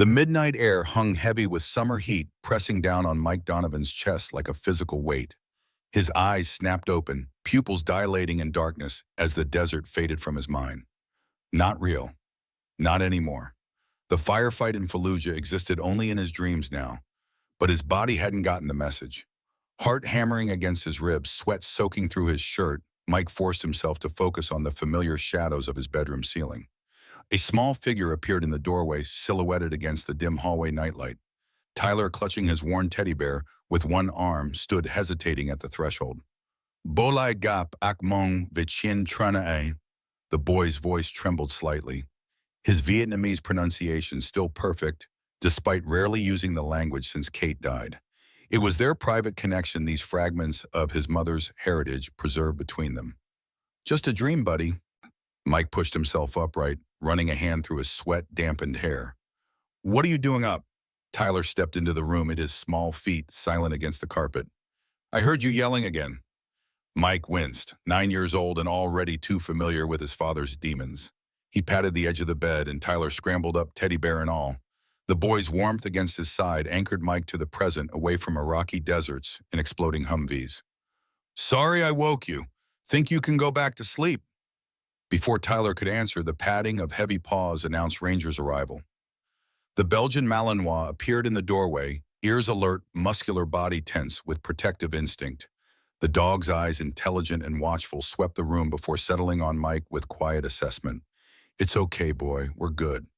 The midnight air hung heavy with summer heat, pressing down on Mike Donovan's chest like a physical weight. His eyes snapped open, pupils dilating in darkness as the desert faded from his mind. Not real. Not anymore. The firefight in Fallujah existed only in his dreams now, but his body hadn't gotten the message. Heart hammering against his ribs, sweat soaking through his shirt, Mike forced himself to focus on the familiar shadows of his bedroom ceiling. A small figure appeared in the doorway, silhouetted against the dim hallway nightlight. Tyler, clutching his worn teddy bear with one arm, stood hesitating at the threshold. Bolai gap akmong vichin tranae. The boy's voice trembled slightly. His Vietnamese pronunciation still perfect, despite rarely using the language since Kate died. It was their private connection these fragments of his mother's heritage preserved between them. Just a dream, buddy. Mike pushed himself upright, running a hand through his sweat-dampened hair. What are you doing up? Tyler stepped into the room at his small feet, silent against the carpet. I heard you yelling again. Mike winced, 9 years old and already too familiar with his father's demons. He patted the edge of the bed and Tyler scrambled up, teddy bear and all. The boy's warmth against his side anchored Mike to the present, away from Iraqi deserts and exploding Humvees. Sorry I woke you. Think you can go back to sleep? Before Tyler could answer, the padding of heavy paws announced Ranger's arrival. The Belgian Malinois appeared in the doorway, ears alert, muscular body tense with protective instinct. The dog's eyes, intelligent and watchful, swept the room before settling on Mike with quiet assessment. It's okay, boy. We're good.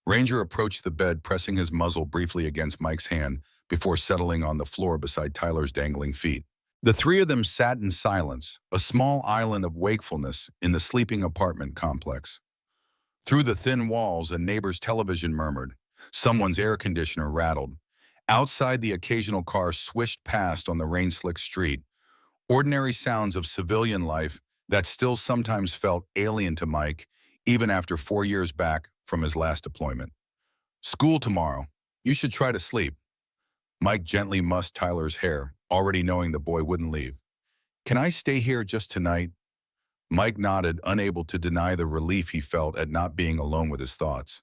Ranger approached the bed, pressing his muzzle briefly against Mike's hand before settling on the floor beside Tyler's dangling feet. The three of them sat in silence, a small island of wakefulness in the sleeping apartment complex. Through the thin walls, a neighbor's television murmured. Someone's air conditioner rattled. Outside, the occasional car swished past on the rain-slicked street. Ordinary sounds of civilian life that still sometimes felt alien to Mike, even after 4 years back from his last deployment. School tomorrow. You should try to sleep. Mike gently mussed Tyler's hair, already knowing the boy wouldn't leave. Can I stay here just tonight? Mike nodded, unable to deny the relief he felt at not being alone with his thoughts.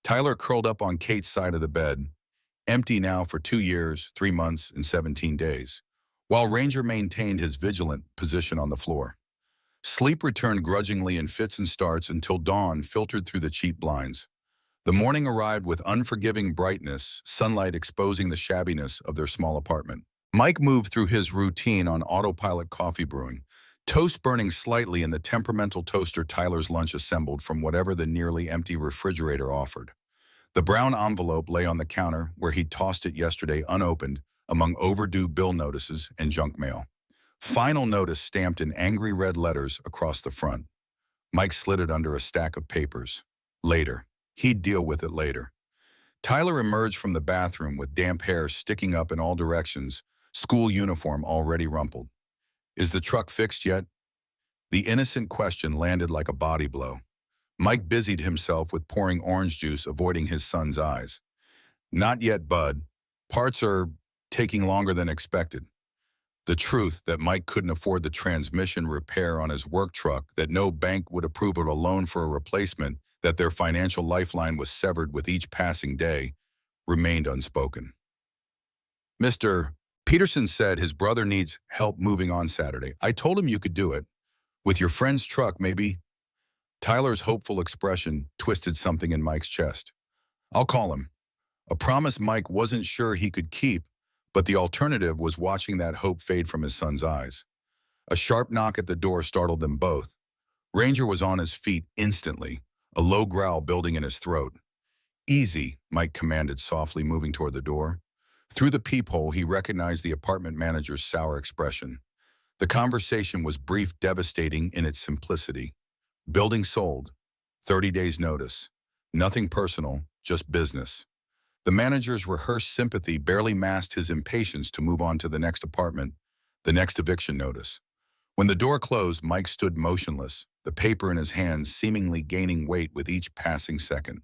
Tyler curled up on Kate's side of the bed, empty now for 2 years, 3 months, and 17 days, while Ranger maintained his vigilant position on the floor. Sleep returned grudgingly in fits and starts until dawn filtered through the cheap blinds. The morning arrived with unforgiving brightness, sunlight exposing the shabbiness of their small apartment. Mike moved through his routine on autopilot, coffee brewing, toast burning slightly in the temperamental toaster Tyler's lunch assembled from whatever the nearly empty refrigerator offered. The brown envelope lay on the counter where he'd tossed it yesterday unopened among overdue bill notices and junk mail. Final notice stamped in angry red letters across the front. Mike slid it under a stack of papers. Later. He'd deal with it later. Tyler emerged from the bathroom with damp hair sticking up in all directions, school uniform already rumpled. Is the truck fixed yet? The innocent question landed like a body blow. Mike busied himself with pouring orange juice, avoiding his son's eyes. Not yet, bud. Parts are taking longer than expected. The truth that Mike couldn't afford the transmission repair on his work truck, that no bank would approve of a loan for a replacement, that their financial lifeline was severed with each passing day, remained unspoken. Mr. Peterson said his brother needs help moving on Saturday. I told him you could do it. With your friend's truck, maybe? Tyler's hopeful expression twisted something in Mike's chest. I'll call him. A promise Mike wasn't sure he could keep, but the alternative was watching that hope fade from his son's eyes. A sharp knock at the door startled them both. Ranger was on his feet instantly, a low growl building in his throat. Easy, Mike commanded softly, moving toward the door. Through the peephole, he recognized the apartment manager's sour expression. The conversation was brief, devastating in its simplicity. Building sold. 30 days notice. Nothing personal, just business. The manager's rehearsed sympathy barely masked his impatience to move on to the next apartment, the next eviction notice. When the door closed, Mike stood motionless, the paper in his hands seemingly gaining weight with each passing second.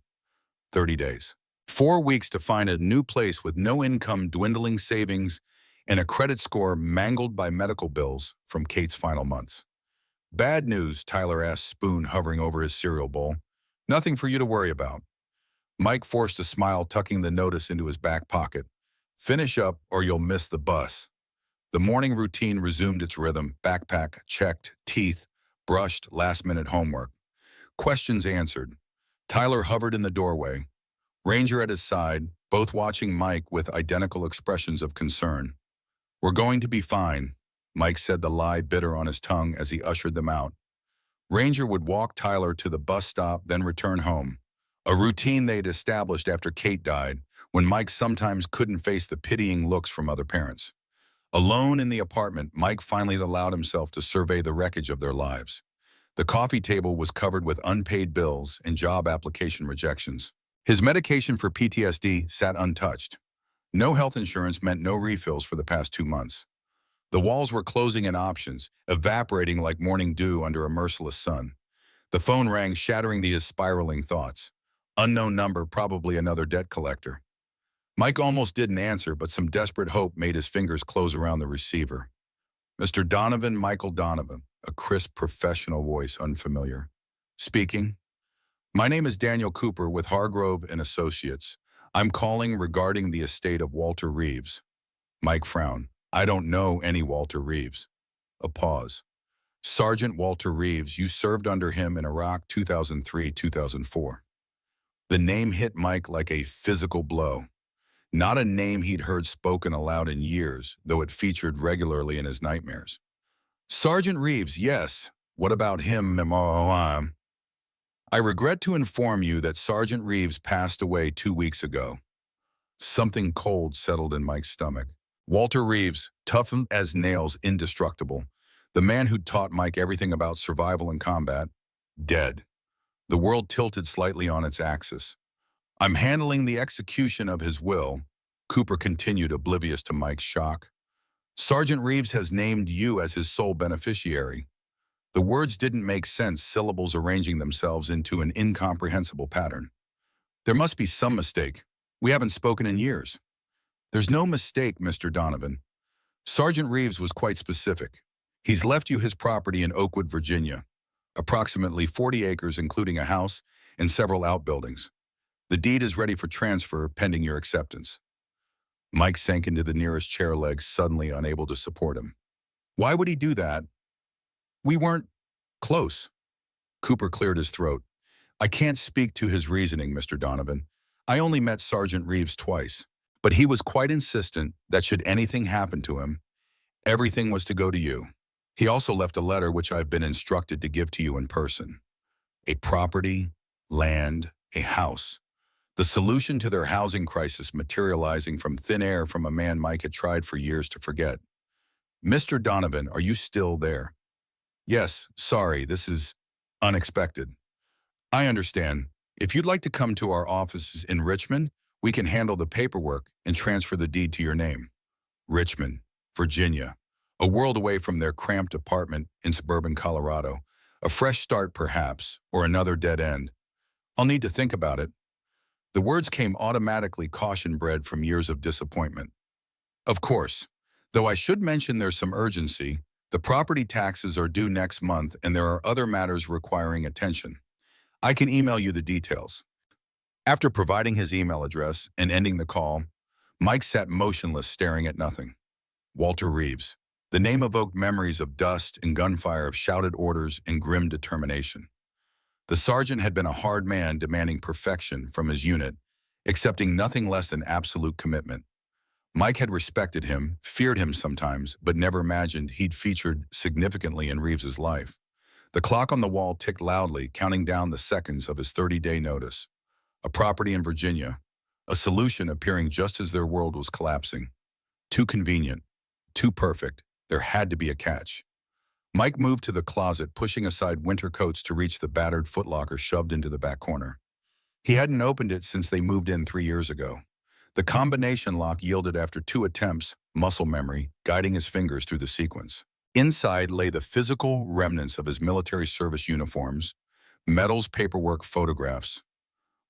30 days. 4 weeks to find a new place with no income, dwindling savings, and a credit score mangled by medical bills from Kate's final months. Bad news, Tyler asked, spoon hovering over his cereal bowl. Nothing for you to worry about. Mike forced a smile, tucking the notice into his back pocket. Finish up or you'll miss the bus. The morning routine resumed its rhythm, backpack checked, teeth brushed, last-minute homework. Questions answered. Tyler hovered in the doorway, Ranger at his side, both watching Mike with identical expressions of concern. We're going to be fine, Mike said, the lie bitter on his tongue as he ushered them out. Ranger would walk Tyler to the bus stop, then return home. A routine they'd established after Kate died, when Mike sometimes couldn't face the pitying looks from other parents. Alone in the apartment, Mike finally allowed himself to survey the wreckage of their lives. The coffee table was covered with unpaid bills and job application rejections. His medication for PTSD sat untouched. No health insurance meant no refills for the past 2 months. The walls were closing in options, evaporating like morning dew under a merciless sun. The phone rang, shattering his spiraling thoughts. Unknown number, probably another debt collector. Mike almost didn't answer, but some desperate hope made his fingers close around the receiver. Mr. Donovan, Michael Donovan, a crisp professional voice, unfamiliar. Speaking. My name is Daniel Cooper with Hargrove and Associates. I'm calling regarding the estate of Walter Reeves. Mike frowned. I don't know any Walter Reeves. A pause. Sergeant Walter Reeves, you served under him in Iraq 2003-2004. The name hit Mike like a physical blow. Not a name he'd heard spoken aloud in years, though it featured regularly in his nightmares. Sergeant Reeves, yes. What about him? I regret to inform you that Sergeant Reeves passed away 2 weeks ago. Something cold settled in Mike's stomach. Walter Reeves, tough as nails, indestructible. The man who'd taught Mike everything about survival and combat, dead. The world tilted slightly on its axis. I'm handling the execution of his will, Cooper continued, oblivious to Mike's shock. Sergeant Reeves has named you as his sole beneficiary. The words didn't make sense, syllables arranging themselves into an incomprehensible pattern. There must be some mistake. We haven't spoken in years. There's no mistake, Mr. Donovan. Sergeant Reeves was quite specific. He's left you his property in Oakwood, Virginia, approximately 40 acres, including a house and several outbuildings. The deed is ready for transfer, pending your acceptance. Mike sank into the nearest chair leg, suddenly unable to support him. Why would he do that? We weren't close. Cooper cleared his throat. I can't speak to his reasoning, Mr. Donovan. I only met Sergeant Reeves twice, but he was quite insistent that should anything happen to him, everything was to go to you. He also left a letter which I've been instructed to give to you in person. A property, land, a house. The solution to their housing crisis materializing from thin air from a man Mike had tried for years to forget. Mr. Donovan, are you still there? Yes, sorry, this is unexpected. I understand. If you'd like to come to our offices in Richmond, we can handle the paperwork and transfer the deed to your name. Richmond, Virginia, a world away from their cramped apartment in suburban Colorado. A fresh start, perhaps, or another dead end. I'll need to think about it. The words came automatically, caution bred from years of disappointment. Of course, though I should mention there's some urgency. The property taxes are due next month and there are other matters requiring attention. I can email you the details. After providing his email address and ending the call, Mike sat motionless, staring at nothing. Walter Reeves. The name evoked memories of dust and gunfire, of shouted orders and grim determination. The sergeant had been a hard man, demanding perfection from his unit, accepting nothing less than absolute commitment. Mike had respected him, feared him sometimes, but never imagined he'd featured significantly in Reeves's life. The clock on the wall ticked loudly, counting down the seconds of his 30-day notice. A property in Virginia, a solution appearing just as their world was collapsing. Too convenient, too perfect, there had to be a catch. Mike moved to the closet, pushing aside winter coats to reach the battered footlocker shoved into the back corner. He hadn't opened it since they moved in 3 years ago. The combination lock yielded after 2 attempts, muscle memory guiding his fingers through the sequence. Inside lay the physical remnants of his military service uniforms, medals, paperwork, photographs.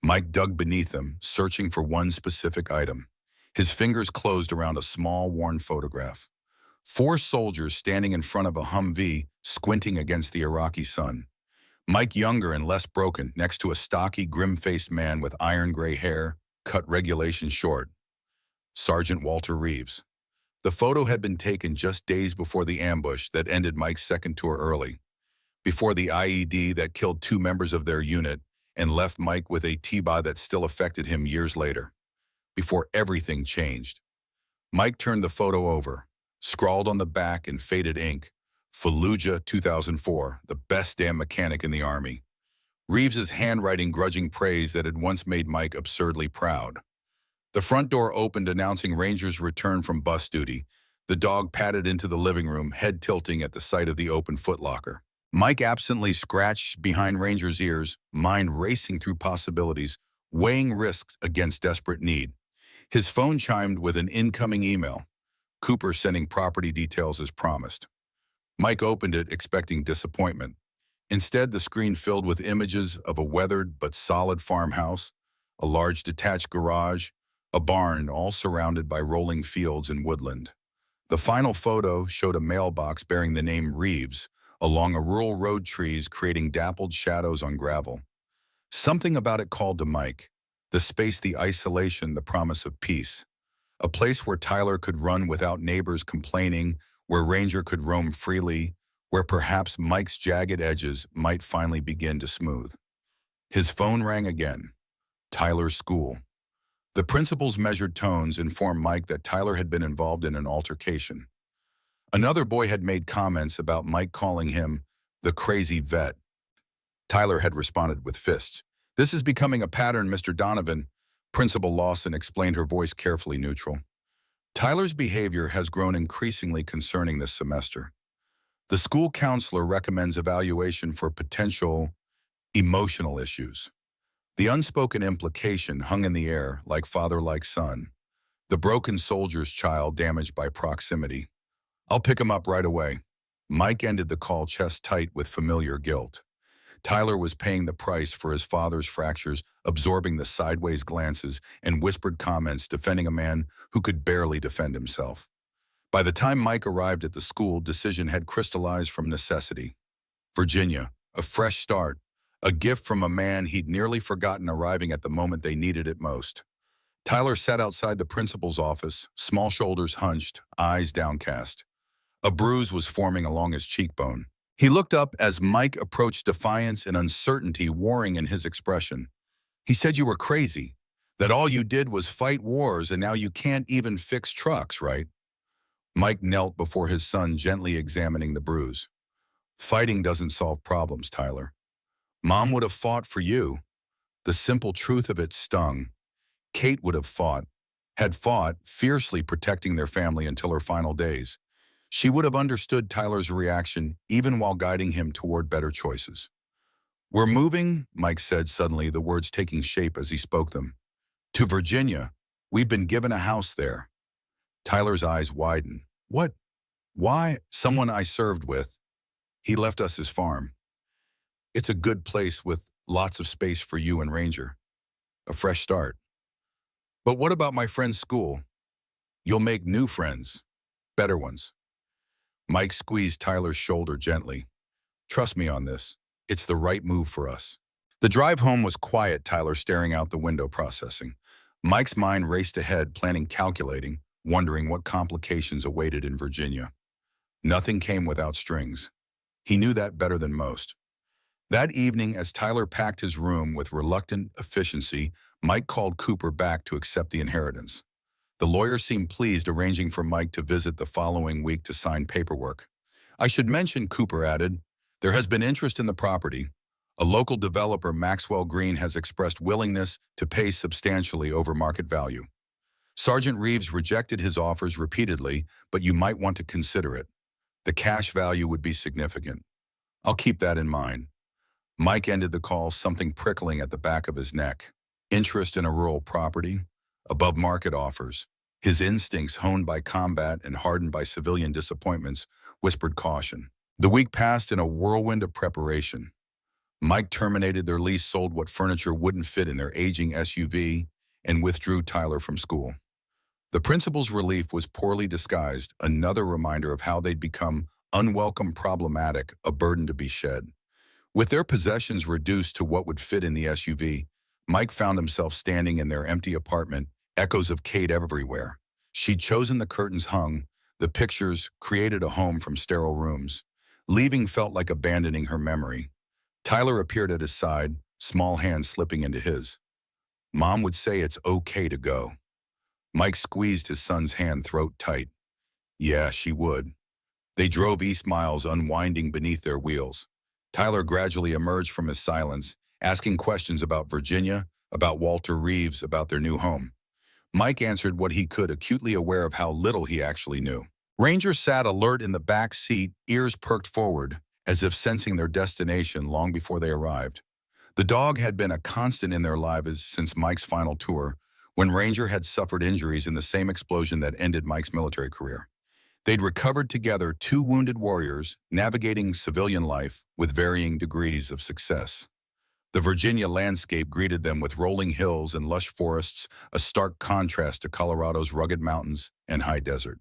Mike dug beneath them, searching for one specific item. His fingers closed around a small, worn photograph. 4 soldiers standing in front of a Humvee, squinting against the Iraqi sun. Mike younger and less broken, next to a stocky, grim-faced man with iron gray hair, cut regulation short. Sergeant Walter Reeves. The photo had been taken just days before the ambush that ended Mike's second tour early, before the IED that killed two members of their unit and left Mike with a T-BA that still affected him years later, before everything changed. Mike turned the photo over, scrawled on the back in faded ink, Fallujah 2004, the best damn mechanic in the Army. Reeves's handwriting grudging praise that had once made Mike absurdly proud. The front door opened announcing Ranger's return from bus duty. The dog padded into the living room, head tilting at the sight of the open footlocker. Mike absently scratched behind Ranger's ears, mind racing through possibilities, weighing risks against desperate need. His phone chimed with an incoming email. Cooper sending property details as promised. Mike opened it, expecting disappointment. Instead, the screen filled with images of a weathered but solid farmhouse, a large detached garage, a barn, all surrounded by rolling fields and woodland. The final photo showed a mailbox bearing the name Reeves along a rural road, trees creating dappled shadows on gravel. Something about it called to Mike. The space, the isolation, the promise of peace. A place where Tyler could run without neighbors complaining, where Ranger could roam freely, where perhaps Mike's jagged edges might finally begin to smooth. His phone rang again. Tyler's school. The principal's measured tones informed Mike that Tyler had been involved in an altercation. Another boy had made comments about Mike calling him the crazy vet. Tyler had responded with fists. "This is becoming a pattern, Mr. Donovan," Principal Lawson explained, her voice carefully neutral. "Tyler's behavior has grown increasingly concerning this semester. The school counselor recommends evaluation for potential emotional issues." The unspoken implication hung in the air, like father, like son. The broken soldier's child damaged by proximity. "I'll pick him up right away." Mike ended the call chest tight with familiar guilt. Tyler was paying the price for his father's fractures, absorbing the sideways glances and whispered comments, defending a man who could barely defend himself. By the time Mike arrived at the school, decision had crystallized from necessity. Virginia, a fresh start, a gift from a man he'd nearly forgotten arriving at the moment they needed it most. Tyler sat outside the principal's office, small shoulders hunched, eyes downcast. A bruise was forming along his cheekbone. He looked up as Mike approached, defiance and uncertainty warring in his expression. "He said you were crazy, that all you did was fight wars and now you can't even fix trucks, right?" Mike knelt before his son, gently examining the bruise. "Fighting doesn't solve problems, Tyler. Mom would have fought for you." The simple truth of it stung. Kate would have fought, had fought, fiercely protecting their family until her final days. She would have understood Tyler's reaction, even while guiding him toward better choices. "We're moving," Mike said suddenly, the words taking shape as he spoke them. "To Virginia. We've been given a house there." Tyler's eyes widened. "What? Why?" "Someone I served with. He left us his farm. It's a good place with lots of space for you and Ranger. A fresh start." "But what about my friend's school? You'll make new friends. Better ones." Mike squeezed Tyler's shoulder gently. "Trust me on this. It's the right move for us." The drive home was quiet, Tyler staring out the window, processing. Mike's mind raced ahead, planning, calculating, wondering what complications awaited in Virginia. Nothing came without strings. He knew that better than most. That evening, as Tyler packed his room with reluctant efficiency, Mike called Cooper back to accept the inheritance. The lawyer seemed pleased, arranging for Mike to visit the following week to sign paperwork. "I should mention," Cooper added, "there has been interest in the property. A local developer, Maxwell Green, has expressed willingness to pay substantially over market value. Sergeant Reeves rejected his offers repeatedly, but you might want to consider it. The cash value would be significant. I'll keep that in mind." Mike ended the call, something prickling at the back of his neck. Interest in a rural property, above-market offers. His instincts, honed by combat and hardened by civilian disappointments, whispered caution. The week passed in a whirlwind of preparation. Mike terminated their lease, sold what furniture wouldn't fit in their aging SUV, and withdrew Tyler from school. The principal's relief was poorly disguised, another reminder of how they'd become unwelcome, problematic, a burden to be shed. With their possessions reduced to what would fit in the SUV, Mike found himself standing in their empty apartment, echoes of Kate everywhere. She'd chosen the curtains hung, the pictures created a home from sterile rooms. Leaving felt like abandoning her memory. Tyler appeared at his side, small hands slipping into his. Mom would say it's okay to go. Mike squeezed his son's hand throat tight. Yeah, she would. They drove east miles unwinding beneath their wheels. Tyler gradually emerged from his silence, asking questions about Virginia, about Walter Reeves, about their new home. Mike answered what he could, acutely aware of how little he actually knew. Ranger sat alert in the back seat, ears perked forward, as if sensing their destination long before they arrived. The dog had been a constant in their lives since Mike's final tour, when Ranger had suffered injuries in the same explosion that ended Mike's military career. They'd recovered together, two wounded warriors, navigating civilian life with varying degrees of success. The Virginia landscape greeted them with rolling hills and lush forests, a stark contrast to Colorado's rugged mountains and high desert.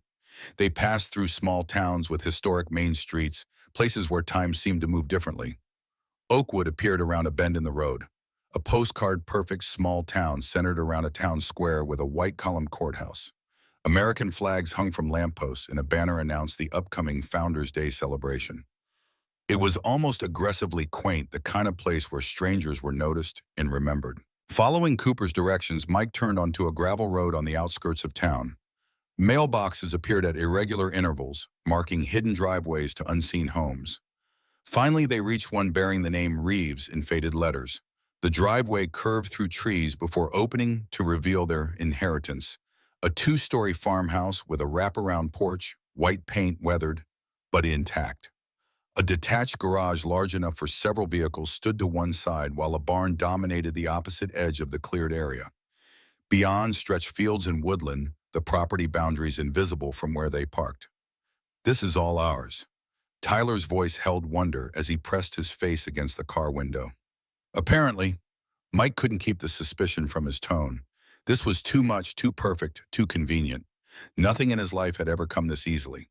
They passed through small towns with historic main streets, places where time seemed to move differently. Oakwood appeared around a bend in the road, a postcard-perfect small town centered around a town square with a white-columned courthouse. American flags hung from lampposts, and a banner announced the upcoming Founders' Day celebration. It was almost aggressively quaint, the kind of place where strangers were noticed and remembered. Following Cooper's directions, Mike turned onto a gravel road on the outskirts of town. Mailboxes appeared at irregular intervals, marking hidden driveways to unseen homes. Finally, they reached one bearing the name Reeves in faded letters. The driveway curved through trees before opening to reveal their inheritance, a two-story farmhouse with a wraparound porch, white paint weathered, but intact. A detached garage large enough for several vehicles stood to one side, while a barn dominated the opposite edge of the cleared area. Beyond stretched fields and woodland, the property boundaries invisible from where they parked. This is all ours. Tyler's voice held wonder as he pressed his face against the car window. Apparently, Mike couldn't keep the suspicion from his tone. This was too much, too perfect, too convenient. Nothing in his life had ever come this easily.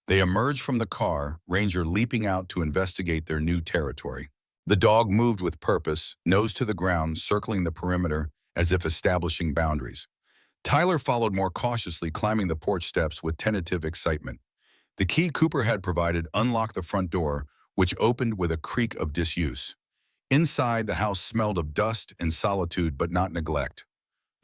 They emerged from the car, Ranger leaping out to investigate their new territory. The dog moved with purpose, nose to the ground, circling the perimeter as if establishing boundaries. Tyler followed more cautiously, climbing the porch steps with tentative excitement. The key Cooper had provided unlocked the front door, which opened with a creak of disuse. Inside, the house smelled of dust and solitude, but not neglect.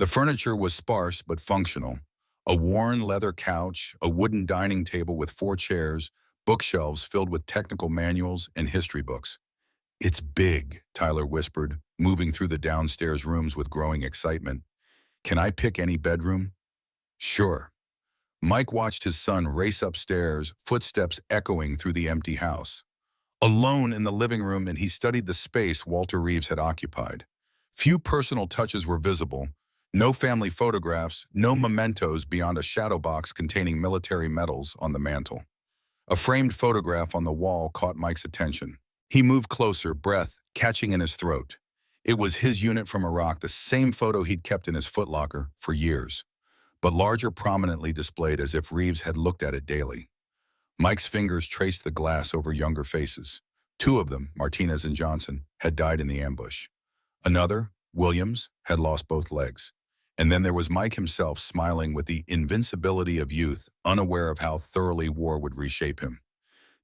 The furniture was sparse but functional. A worn leather couch, a wooden dining table with 4 chairs, bookshelves filled with technical manuals and history books. It's big, Tyler whispered, moving through the downstairs rooms with growing excitement. Can I pick any bedroom? Sure. Mike watched his son race upstairs, footsteps echoing through the empty house. Alone in the living room, and he studied the space Walter Reeves had occupied. Few personal touches were visible. No family photographs, no mementos beyond a shadow box containing military medals on the mantel. A framed photograph on the wall caught Mike's attention. He moved closer, breath catching in his throat. It was his unit from Iraq, the same photo he'd kept in his footlocker for years, but larger, prominently displayed as if Reeves had looked at it daily. Mike's fingers traced the glass over younger faces. 2 of them, Martinez and Johnson, had died in the ambush. Another, Williams, had lost both legs. And then there was Mike himself, smiling with the invincibility of youth, unaware of how thoroughly war would reshape him.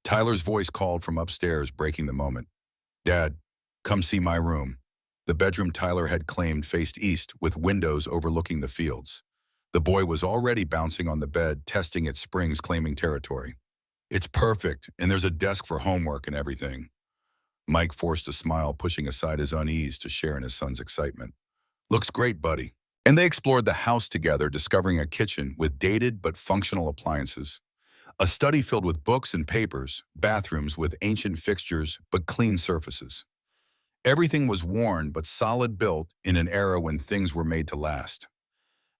Tyler's voice called from upstairs, breaking the moment. Dad, come see my room. The bedroom Tyler had claimed faced east, with windows overlooking the fields. The boy was already bouncing on the bed, testing its springs, claiming territory. It's perfect, and there's a desk for homework and everything. Mike forced a smile, pushing aside his unease to share in his son's excitement. Looks great, buddy. And they explored the house together, discovering a kitchen with dated but functional appliances, a study filled with books and papers, bathrooms with ancient fixtures but clean surfaces. Everything was worn but solid, built in an era when things were made to last.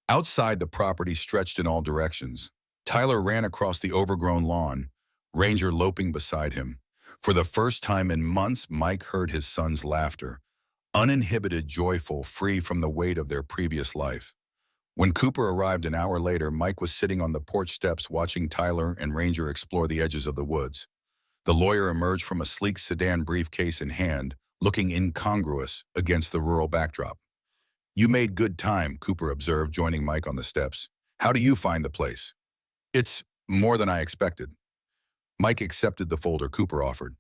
Outside, the property stretched in all directions. Tyler ran across the overgrown lawn, Ranger loping beside him. For the first time in months, Mike heard his son's laughter, uninhibited, joyful, free from the weight of their previous life. When Cooper arrived an hour later, Mike was sitting on the porch steps watching Tyler and Ranger explore the edges of the woods. The lawyer emerged from a sleek sedan briefcase in hand, looking incongruous against the rural backdrop. "You made good time," Cooper observed, joining Mike on the steps. "How do you find the place?" "It's more than I expected." Mike accepted the folder Cooper offered.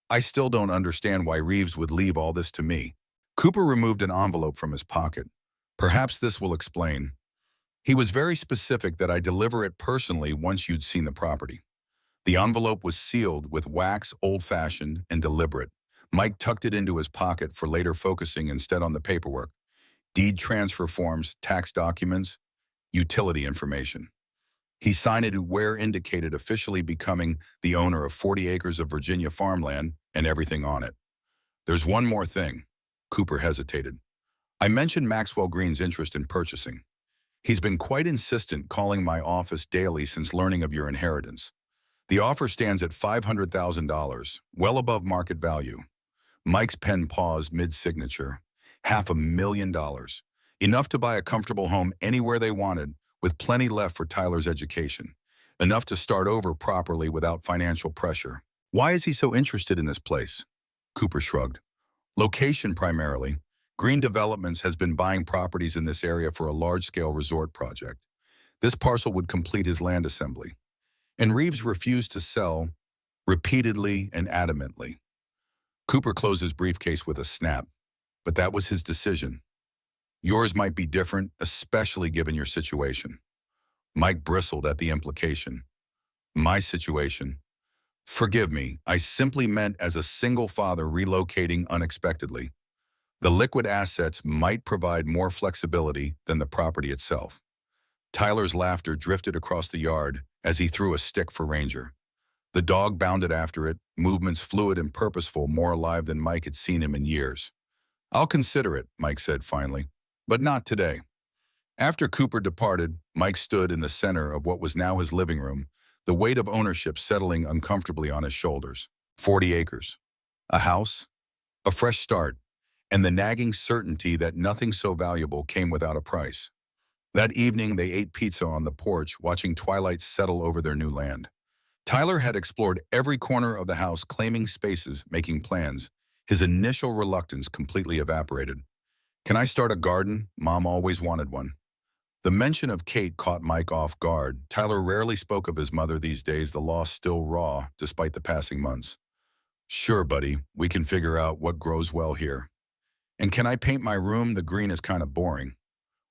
"I still don't understand why Reeves would leave all this to me." Cooper removed an envelope from his pocket. "Perhaps this will explain. He was very specific that I deliver it personally once you'd seen the property." The envelope was sealed with wax, old-fashioned and deliberate. Mike tucked it into his pocket for later, focusing instead on the paperwork. Deed transfer forms, tax documents, utility information. He signed it where indicated, officially becoming the owner of 40 acres of Virginia farmland and everything on it. "There's one more thing." Cooper hesitated. "I mentioned Maxwell Green's interest in purchasing. He's been quite insistent, calling my office daily since learning of your inheritance. The offer stands at $500,000, well above market value." Mike's pen paused mid-signature. $500,000. Enough to buy a comfortable home anywhere they wanted, with plenty left for Tyler's education. Enough to start over properly without financial pressure. "Why is he so interested in this place?" Cooper shrugged. "Location primarily. Green Developments has been buying properties in this area for a large-scale resort project. This parcel would complete his land assembly. And Reeves refused to sell, repeatedly and adamantly." Cooper closed his briefcase with a snap. "But that was his decision. Yours might be different, especially given your situation." Mike bristled at the implication. "My situation? Forgive me, I simply meant as a single father relocating unexpectedly. The liquid assets might provide more flexibility than the property itself." Tyler's laughter drifted across the yard as he threw a stick for Ranger. The dog bounded after it, movements fluid and purposeful, more alive than Mike had seen him in years. "I'll consider it," Mike said finally, "but not today." After Cooper departed, Mike stood in the center of what was now his living room, the weight of ownership settling uncomfortably on his shoulders. 40 acres. A house, a fresh start, and the nagging certainty that nothing so valuable came without a price. That evening, they ate pizza on the porch, watching twilight settle over their new land. Tyler had explored every corner of the house, claiming spaces, making plans. His initial reluctance completely evaporated. "Can I start a garden? Mom always wanted one." The mention of Kate caught Mike off guard. Tyler rarely spoke of his mother these days, the loss still raw despite the passing months. "Sure, buddy, we can figure out what grows well here. And can I paint my room? The green is kind of boring.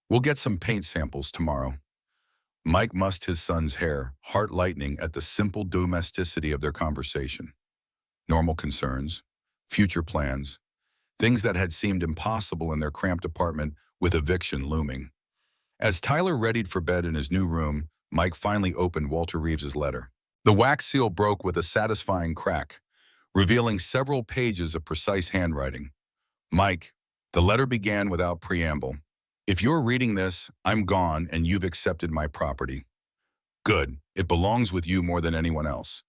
We'll get some paint samples tomorrow." Mike mussed his son's hair, heart lightening at the simple domesticity of their conversation. Normal concerns, future plans, things that had seemed impossible in their cramped apartment with eviction looming. As Tyler readied for bed in his new room, Mike finally opened Walter Reeves's letter. The wax seal broke with a satisfying crack, revealing several pages of precise handwriting. "Mike," the letter began without preamble. "If you're reading this, I'm gone and you've accepted my property. Good. It belongs with you more than anyone else.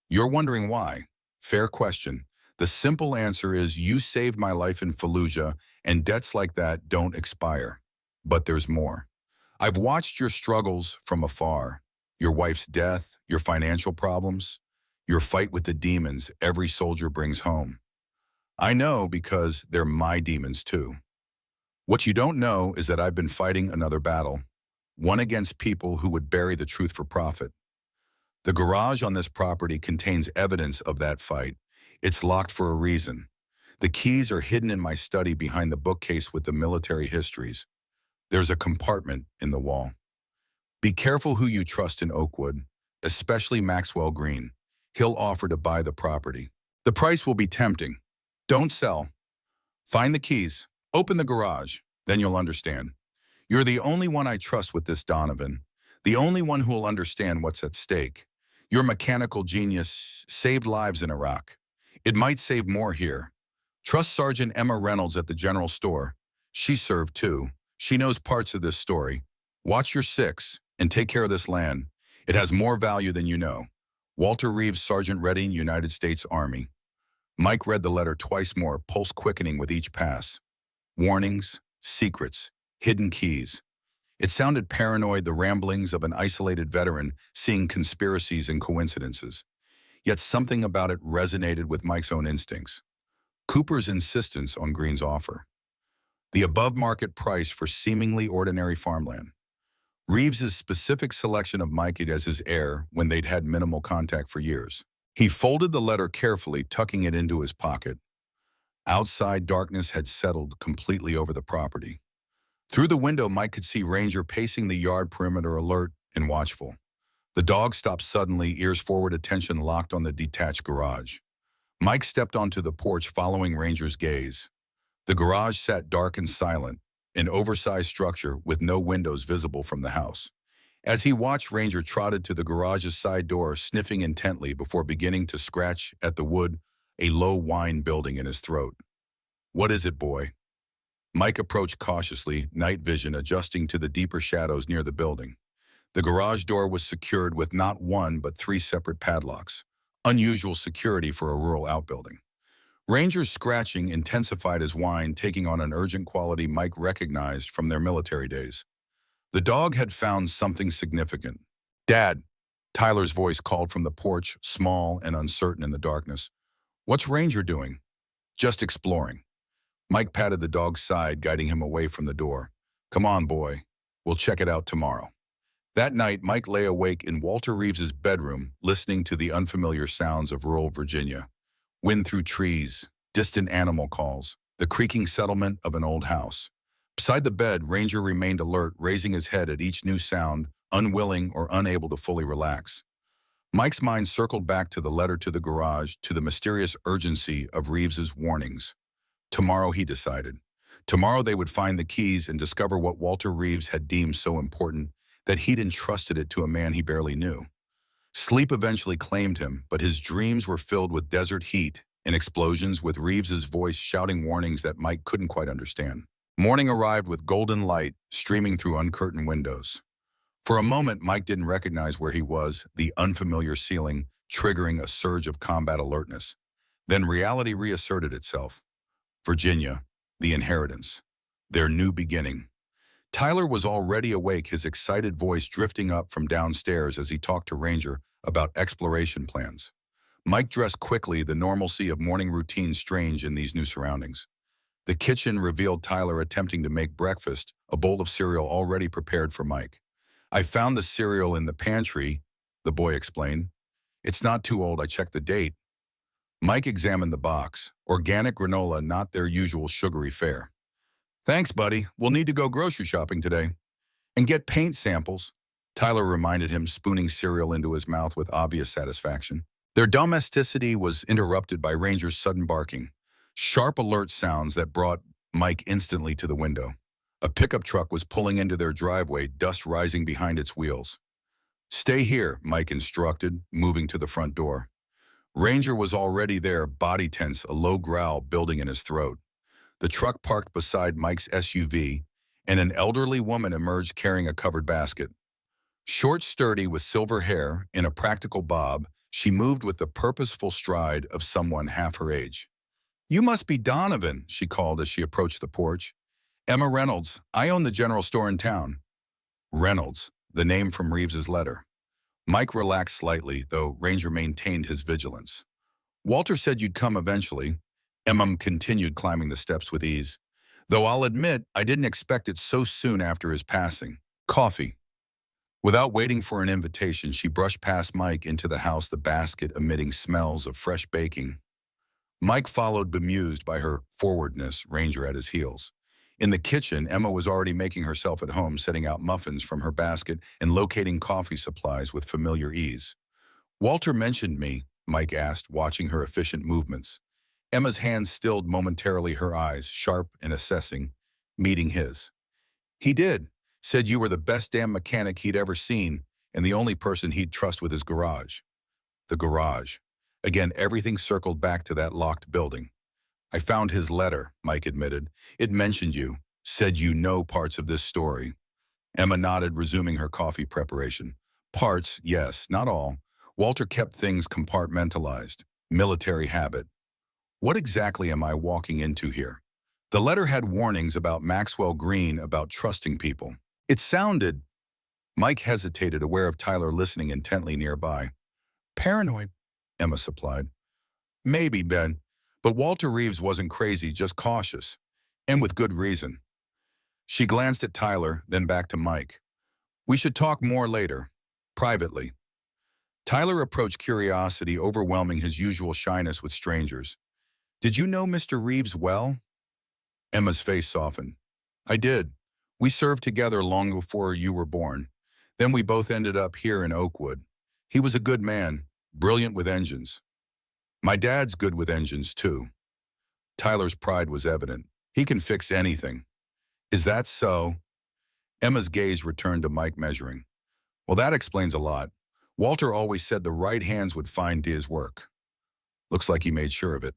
You're wondering why? Fair question. The simple answer is you saved my life in Fallujah, and debts like that don't expire. But there's more. I've watched your struggles from afar. Your wife's death, your financial problems, your fight with the demons every soldier brings home. I know because they're my demons too. What you don't know is that I've been fighting another battle, one against people who would bury the truth for profit. The garage on this property contains evidence of that fight. It's locked for a reason. The keys are hidden in my study behind the bookcase with the military histories. There's a compartment in the wall. Be careful who you trust in Oakwood, especially Maxwell Green. He'll offer to buy the property. The price will be tempting. Don't sell. Find the keys. Open the garage. Then you'll understand. You're the only one I trust with this, Donovan. The only one who will understand what's at stake. Your mechanical genius saved lives in Iraq. It might save more here. Trust Sergeant Emma Reynolds at the general store. She served too. She knows parts of this story. Watch your six and take care of this land. It has more value than you know. Walter Reeves, Sergeant Redding, United States Army. Mike read the letter twice more, pulse quickening with each pass. Warnings, secrets, hidden keys. It sounded paranoid, the ramblings of an isolated veteran seeing conspiracies and coincidences. Yet something about it resonated with Mike's own instincts. Cooper's insistence on Green's offer. The above-market price for seemingly ordinary farmland. Reeves's specific selection of Mike as his heir when they'd had minimal contact for years. He folded the letter carefully, tucking it into his pocket. Outside, darkness had settled completely over the property. Through the window, Mike could see Ranger pacing the yard perimeter, alert and watchful. The dog stopped suddenly, ears forward, attention locked on the detached garage. Mike stepped onto the porch, following Ranger's gaze. The garage sat dark and silent, an oversized structure with no windows visible from the house. As he watched, Ranger trotted to the garage's side door, sniffing intently before beginning to scratch at the wood, a low whine building in his throat. "What is it, boy?" Mike approached cautiously, night vision adjusting to the deeper shadows near the building. The garage door was secured with not one but 3 separate padlocks, unusual security for a rural outbuilding. Ranger's scratching intensified his whine, taking on an urgent quality Mike recognized from their military days. The dog had found something significant. "Dad," Tyler's voice called from the porch, small and uncertain in the darkness. "What's Ranger doing?" "Just exploring." Mike patted the dog's side, guiding him away from the door. "Come on, boy. We'll check it out tomorrow." That night, Mike lay awake in Walter Reeves's bedroom, listening to the unfamiliar sounds of rural Virginia. Wind through trees, distant animal calls, the creaking settlement of an old house. Beside the bed, Ranger remained alert, raising his head at each new sound, unwilling or unable to fully relax. Mike's mind circled back to the letter to the garage, to the mysterious urgency of Reeves's warnings. Tomorrow, he decided. Tomorrow they would find the keys and discover what Walter Reeves had deemed so important that he'd entrusted it to a man he barely knew. Sleep eventually claimed him, but his dreams were filled with desert heat and explosions, with Reeves's voice shouting warnings that Mike couldn't quite understand. Morning arrived with golden light streaming through uncurtained windows. For a moment, Mike didn't recognize where he was, the unfamiliar ceiling triggering a surge of combat alertness. Then reality reasserted itself. Virginia, the inheritance, their new beginning. Tyler was already awake, his excited voice drifting up from downstairs as he talked to Ranger about exploration plans. Mike dressed quickly, the normalcy of morning routine strange in these new surroundings. The kitchen revealed Tyler attempting to make breakfast, a bowl of cereal already prepared for Mike. "I found the cereal in the pantry," the boy explained. "It's not too old, I checked the date." Mike examined the box. Organic granola, not their usual sugary fare. "Thanks, buddy. We'll need to go grocery shopping today. And get paint samples," Tyler reminded him, spooning cereal into his mouth with obvious satisfaction. Their domesticity was interrupted by Ranger's sudden barking. Sharp alert sounds that brought Mike instantly to the window. A pickup truck was pulling into their driveway, dust rising behind its wheels. "Stay here," Mike instructed, moving to the front door. Ranger was already there, body tense, a low growl building in his throat. The truck parked beside Mike's SUV, and an elderly woman emerged carrying a covered basket. Short, sturdy, with silver hair, in a practical bob, she moved with the purposeful stride of someone half her age. "You must be Donovan," she called as she approached the porch. "Emma Reynolds. I own the general store in town." Reynolds, the name from Reeves's letter. Mike relaxed slightly, though Ranger maintained his vigilance. "Walter said you'd come eventually." Emma continued climbing the steps with ease. "Though I'll admit, I didn't expect it so soon after his passing. Coffee." Without waiting for an invitation, she brushed past Mike into the house, the basket emitting smells of fresh baking. Mike followed, bemused by her forwardness, Ranger at his heels. In the kitchen, Emma was already making herself at home, setting out muffins from her basket and locating coffee supplies with familiar ease. "Walter mentioned me," Mike asked, watching her efficient movements. Emma's hands stilled momentarily, her eyes, sharp and assessing, meeting his. "He did. Said you were the best damn mechanic he'd ever seen and the only person he'd trust with his garage." The garage. Again, everything circled back to that locked building. "I found his letter," Mike admitted. "It mentioned you, said you know parts of this story." Emma nodded, resuming her coffee preparation. "Parts, yes, not all. Walter kept things compartmentalized. Military habit." "What exactly am I walking into here?" The letter had warnings about Maxwell Green, about trusting people. It sounded... Mike hesitated, aware of Tyler listening intently nearby. "Paranoid," Emma supplied. Maybe, Ben. But Walter Reeves wasn't crazy, just cautious. And with good reason. She glanced at Tyler, then back to Mike. We should talk more later. Privately. Tyler approached curiosity, overwhelming his usual shyness with strangers. Did you know Mr. Reeves well? Emma's face softened. I did. We served together long before you were born. Then we both ended up here in Oakwood. He was a good man, brilliant with engines. My dad's good with engines, too. Tyler's pride was evident. He can fix anything. Is that so? Emma's gaze returned to Mike, measuring. Well, that explains a lot. Walter always said the right hands would find his work. Looks like he made sure of it.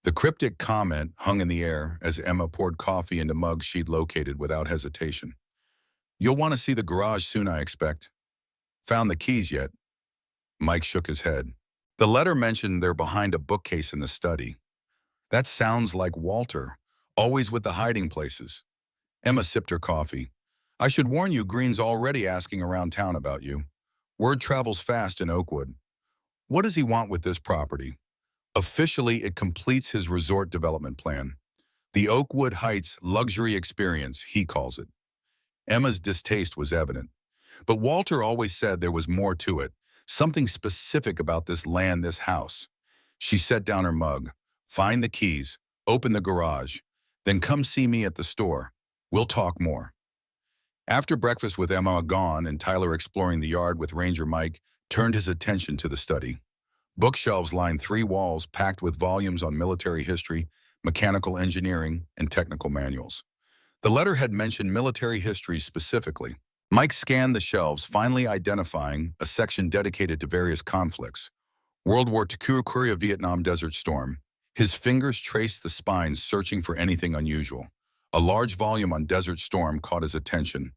The cryptic comment hung in the air as Emma poured coffee into mugs she'd located without hesitation. You'll want to see the garage soon, I expect. Found the keys yet? Mike shook his head. The letter mentioned they're behind a bookcase in the study. That sounds like Walter, always with the hiding places. Emma sipped her coffee. I should warn you, Green's already asking around town about you. Word travels fast in Oakwood. What does he want with this property? Officially, it completes his resort development plan. The Oakwood Heights luxury experience, he calls it. Emma's distaste was evident. But Walter always said there was more to it, something specific about this land, this house. She set down her mug. Find the keys, open the garage, then come see me at the store. We'll talk more. After breakfast with Emma gone and Tyler exploring the yard with Ranger Mike, turned his attention to the study. Bookshelves lined 3 walls packed with volumes on military history, mechanical engineering, and technical manuals. The letter had mentioned military history specifically. Mike scanned the shelves, finally identifying a section dedicated to various conflicts. World War II, Korea, Vietnam, Desert Storm. His fingers traced the spines, searching for anything unusual. A large volume on Desert Storm caught his attention,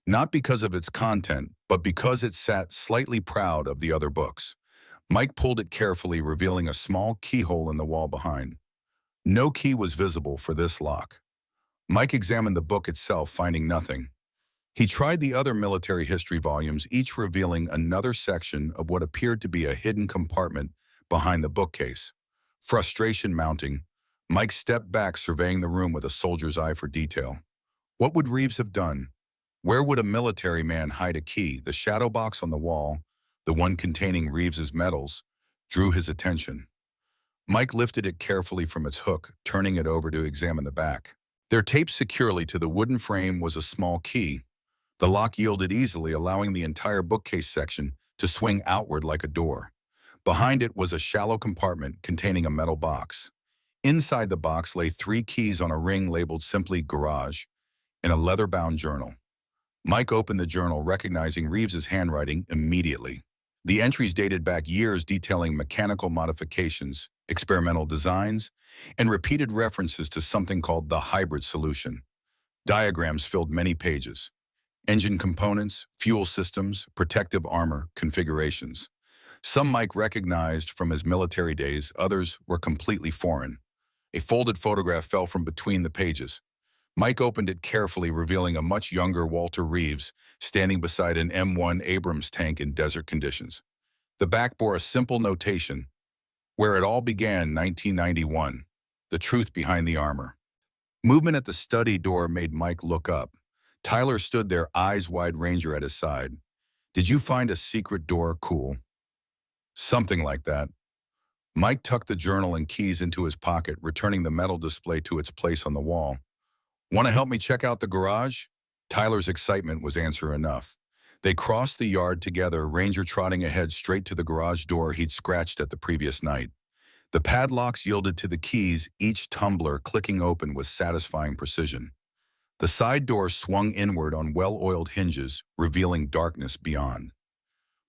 not because of its content, but because it sat slightly proud of the other books. Mike pulled it carefully, revealing a small keyhole in the wall behind. No key was visible for this lock. Mike examined the book itself, finding nothing. He tried the other military history volumes, each revealing another section of what appeared to be a hidden compartment behind the bookcase. Frustration mounting, Mike stepped back, surveying the room with a soldier's eye for detail. What would Reeves have done? Where would a military man hide a key? The shadow box on the wall, the one containing Reeves's medals, drew his attention. Mike lifted it carefully from its hook, turning it over to examine the back. There, taped securely to the wooden frame, was a small key. The lock yielded easily, allowing the entire bookcase section to swing outward like a door. Behind it was a shallow compartment containing a metal box. Inside the box lay 3 keys on a ring labeled simply Garage and a leather-bound journal. Mike opened the journal, recognizing Reeves's handwriting immediately. The entries dated back years, detailing mechanical modifications, experimental designs, and repeated references to something called the hybrid solution. Diagrams filled many pages. Engine components, fuel systems, protective armor, configurations. Some Mike recognized from his military days, others were completely foreign. A folded photograph fell from between the pages. Mike opened it carefully, revealing a much younger Walter Reeves standing beside an M1 Abrams tank in desert conditions. The back bore a simple notation: where it all began, 1991. The truth behind the armor. Movement at the study door made Mike look up. Tyler stood there, eyes wide, Ranger at his side. Did you find a secret door? Cool. Something like that. Mike tucked the journal and keys into his pocket, returning the metal display to its place on the wall. Want to help me check out the garage? Tyler's excitement was answer enough. They crossed the yard together, Ranger trotting ahead straight to the garage door he'd scratched at the previous night. The padlocks yielded to the keys, each tumbler clicking open with satisfying precision. The side door swung inward on well-oiled hinges, revealing darkness beyond.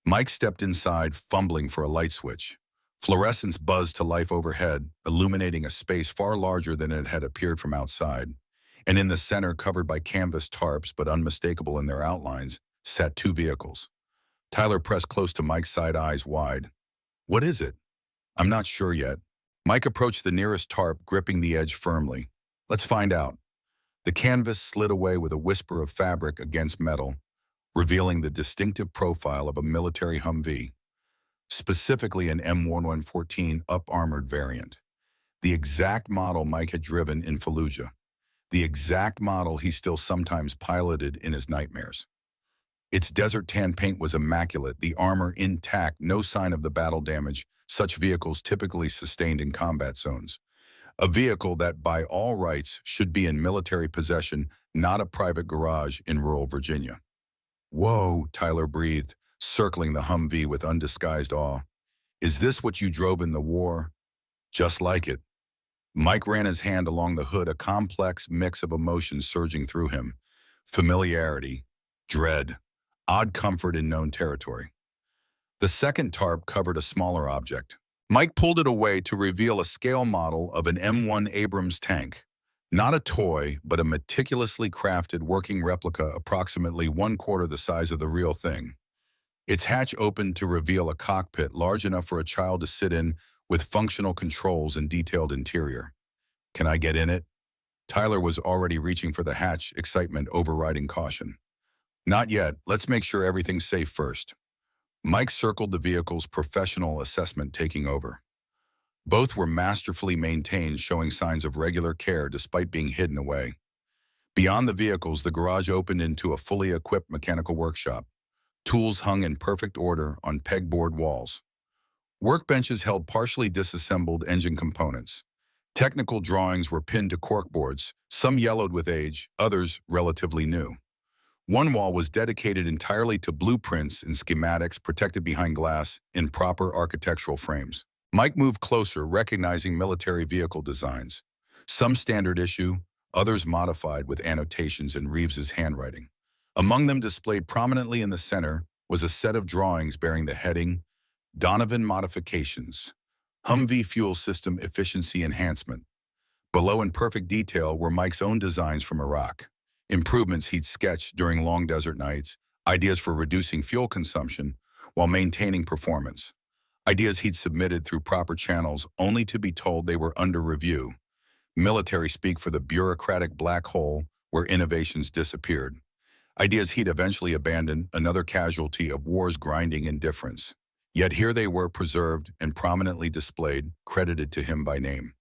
Mike stepped inside, fumbling for a light switch. Fluorescence buzzed to life overhead, illuminating a space far larger than it had appeared from outside. And in the center, covered by canvas tarps but unmistakable in their outlines, sat 2 vehicles. Tyler pressed close to Mike's side, eyes wide. What is it? I'm not sure yet. Mike approached the nearest tarp, gripping the edge firmly. Let's find out. The canvas slid away with a whisper of fabric against metal, revealing the distinctive profile of a military Humvee. specifically an M1114 up-armored variant. The exact model Mike had driven in Fallujah. The exact model he still sometimes piloted in his nightmares. Its desert tan paint was immaculate, the armor intact, no sign of the battle damage such vehicles typically sustained in combat zones. A vehicle that, by all rights, should be in military possession, not a private garage in rural Virginia. Whoa, Tyler breathed, circling the Humvee with undisguised awe. Is this what you drove in the war? Just like it. Mike ran his hand along the hood, a complex mix of emotions surging through him. Familiarity, dread, odd comfort in known territory. The second tarp covered a smaller object. Mike pulled it away to reveal a scale model of an M1 Abrams tank. Not a toy, but a meticulously crafted working replica approximately 1/4 the size of the real thing. Its hatch opened to reveal a cockpit large enough for a child to sit in with functional controls and detailed interior. Can I get in it? Tyler was already reaching for the hatch, excitement overriding caution. Not yet. Let's make sure everything's safe first. Mike circled the vehicle's professional assessment, taking over. Both were masterfully maintained, showing signs of regular care despite being hidden away. Beyond the vehicles, the garage opened into a fully equipped mechanical workshop. Tools hung in perfect order on pegboard walls. Workbenches held partially disassembled engine components. Technical drawings were pinned to corkboards, some yellowed with age, others relatively new. One wall was dedicated entirely to blueprints and schematics protected behind glass in proper architectural frames. Mike moved closer, recognizing military vehicle designs. Some standard issue, others modified with annotations in Reeves's handwriting. Among them, displayed prominently in the center, was a set of drawings bearing the heading, Donovan Modifications, Humvee Fuel System Efficiency Enhancement. Below in perfect detail were Mike's own designs from Iraq. Improvements he'd sketched during long desert nights, ideas for reducing fuel consumption while maintaining performance, ideas he'd submitted through proper channels only to be told they were under review, military speak for the bureaucratic black hole where innovations disappeared, ideas he'd eventually abandoned, another casualty of war's grinding indifference. Yet here they were, preserved and prominently displayed, credited to him by name.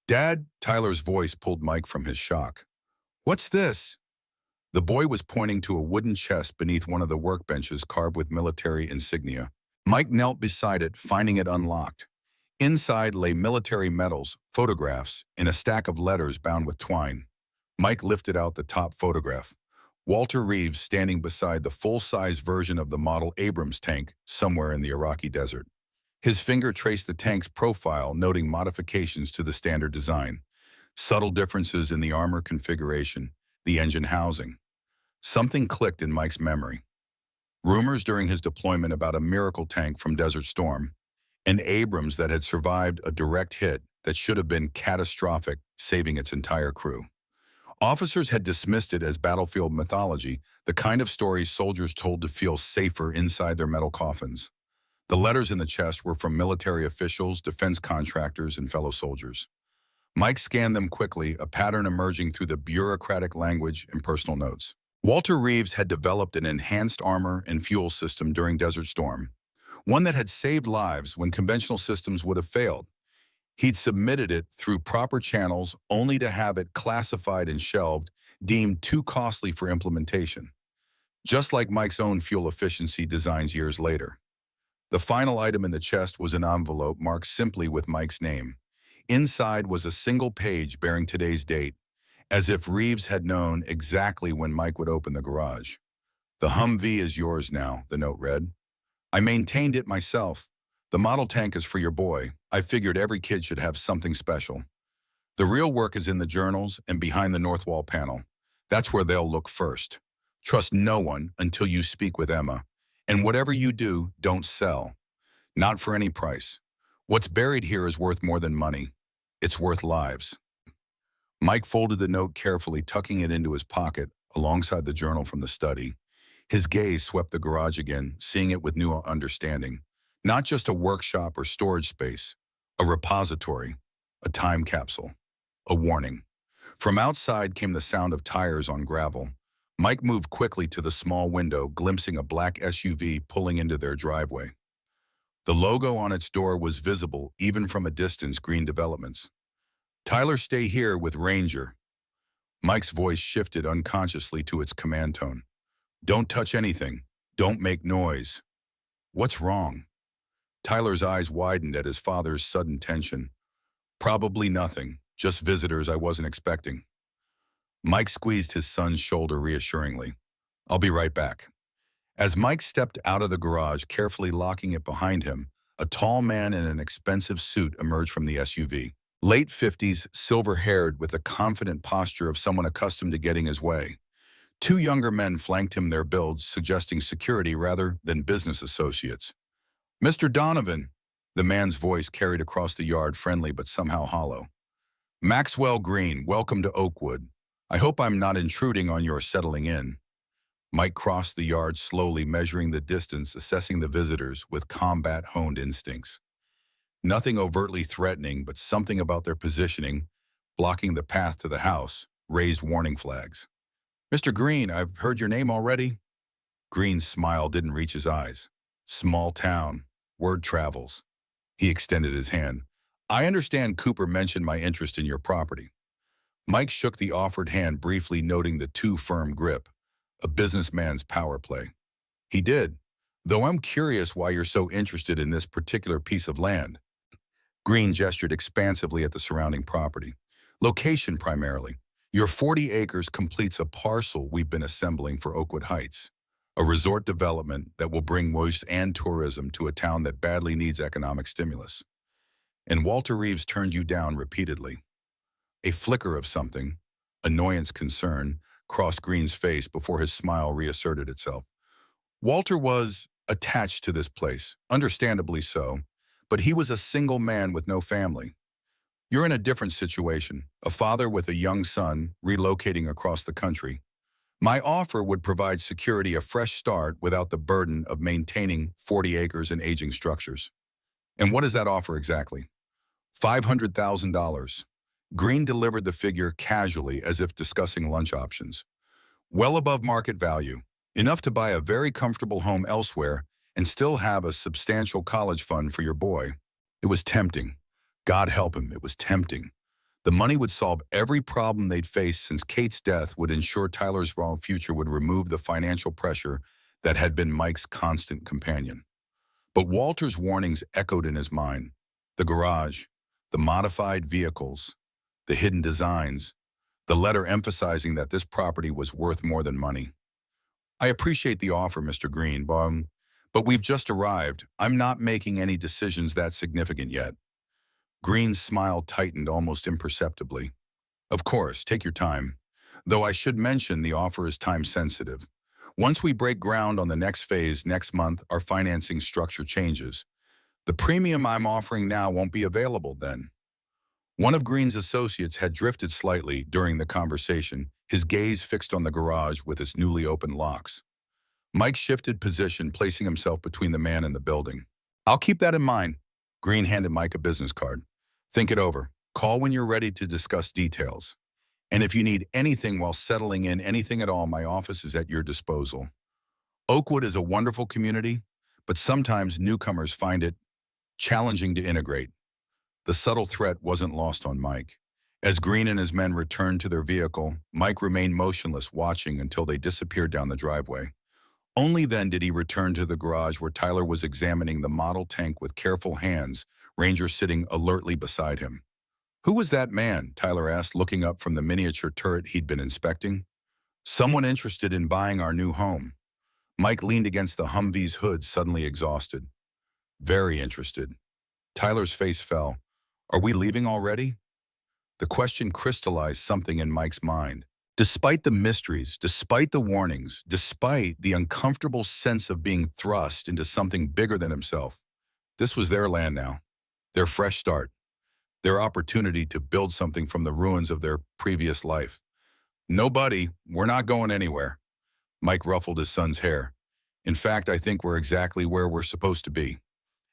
"Dad," Tyler's voice pulled Mike from his shock. "What's this?" The boy was pointing to a wooden chest beneath one of the workbenches carved with military insignia. Mike knelt beside it, finding it unlocked. Inside lay military medals, photographs, and a stack of letters bound with twine. Mike lifted out the top photograph. Walter Reeves standing beside the full-size version of the model Abrams tank somewhere in the Iraqi desert. His finger traced the tank's profile, noting modifications to the standard design. Subtle differences in the armor configuration, the engine housing. Something clicked in Mike's memory. Rumors during his deployment about a miracle tank from Desert Storm, an Abrams that had survived a direct hit that should have been catastrophic, saving its entire crew. Officers had dismissed it as battlefield mythology, the kind of stories soldiers told to feel safer inside their metal coffins. The letters in the chest were from military officials, defense contractors, and fellow soldiers. Mike scanned them quickly, a pattern emerging through the bureaucratic language and personal notes. Walter Reeves had developed an enhanced armor and fuel system during Desert Storm, one that had saved lives when conventional systems would have failed. He'd submitted it through proper channels only to have it classified and shelved, deemed too costly for implementation. Just like Mike's own fuel efficiency designs years later. The final item in the chest was an envelope marked simply with Mike's name. Inside was a single page bearing today's date, as if Reeves had known exactly when Mike would open the garage. "The Humvee is yours now," the note read. "I maintained it myself. The model tank is for your boy. I figured every kid should have something special. The real work is in the journals and behind the north wall panel. That's where they'll look first. Trust no one until you speak with Emma. And whatever you do, don't sell. Not for any price. What's buried here is worth more than money. It's worth lives." Mike folded the note carefully, tucking it into his pocket alongside the journal from the study. His gaze swept the garage again, seeing it with new understanding. Not just a workshop or storage space, a repository, a time capsule, a warning. From outside came the sound of tires on gravel. Mike moved quickly to the small window, glimpsing a black SUV pulling into their driveway. The logo on its door was visible even from a distance. Green Developments. Tyler, stay here with Ranger. Mike's voice shifted unconsciously to its command tone. Don't touch anything. Don't make noise. What's wrong? Tyler's eyes widened at his father's sudden tension. Probably nothing, just visitors I wasn't expecting. Mike squeezed his son's shoulder reassuringly. I'll be right back. As Mike stepped out of the garage, carefully locking it behind him, a tall man in an expensive suit emerged from the SUV. Late 50s, silver-haired, with the confident posture of someone accustomed to getting his way. Two younger men flanked him, their builds suggesting security rather than business associates. Mr. Donovan, the man's voice carried across the yard, friendly but somehow hollow. Maxwell Green, welcome to Oakwood. I hope I'm not intruding on your settling in. Mike crossed the yard slowly, measuring the distance, assessing the visitors with combat-honed instincts. Nothing overtly threatening, but something about their positioning, blocking the path to the house, raised warning flags. Mr. Green, I've heard your name already. Green's smile didn't reach his eyes. Small town. Word travels. He extended his hand. I understand Cooper mentioned my interest in your property. Mike shook the offered hand, briefly noting the too firm grip, a businessman's power play. He did, though I'm curious why you're so interested in this particular piece of land. Green gestured expansively at the surrounding property. Location primarily. Your 40 acres completes a parcel we've been assembling for Oakwood Heights, a resort development that will bring moist and tourism to a town that badly needs economic stimulus. And Walter Reeves turned you down repeatedly. A flicker of something, annoyance, concern, crossed Green's face before his smile reasserted itself. Walter was attached to this place, understandably so, but he was a single man with no family. You're in a different situation, a father with a young son relocating across the country. My offer would provide security, a fresh start without the burden of maintaining 40 acres and aging structures. And what is that offer exactly? $500,000. Green delivered the figure casually, as if discussing lunch options. Well above market value, enough to buy a very comfortable home elsewhere and still have a substantial college fund for your boy. It was tempting. God help him, it was tempting. The money would solve every problem they'd faced since Kate's death, would ensure Tyler's future, would remove the financial pressure that had been Mike's constant companion. But Walter's warnings echoed in his mind. The garage, the modified vehicles, the hidden designs, the letter emphasizing that this property was worth more than money. I appreciate the offer, Mr. Green, but we've just arrived. I'm not making any decisions that significant yet. Green's smile tightened almost imperceptibly. Of course, take your time. Though I should mention the offer is time-sensitive. Once we break ground on the next phase next month, our financing structure changes. The premium I'm offering now won't be available then. One of Green's associates had drifted slightly during the conversation, his gaze fixed on the garage with its newly opened locks. Mike shifted position, placing himself between the man and the building. I'll keep that in mind. Green handed Mike a business card. Think it over. Call when you're ready to discuss details. And if you need anything while settling in, anything at all, my office is at your disposal. Oakwood is a wonderful community, but sometimes newcomers find it challenging to integrate. The subtle threat wasn't lost on Mike. As Green and his men returned to their vehicle, Mike remained motionless, watching until they disappeared down the driveway. Only then did he return to the garage, where Tyler was examining the model tank with careful hands, Ranger sitting alertly beside him. Who was that man? Tyler asked, looking up from the miniature turret he'd been inspecting. Someone interested in buying our new home. Mike leaned against the Humvee's hood, suddenly exhausted. Very interested. Tyler's face fell. Are we leaving already? The question crystallized something in Mike's mind. Despite the mysteries, despite the warnings, despite the uncomfortable sense of being thrust into something bigger than himself, this was their land now, their fresh start, their opportunity to build something from the ruins of their previous life. Nobody, we're not going anywhere. Mike ruffled his son's hair. In fact, I think we're exactly where we're supposed to be.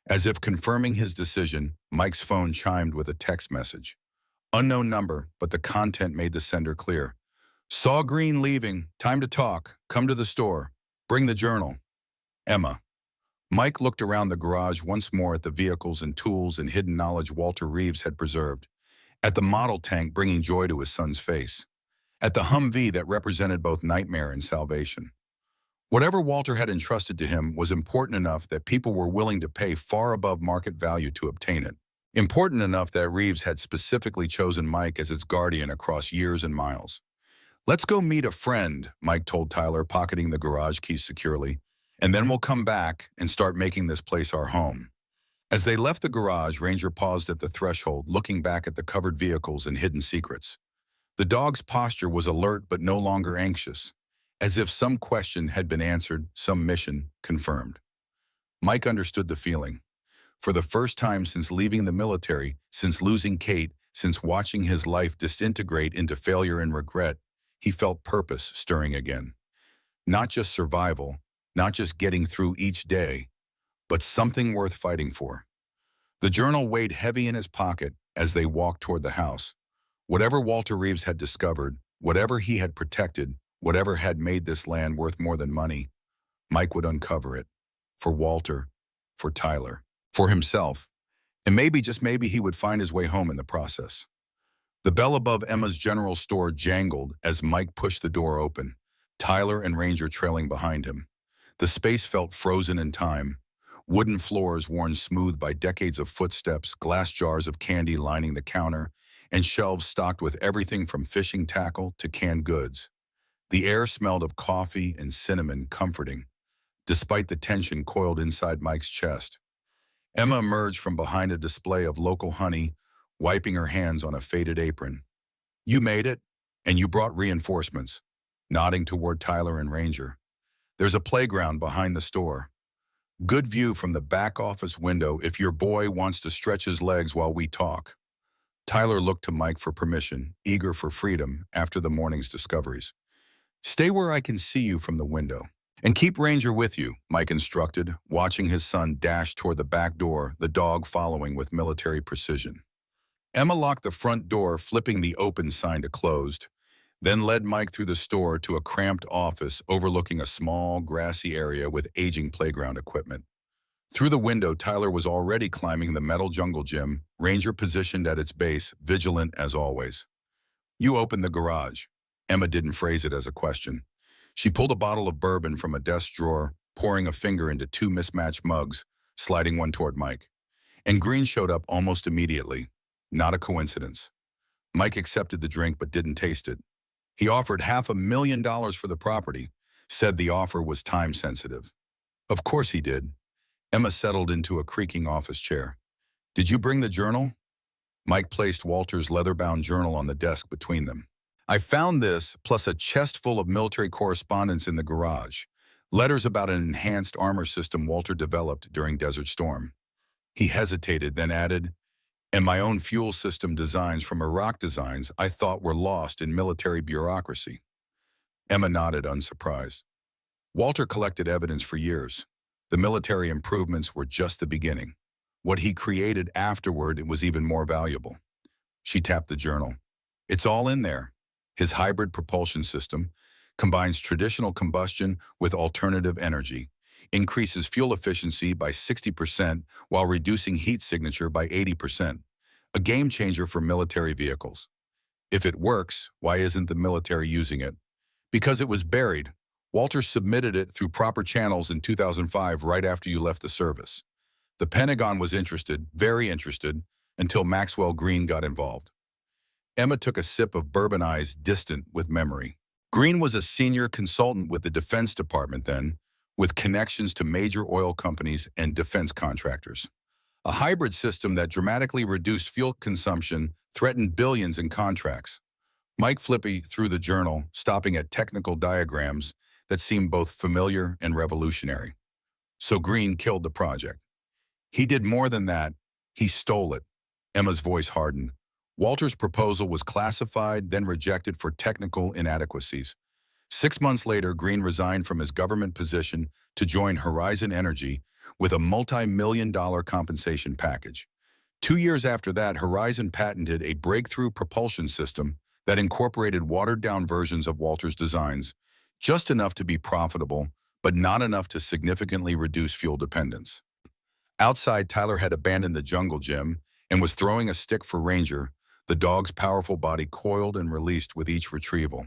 As if confirming his decision, Mike's phone chimed with a text message. Unknown number, but the content made the sender clear. Saw Green leaving. Time to talk. Come to the store. Bring the journal. Emma. Mike looked around the garage once more at the vehicles and tools and hidden knowledge Walter Reeves had preserved, at the model tank bringing joy to his son's face, at the Humvee that represented both nightmare and salvation. Whatever Walter had entrusted to him was important enough that people were willing to pay far above market value to obtain it. Important enough that Reeves had specifically chosen Mike as its guardian across years and miles. "Let's go meet a friend," Mike told Tyler, pocketing the garage keys securely, "and then we'll come back and start making this place our home." As they left the garage, Ranger paused at the threshold, looking back at the covered vehicles and hidden secrets. The dog's posture was alert but no longer anxious, as if some question had been answered, some mission confirmed. Mike understood the feeling. For the first time since leaving the military, since losing Kate, since watching his life disintegrate into failure and regret, he felt purpose stirring again. Not just survival, not just getting through each day, but something worth fighting for. The journal weighed heavy in his pocket as they walked toward the house. Whatever Walter Reeves had discovered, whatever he had protected, whatever had made this land worth more than money, Mike would uncover it. For Walter, for Tyler, for himself, and maybe, just maybe, he would find his way home in the process. The bell above Emma's general store jangled as Mike pushed the door open, Tyler and Ranger trailing behind him. The space felt frozen in time. Wooden floors worn smooth by decades of footsteps, glass jars of candy lining the counter, and shelves stocked with everything from fishing tackle to canned goods. The air smelled of coffee and cinnamon, comforting, despite the tension coiled inside Mike's chest. Emma emerged from behind a display of local honey, wiping her hands on a faded apron. "You made it, and you brought reinforcements," nodding toward Tyler and Ranger. "There's a playground behind the store. Good view from the back office window if your boy wants to stretch his legs while we talk." Tyler looked to Mike for permission, eager for freedom after the morning's discoveries. "Stay where I can see you from the window. And keep Ranger with you," Mike instructed, watching his son dash toward the back door, the dog following with military precision. Emma locked the front door, flipping the open sign to closed, then led Mike through the store to a cramped office overlooking a small, grassy area with aging playground equipment. Through the window, Tyler was already climbing the metal jungle gym, Ranger positioned at its base, vigilant as always. "You opened the garage." Emma didn't phrase it as a question. She pulled a bottle of bourbon from a desk drawer, pouring a finger into two mismatched mugs, sliding one toward Mike. And Green showed up almost immediately. Not a coincidence. Mike accepted the drink but didn't taste it. He offered $500,000 for the property, said the offer was time-sensitive. Of course he did. Emma settled into a creaking office chair. "Did you bring the journal?" Mike placed Walter's leather-bound journal on the desk between them. "I found this, plus a chest full of military correspondence in the garage. Letters about an enhanced armor system Walter developed during Desert Storm." He hesitated, then added, "And my own fuel system designs from Iraq designs I thought were lost in military bureaucracy." Emma nodded, unsurprised. Walter collected evidence for years. The military improvements were just the beginning. What he created afterward was even more valuable. She tapped the journal. "It's all in there. His hybrid propulsion system combines traditional combustion with alternative energy, increases fuel efficiency by 60% while reducing heat signature by 80%. A game changer for military vehicles. If it works, why isn't the military using it? Because it was buried. Walter submitted it through proper channels in 2005, right after you left the service. The Pentagon was interested, very interested, until Maxwell Green got involved." Emma took a sip of bourbon, eyes distant with memory. Green was a senior consultant with the Defense Department then, with connections to major oil companies and defense contractors. A hybrid system that dramatically reduced fuel consumption threatened billions in contracts. Mike flipped through the journal, stopping at technical diagrams that seemed both familiar and revolutionary. "So Green killed the project." "He did more than that. He stole it." Emma's voice hardened. Walter's proposal was classified, then rejected for technical inadequacies. 6 months later, Green resigned from his government position to join Horizon Energy with a multi-million-dollar compensation package. 2 years after that, Horizon patented a breakthrough propulsion system that incorporated watered-down versions of Walter's designs, just enough to be profitable, but not enough to significantly reduce fuel dependence. Outside, Tyler had abandoned the jungle gym and was throwing a stick for Ranger, the dog's powerful body coiled and released with each retrieval.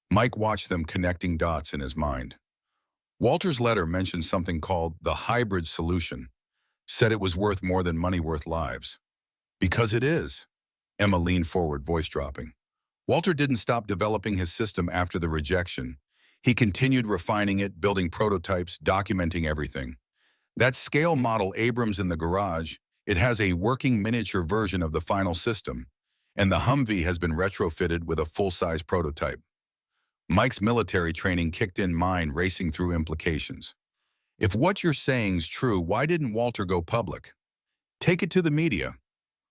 Mike watched them connecting dots in his mind. Walter's letter mentioned something called the hybrid solution, said it was worth more than money worth lives. Because it is. Emma leaned forward, voice dropping. Walter didn't stop developing his system after the rejection. He continued refining it, building prototypes, documenting everything. That scale model Abrams in the garage, it has a working miniature version of the final system, and the Humvee has been retrofitted with a full-size prototype. Mike's military training kicked in, mind racing through implications. If what you're saying's true, why didn't Walter go public? Take it to the media.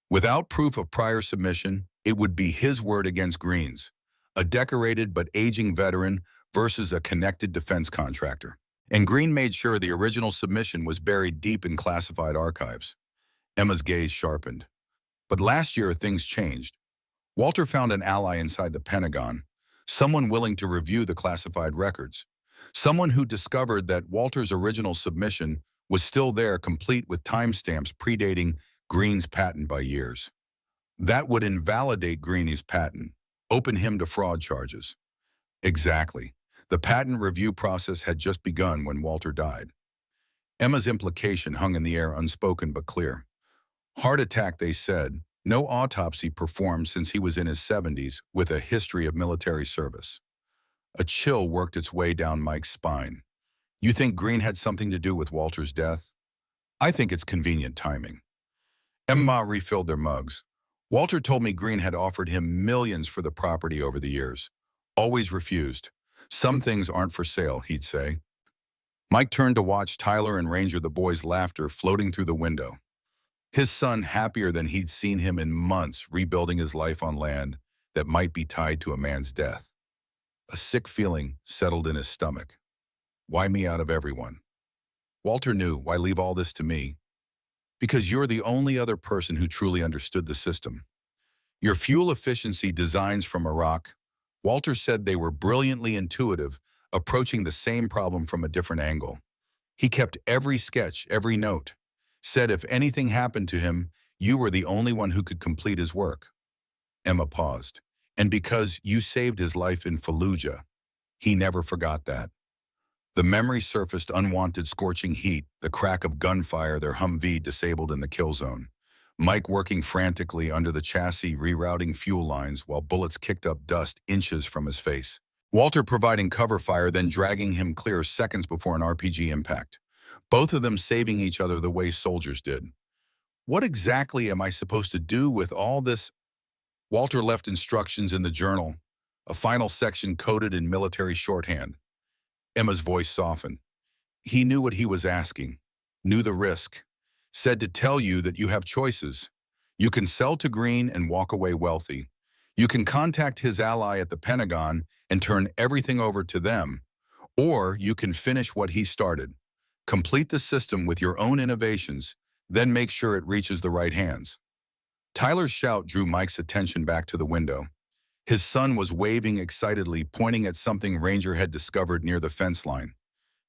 Without proof of prior submission, it would be his word against Green's, a decorated but aging veteran versus a connected defense contractor. And Green made sure the original submission was buried deep in classified archives. Emma's gaze sharpened. But last year, things changed. Walter found an ally inside the Pentagon, someone willing to review the classified records, someone who discovered that Walter's original submission was still there, complete with timestamps predating Green's patent by years. That would invalidate Green's patent, open him to fraud charges. Exactly. The patent review process had just begun when Walter died. Emma's implication hung in the air, unspoken but clear. Heart attack, they said. No autopsy performed since he was in his 70s with a history of military service. A chill worked its way down Mike's spine. You think Green had something to do with Walter's death? I think it's convenient timing. Emma refilled their mugs. Walter told me Green had offered him millions for the property over the years. Always refused. Some things aren't for sale, he'd say. Mike turned to watch Tyler and Ranger, the boys' laughter floating through the window. His son happier than he'd seen him in months, rebuilding his life on land that might be tied to a man's death. A sick feeling settled in his stomach. Why me out of everyone? Walter knew. Why leave all this to me? Because you're the only other person who truly understood the system. Your fuel efficiency designs from Iraq, Walter said they were brilliantly intuitive, approaching the same problem from a different angle. He kept every sketch, every note. Said if anything happened to him, you were the only one who could complete his work. Emma paused. And because you saved his life in Fallujah, he never forgot that. The memory surfaced, unwanted scorching heat, the crack of gunfire, their Humvee disabled in the kill zone. Mike working frantically under the chassis, rerouting fuel lines while bullets kicked up dust inches from his face. Walter providing cover fire, then dragging him clear seconds before an RPG impact. Both of them saving each other the way soldiers did. What exactly am I supposed to do with all this? Walter left instructions in the journal, a final section coded in military shorthand. Emma's voice softened. He knew what he was asking, knew the risk, said to tell you that you have choices. You can sell to Green and walk away wealthy. You can contact his ally at the Pentagon and turn everything over to them. Or you can finish what he started. Complete the system with your own innovations, then make sure it reaches the right hands. Tyler's shout drew Mike's attention back to the window. His son was waving excitedly, pointing at something Ranger had discovered near the fence line.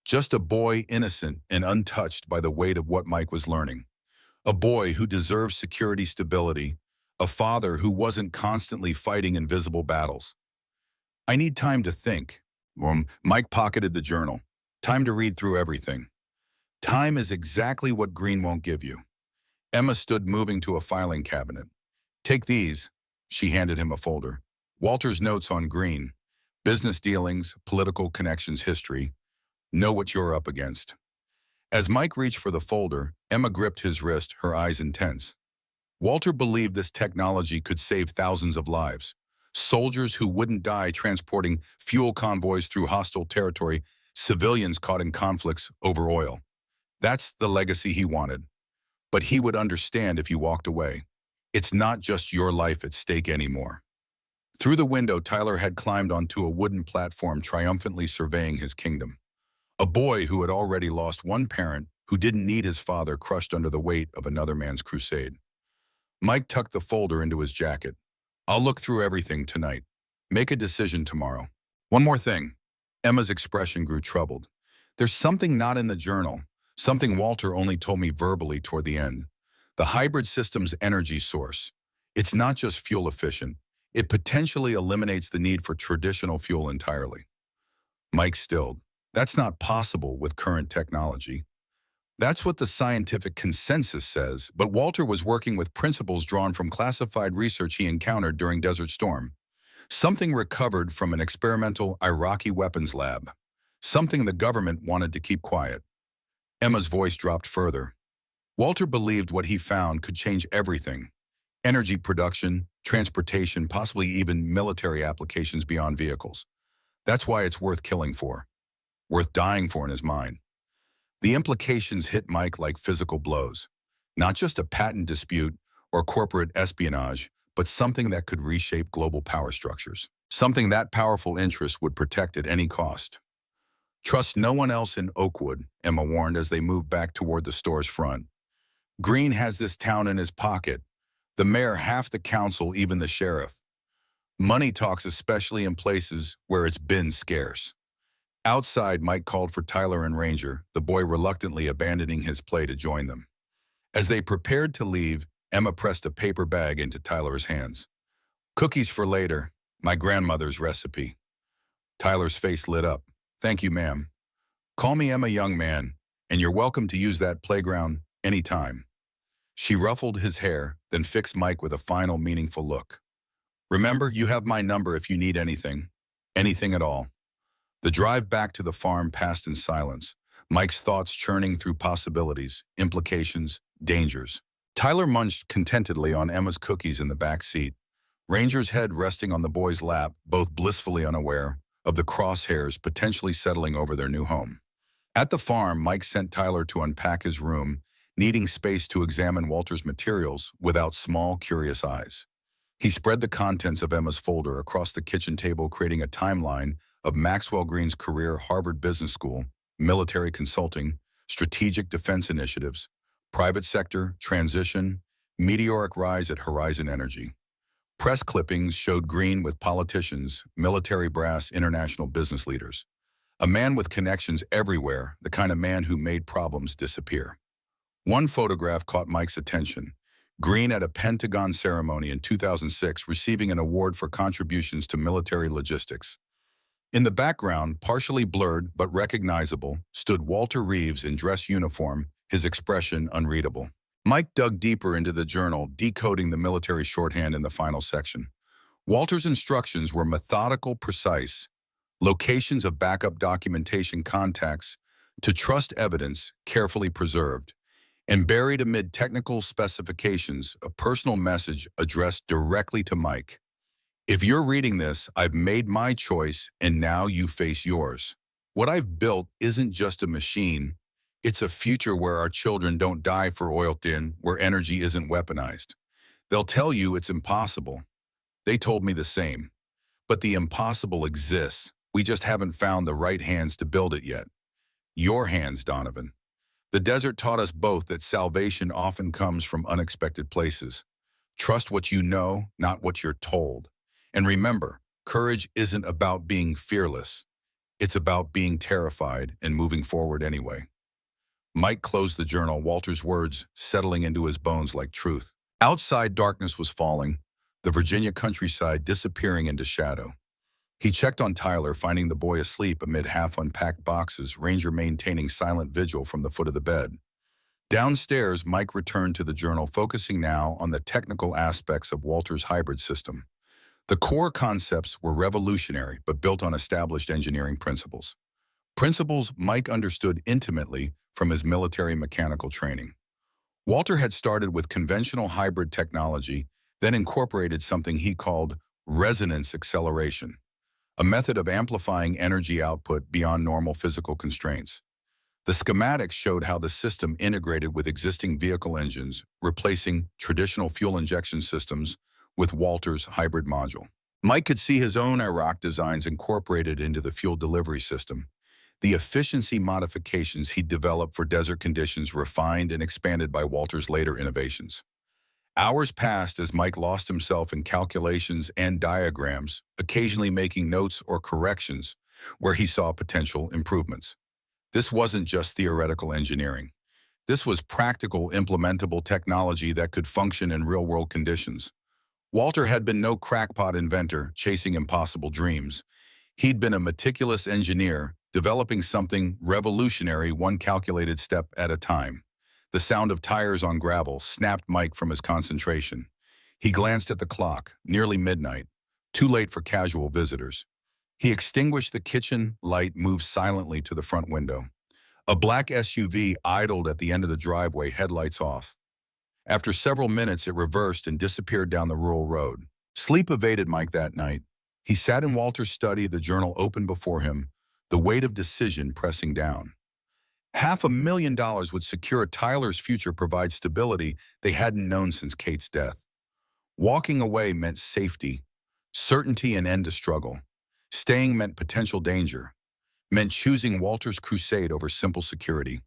Just a boy, innocent and untouched by the weight of what Mike was learning. A boy who deserved security, stability. A father who wasn't constantly fighting invisible battles. I need time to think. Mike pocketed the journal. Time to read through everything. Time is exactly what Green won't give you. Emma stood, moving to a filing cabinet. Take these. She handed him a folder. Walter's notes on Green. Business dealings, political connections, history. Know what you're up against. As Mike reached for the folder, Emma gripped his wrist, her eyes intense. Walter believed this technology could save thousands of lives. Soldiers who wouldn't die transporting fuel convoys through hostile territory, civilians caught in conflicts over oil. That's the legacy he wanted. But he would understand if you walked away. It's not just your life at stake anymore. Through the window, Tyler had climbed onto a wooden platform, triumphantly surveying his kingdom. A boy who had already lost one parent, who didn't need his father, crushed under the weight of another man's crusade. Mike tucked the folder into his jacket. I'll look through everything tonight. Make a decision tomorrow. One more thing. Emma's expression grew troubled. There's something not in the journal, something Walter only told me verbally toward the end. The hybrid system's energy source. It's not just fuel efficient. It potentially eliminates the need for traditional fuel entirely. Mike stilled. That's not possible with current technology. That's what the scientific consensus says, but Walter was working with principles drawn from classified research he encountered during Desert Storm. Something recovered from an experimental Iraqi weapons lab. Something the government wanted to keep quiet. Emma's voice dropped further. Walter believed what he found could change everything. Energy production, transportation, possibly even military applications beyond vehicles. That's why it's worth killing for. Worth dying for in his mind. The implications hit Mike like physical blows. Not just a patent dispute or corporate espionage, but something that could reshape global power structures. Something that powerful interests would protect at any cost. Trust no one else in Oakwood, Emma warned as they moved back toward the store's front. Green has this town in his pocket. The mayor, half the council, even the sheriff. Money talks, especially in places where it's been scarce. Outside, Mike called for Tyler and Ranger, the boy reluctantly abandoning his play to join them. As they prepared to leave, Emma pressed a paper bag into Tyler's hands. Cookies for later, my grandmother's recipe. Tyler's face lit up. Thank you, ma'am. Call me Emma, young man, and you're welcome to use that playground anytime. She ruffled his hair, then fixed Mike with a final meaningful look. Remember, you have my number if you need anything. Anything at all. The drive back to the farm passed in silence, Mike's thoughts churning through possibilities, implications, dangers. Tyler munched contentedly on Emma's cookies in the back seat, Ranger's head resting on the boy's lap, both blissfully unaware of the crosshairs potentially settling over their new home. At the farm, Mike sent Tyler to unpack his room, needing space to examine Walter's materials without small, curious eyes. He spread the contents of Emma's folder across the kitchen table, creating a timeline of Maxwell Green's career: Harvard Business School, military consulting, strategic defense initiatives, private sector, transition, meteoric rise at Horizon Energy. Press clippings showed Green with politicians, military brass, international business leaders. A man with connections everywhere, the kind of man who made problems disappear. One photograph caught Mike's attention. Green at a Pentagon ceremony in 2006, receiving an award for contributions to military logistics. In the background, partially blurred but recognizable, stood Walter Reeves in dress uniform, his expression unreadable. Mike dug deeper into the journal, decoding the military shorthand in the final section. Walter's instructions were methodical, precise. Locations of backup documentation, contacts, to trust evidence, carefully preserved. And buried amid technical specifications, a personal message addressed directly to Mike. If you're reading this, I've made my choice, and now you face yours. What I've built isn't just a machine. It's a future where our children don't die for oil tin, where energy isn't weaponized. They'll tell you it's impossible. They told me the same. But the impossible exists. We just haven't found the right hands to build it yet. Your hands, Donovan. The desert taught us both that salvation often comes from unexpected places. Trust what you know, not what you're told. And remember, courage isn't about being fearless. It's about being terrified and moving forward anyway. Mike closed the journal, Walter's words settling into his bones like truth. Outside, darkness was falling, the Virginia countryside disappearing into shadow. He checked on Tyler, finding the boy asleep amid half-unpacked boxes, Ranger maintaining silent vigil from the foot of the bed. Downstairs, Mike returned to the journal, focusing now on the technical aspects of Walter's hybrid system. The core concepts were revolutionary, but built on established engineering principles. Principles Mike understood intimately from his military mechanical training. Walter had started with conventional hybrid technology, then incorporated something he called resonance acceleration, a method of amplifying energy output beyond normal physical constraints. The schematics showed how the system integrated with existing vehicle engines, replacing traditional fuel injection systems with Walter's hybrid module. Mike could see his own Iraq designs incorporated into the fuel delivery system. The efficiency modifications he developed for desert conditions refined and expanded by Walter's later innovations. Hours passed as Mike lost himself in calculations and diagrams, occasionally making notes or corrections where he saw potential improvements. This wasn't just theoretical engineering. This was practical, implementable technology that could function in real-world conditions. Walter had been no crackpot inventor chasing impossible dreams. He'd been a meticulous engineer, developing something revolutionary one calculated step at a time. The sound of tires on gravel snapped Mike from his concentration. He glanced at the clock, nearly midnight, too late for casual visitors. He extinguished the kitchen light, moved silently to the front window. A black SUV idled at the end of the driveway, headlights off. After several minutes, it reversed and disappeared down the rural road. Sleep evaded Mike that night. He sat in Walter's study, the journal open before him, the weight of decision pressing down. $500,000 would secure Tyler's future, provide stability they hadn't known since Kate's death. Walking away meant safety, certainty, and end to struggle. Staying meant potential danger, meant choosing Walter's crusade over simple security,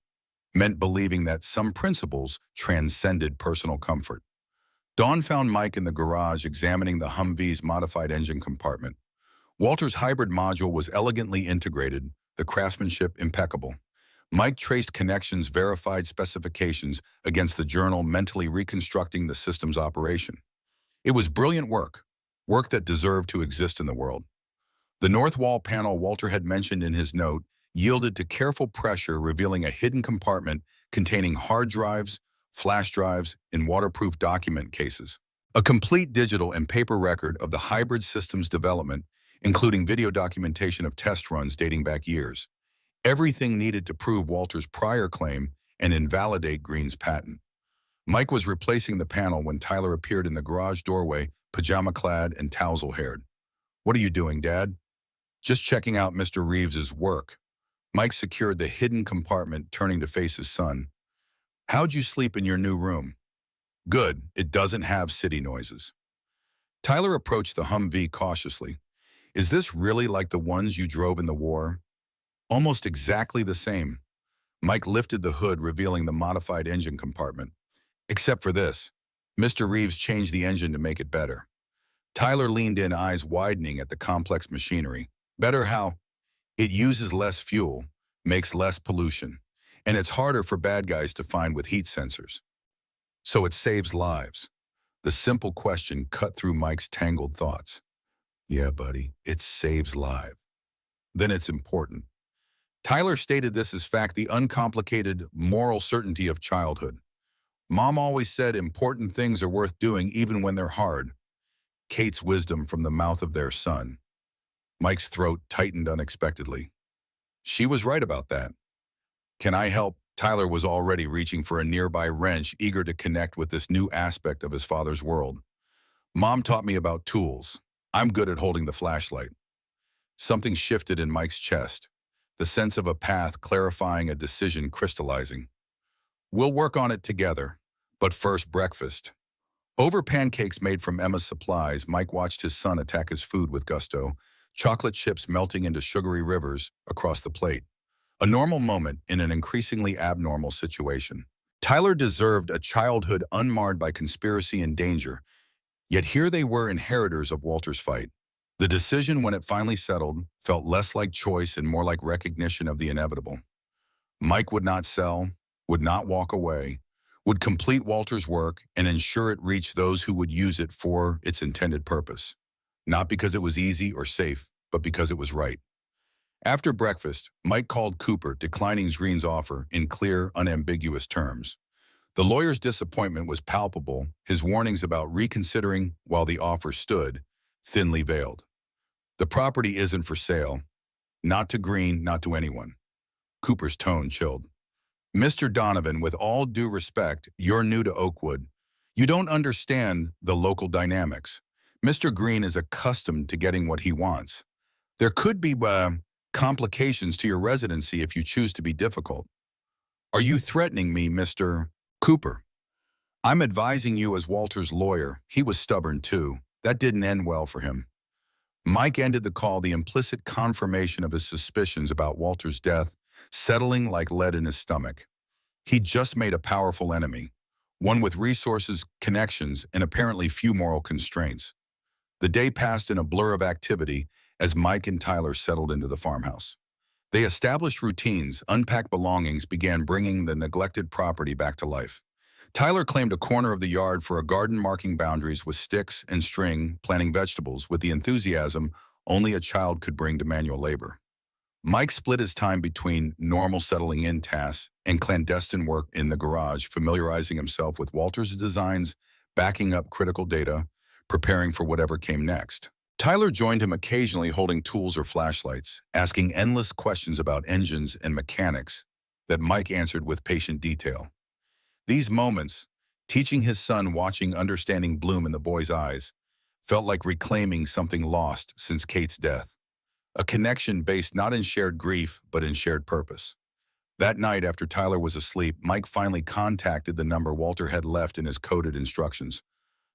meant believing that some principles transcended personal comfort. Dawn found Mike in the garage examining the Humvee's modified engine compartment. Walter's hybrid module was elegantly integrated, the craftsmanship impeccable. Mike traced connections, verified specifications against the journal, mentally reconstructing the system's operation. It was brilliant work, work that deserved to exist in the world. The north wall panel Walter had mentioned in his note yielded to careful pressure, revealing a hidden compartment containing hard drives, flash drives, and waterproof document cases. A complete digital and paper record of the hybrid system's development, including video documentation of test runs dating back years. Everything needed to prove Walter's prior claim and invalidate Green's patent. Mike was replacing the panel when Tyler appeared in the garage doorway, pajama-clad and tousle-haired. "What are you doing, Dad?" "Just checking out Mr. Reeves's work." Mike secured the hidden compartment, turning to face his son. "How'd you sleep in your new room?" "Good. It doesn't have city noises." Tyler approached the Humvee cautiously. "Is this really like the ones you drove in the war?" "Almost exactly the same." Mike lifted the hood, revealing the modified engine compartment. "Except for this. Mr. Reeves changed the engine to make it better." Tyler leaned in, eyes widening at the complex machinery. "Better how?" "It uses less fuel, makes less pollution, and it's harder for bad guys to find with heat sensors. So it saves lives." The simple question cut through Mike's tangled thoughts. "Yeah, buddy, it saves lives. Then it's important." Tyler stated this as fact, the uncomplicated moral certainty of childhood. "Mom always said important things are worth doing even when they're hard." Kate's wisdom from the mouth of their son. Mike's throat tightened unexpectedly. She was right about that. "Can I help?" Tyler was already reaching for a nearby wrench, eager to connect with this new aspect of his father's world. "Mom taught me about tools. I'm good at holding the flashlight." Something shifted in Mike's chest, the sense of a path clarifying, a decision crystallizing. "We'll work on it together, but first breakfast." Over pancakes made from Emma's supplies, Mike watched his son attack his food with gusto, chocolate chips melting into sugary rivers across the plate. A normal moment in an increasingly abnormal situation. Tyler deserved a childhood unmarred by conspiracy and danger, yet here they were, inheritors of Walter's fight. The decision, when it finally settled, felt less like choice and more like recognition of the inevitable. Mike would not sell, would not walk away, would complete Walter's work and ensure it reached those who would use it for its intended purpose. Not because it was easy or safe, but because it was right. After breakfast, Mike called Cooper, declining Green's offer in clear, unambiguous terms. The lawyer's disappointment was palpable, his warnings about reconsidering while the offer stood, thinly veiled. "The property isn't for sale. Not to Green, not to anyone." Cooper's tone chilled. "Mr. Donovan, with all due respect, you're new to Oakwood. You don't understand the local dynamics. Mr. Green is accustomed to getting what he wants. There could be complications to your residency if you choose to be difficult." "Are you threatening me, Mr. Cooper?" "I'm advising you as Walter's lawyer." He was stubborn too. That didn't end well for him. Mike ended the call, the implicit confirmation of his suspicions about Walter's death settling like lead in his stomach. He'd just made a powerful enemy, one with resources, connections, and apparently few moral constraints. The day passed in a blur of activity as Mike and Tyler settled into the farmhouse. They established routines, unpacked belongings, began bringing the neglected property back to life. Tyler claimed a corner of the yard for a garden marking boundaries with sticks and string, planting vegetables with the enthusiasm only a child could bring to manual labor. Mike split his time between normal settling in tasks and clandestine work in the garage, familiarizing himself with Walter's designs, backing up critical data, preparing for whatever came next. Tyler joined him occasionally holding tools or flashlights, asking endless questions about engines and mechanics that Mike answered with patient detail. These moments, teaching his son, watching understanding bloom in the boy's eyes, felt like reclaiming something lost since Kate's death. A connection based not in shared grief, but in shared purpose. That night, after Tyler was asleep, Mike finally contacted the number Walter had left in his coded instructions.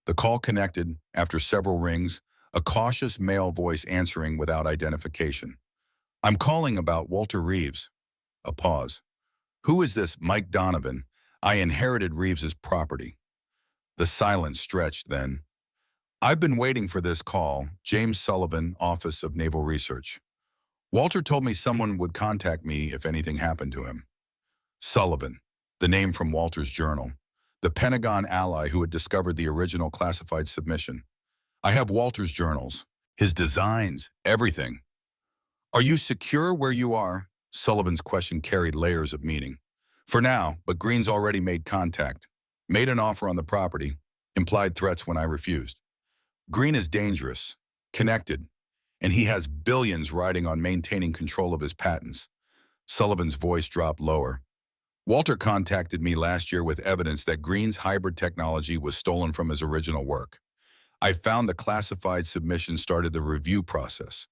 The call connected after several rings, a cautious male voice answering without identification. "I'm calling about Walter Reeves." A pause. "Who is this Mike Donovan? I inherited Reeves's property." The silence stretched then. "I've been waiting for this call. James Sullivan, Office of Naval Research. Walter told me someone would contact me if anything happened to him." Sullivan, the name from Walter's journal. The Pentagon ally who had discovered the original classified submission. "I have Walter's journals, his designs, everything." "Are you secure where you are?" Sullivan's question carried layers of meaning. "For now, but Green's already made contact. Made an offer on the property, implied threats when I refused. Green is dangerous, connected, and he has billions riding on maintaining control of his patents." Sullivan's voice dropped lower. "Walter contacted me last year with evidence that Green's hybrid technology was stolen from his original work. I found the classified submission started the review process.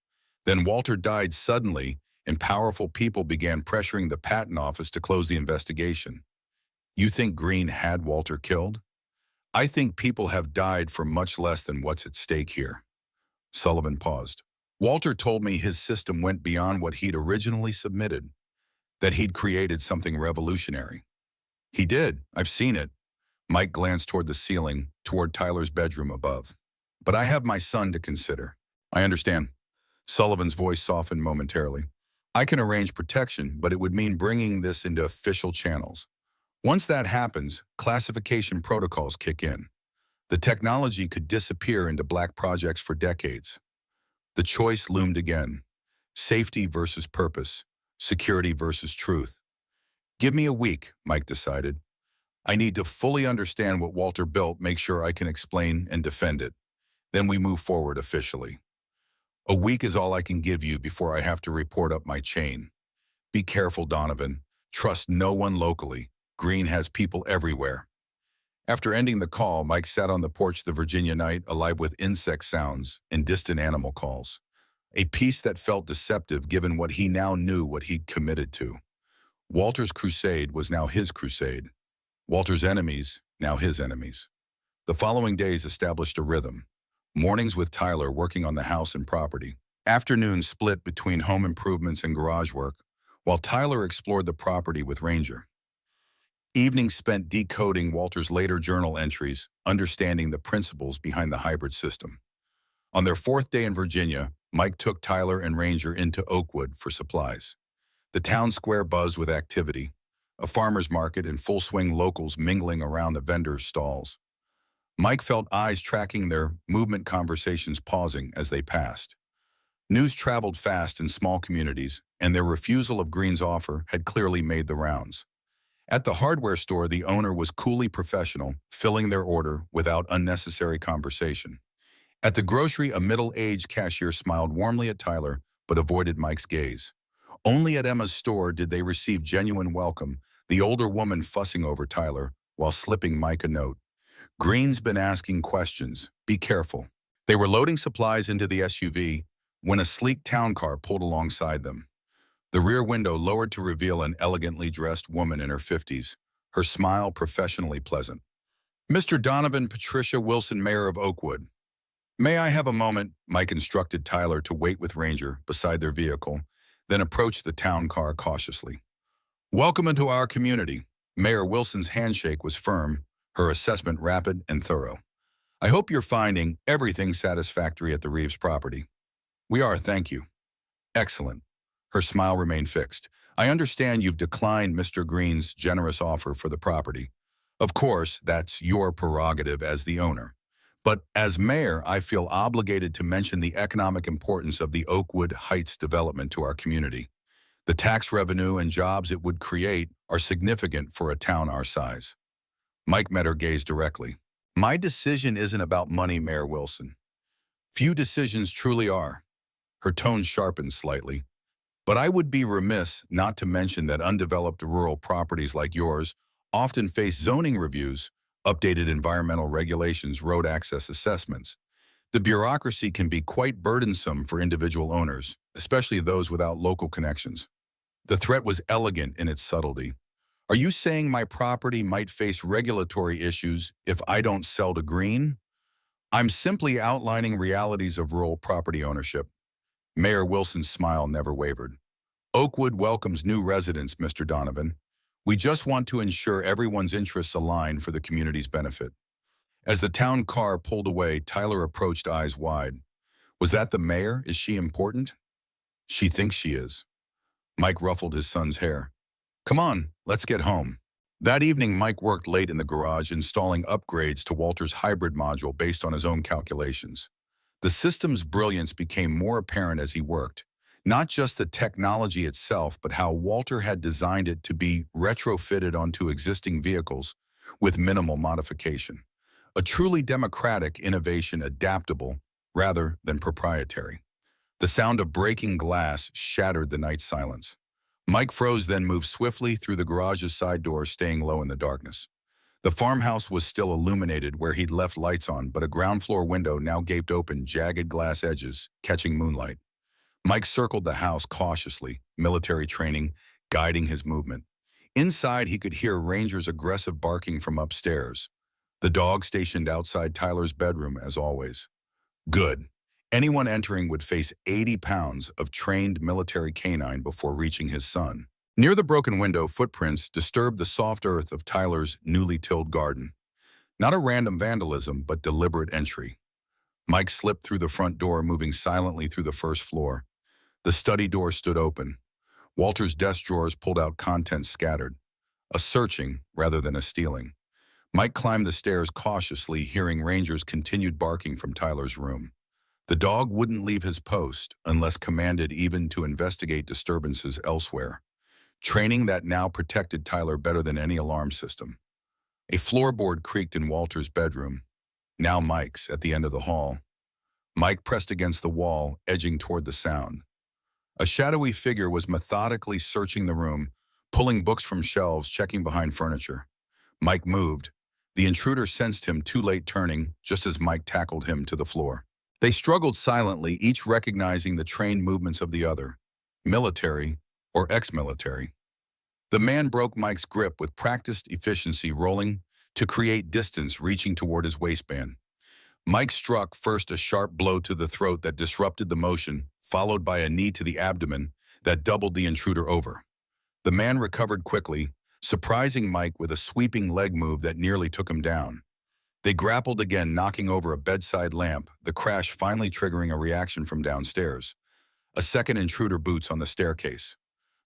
Then Walter died suddenly, and powerful people began pressuring the patent office to close the investigation." "You think Green had Walter killed?" "I think people have died for much less than what's at stake here." Sullivan paused. "Walter told me his system went beyond what he'd originally submitted, that he'd created something revolutionary." "He did. I've seen it." Mike glanced toward the ceiling, toward Tyler's bedroom above. "But I have my son to consider." "I understand." Sullivan's voice softened momentarily. "I can arrange protection, but it would mean bringing this into official channels. Once that happens, classification protocols kick in. The technology could disappear into black projects for decades." The choice loomed again. Safety versus purpose, security versus truth. "Give me a week," Mike decided. "I need to fully understand what Walter built, make sure I can explain and defend it. Then we move forward officially. A week is all I can give you before I have to report up my chain. Be careful, Donovan. Trust no one locally. Green has people everywhere." After ending the call, Mike sat on the porch the Virginia night, alive with insect sounds and distant animal calls. A peace that felt deceptive given what he now knew what he'd committed to. Walter's crusade was now his crusade. Walter's enemies, now his enemies. The following days established a rhythm. Mornings with Tyler working on the house and property. Afternoons split between home improvements and garage work, while Tyler explored the property with Ranger. Evenings spent decoding Walter's later journal entries, understanding the principles behind the hybrid system. On their fourth day in Virginia, Mike took Tyler and Ranger into Oakwood for supplies. The town square buzzed with activity, a farmer's market in full swing, locals mingling around the vendors' stalls. Mike felt eyes tracking their movement, conversations pausing as they passed. News traveled fast in small communities, and their refusal of Green's offer had clearly made the rounds. At the hardware store, the owner was coolly professional, filling their order without unnecessary conversation. At the grocery, a middle-aged cashier smiled warmly at Tyler, but avoided Mike's gaze. Only at Emma's store did they receive genuine welcome, the older woman fussing over Tyler while slipping Mike a note. "Green's been asking questions. Be careful." They were loading supplies into the SUV when a sleek town car pulled alongside them. The rear window lowered to reveal an elegantly dressed woman in her 50s, her smile professionally pleasant. "Mr. Donovan, Patricia Wilson, Mayor of Oakwood." "May I have a moment?" Mike instructed Tyler to wait with Ranger beside their vehicle, then approached the town car cautiously. "Welcome into our community." Mayor Wilson's handshake was firm, her assessment rapid and thorough. "I hope you're finding everything satisfactory at the Reeves property." "We are, thank you." "Excellent." Her smile remained fixed. I understand you've declined Mr. Green's generous offer for the property. Of course, that's your prerogative as the owner. But as mayor, I feel obligated to mention the economic importance of the Oakwood Heights development to our community. The tax revenue and jobs it would create are significant for a town our size. Mike met her gaze directly. My decision isn't about money, Mayor Wilson. Few decisions truly are. Her tone sharpened slightly. But I would be remiss not to mention that undeveloped rural properties like yours often face zoning reviews, updated environmental regulations, road access assessments. The bureaucracy can be quite burdensome for individual owners, especially those without local connections. The threat was elegant in its subtlety. Are you saying my property might face regulatory issues if I don't sell to Green? I'm simply outlining realities of rural property ownership. Mayor Wilson's smile never wavered. Oakwood welcomes new residents, Mr. Donovan. We just want to ensure everyone's interests align for the community's benefit. As the town car pulled away, Tyler approached, eyes wide. Was that the mayor? Is she important? She thinks she is. Mike ruffled his son's hair. Come on, let's get home. That evening, Mike worked late in the garage installing upgrades to Walter's hybrid module based on his own calculations. The system's brilliance became more apparent as he worked. Not just the technology itself, but how Walter had designed it to be retrofitted onto existing vehicles with minimal modification. A truly democratic innovation, adaptable rather than proprietary. The sound of breaking glass shattered the night silence. Mike froze, then moved swiftly through the garage's side door, staying low in the darkness. The farmhouse was still illuminated where he'd left lights on, but a ground floor window now gaped open, jagged glass edges catching moonlight. Mike circled the house cautiously, military training guiding his movement. Inside, he could hear Ranger's aggressive barking from upstairs. The dog stationed outside Tyler's bedroom, as always. Good. Anyone entering would face 80 pounds of trained military canine before reaching his son. Near the broken window, footprints disturbed the soft earth of Tyler's newly tilled garden. Not a random vandalism, but deliberate entry. Mike slipped through the front door, moving silently through the first floor. The study door stood open. Walter's desk drawers pulled out, contents scattered. A searching rather than a stealing. Mike climbed the stairs cautiously, hearing Ranger's continued barking from Tyler's room. The dog wouldn't leave his post unless commanded, even to investigate disturbances elsewhere. Training that now protected Tyler better than any alarm system. A floorboard creaked in Walter's bedroom, now Mike's, at the end of the hall. Mike pressed against the wall, edging toward the sound. A shadowy figure was methodically searching the room, pulling books from shelves, checking behind furniture. Mike moved. The intruder sensed him, too late, turning just as Mike tackled him to the floor. They struggled silently, each recognizing the trained movements of the other, military or ex-military. The man broke Mike's grip with practiced efficiency, rolling to create distance, reaching toward his waistband. Mike struck first a sharp blow to the throat that disrupted the motion, followed by a knee to the abdomen that doubled the intruder over. The man recovered quickly, surprising Mike with a sweeping leg move that nearly took him down. They grappled again, knocking over a bedside lamp, the crash finally triggering a reaction from downstairs. A second intruder boots on the staircase.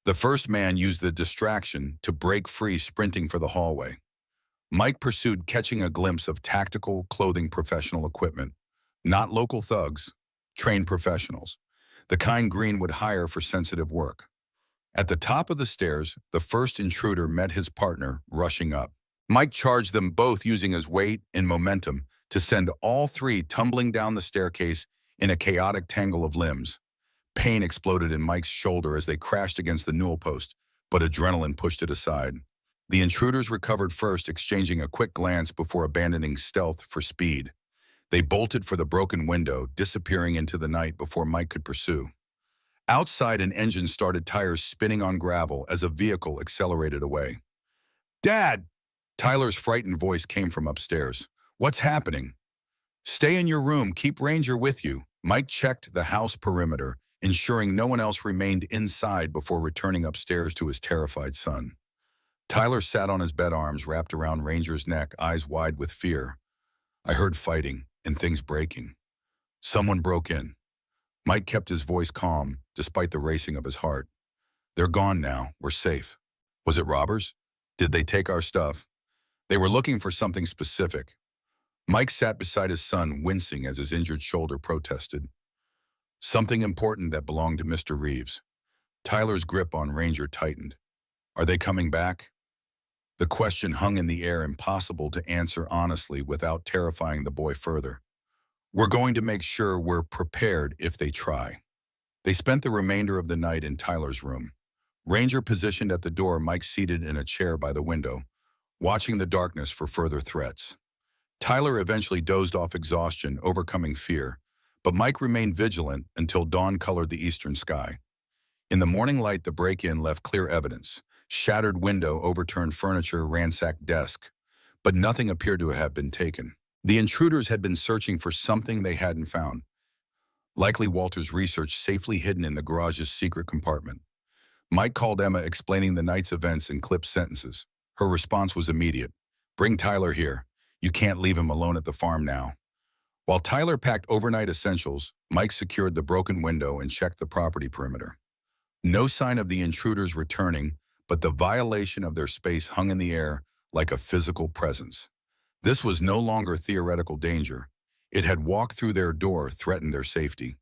The first man used the distraction to break free, sprinting for the hallway. Mike pursued, catching a glimpse of tactical clothing professional equipment. Not local thugs, trained professionals. The kind Green would hire for sensitive work. At the top of the stairs, the first intruder met his partner, rushing up. Mike charged them both, using his weight and momentum to send all three tumbling down the staircase in a chaotic tangle of limbs. Pain exploded in Mike's shoulder as they crashed against the newel post, but adrenaline pushed it aside. The intruders recovered first, exchanging a quick glance before abandoning stealth for speed. They bolted for the broken window, disappearing into the night before Mike could pursue. Outside, an engine started, tires spinning on gravel as a vehicle accelerated away. "Dad!" Tyler's frightened voice came from upstairs. "What's happening?" "Stay in your room. Keep Ranger with you." Mike checked the house perimeter, ensuring no one else remained inside before returning upstairs to his terrified son. Tyler sat on his bed, arms wrapped around Ranger's neck, eyes wide with fear. "I heard fighting and things breaking. Someone broke in." Mike kept his voice calm, despite the racing of his heart. They're gone now. We're safe. Was it robbers? Did they take our stuff? They were looking for something specific. Mike sat beside his son, wincing as his injured shoulder protested. Something important that belonged to Mr. Reeves. Tyler's grip on Ranger tightened. Are they coming back? The question hung in the air, impossible to answer honestly without terrifying the boy further. We're going to make sure we're prepared if they try. They spent the remainder of the night in Tyler's room. Ranger positioned at the door, Mike seated in a chair by the window, watching the darkness for further threats. Tyler eventually dozed off exhaustion, overcoming fear, but Mike remained vigilant until dawn colored the eastern sky. In the morning light, the break-in left clear evidence. Shattered window, overturned furniture, ransacked desk, but nothing appeared to have been taken. The intruders had been searching for something they hadn't found, likely Walter's research safely hidden in the garage's secret compartment. Mike called Emma, explaining the night's events in clipped sentences. Her response was immediate. Bring Tyler here. You can't leave him alone at the farm now. While Tyler packed overnight essentials, Mike secured the broken window and checked the property perimeter. No sign of the intruders returning, but the violation of their space hung in the air like a physical presence. This was no longer theoretical danger. It had walked through their door, threatened their safety.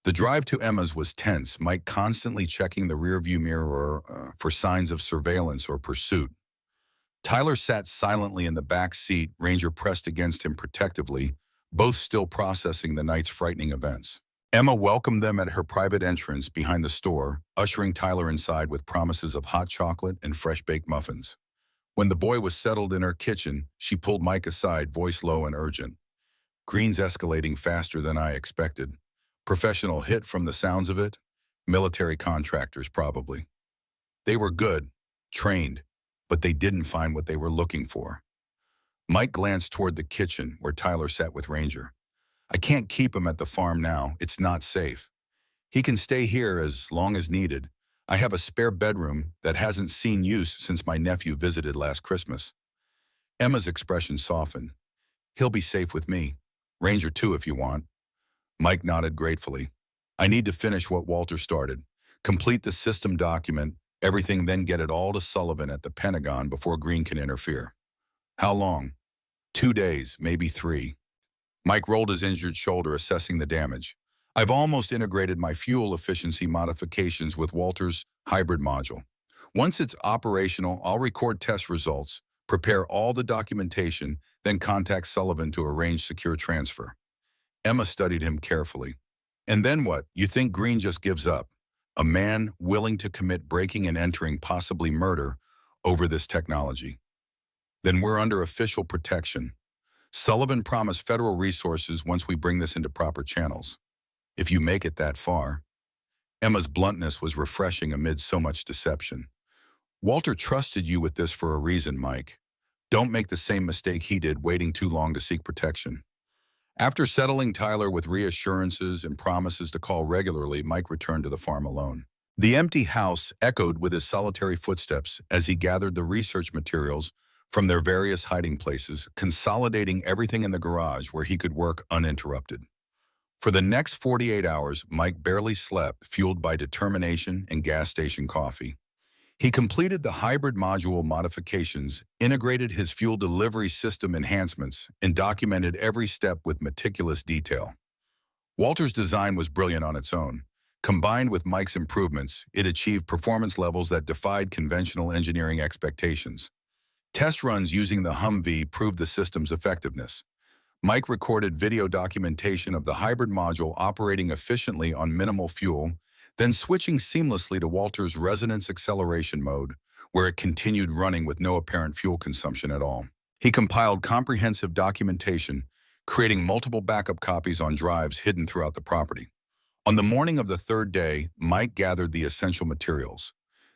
The drive to Emma's was tense, Mike constantly checking the rearview mirror for signs of surveillance or pursuit. Tyler sat silently in the back seat, Ranger pressed against him protectively, both still processing the night's frightening events. Emma welcomed them at her private entrance behind the store, ushering Tyler inside with promises of hot chocolate and fresh-baked muffins. When the boy was settled in her kitchen, she pulled Mike aside, voice low and urgent. Green's escalating faster than I expected. Professional hit from the sounds of it. Military contractors, probably. They were good, trained, but they didn't find what they were looking for. Mike glanced toward the kitchen where Tyler sat with Ranger. I can't keep him at the farm now. It's not safe. He can stay here as long as needed. I have a spare bedroom that hasn't seen use since my nephew visited last Christmas. Emma's expression softened. He'll be safe with me. Ranger too, if you want. Mike nodded gratefully. I need to finish what Walter started. Complete the system document, everything, then get it all to Sullivan at the Pentagon before Green can interfere. How long? 2 days, maybe 3. Mike rolled his injured shoulder, assessing the damage. I've almost integrated my fuel efficiency modifications with Walter's hybrid module. Once it's operational, I'll record test results, prepare all the documentation, then contact Sullivan to arrange secure transfer. Emma studied him carefully. And then what? You think Green just gives up? A man willing to commit breaking and entering, possibly murder, over this technology. Then we're under official protection. Sullivan promised federal resources once we bring this into proper channels. If you make it that far. Emma's bluntness was refreshing amid so much deception. Walter trusted you with this for a reason, Mike. Don't make the same mistake he did, waiting too long to seek protection. After settling Tyler with reassurances and promises to call regularly, Mike returned to the farm alone. The empty house echoed with his solitary footsteps as he gathered the research materials from their various hiding places, consolidating everything in the garage where he could work uninterrupted. For the next 48 hours, Mike barely slept, fueled by determination and gas station coffee. He completed the hybrid module modifications, integrated his fuel delivery system enhancements, and documented every step with meticulous detail. Walter's design was brilliant on its own. Combined with Mike's improvements, it achieved performance levels that defied conventional engineering expectations. Test runs using the Humvee proved the system's effectiveness. Mike recorded video documentation of the hybrid module operating efficiently on minimal fuel, then switching seamlessly to Walter's resonance acceleration mode, where it continued running with no apparent fuel consumption at all. He compiled comprehensive documentation, creating multiple backup copies on drives hidden throughout the property. On the morning of the 3rd day, Mike gathered the essential materials: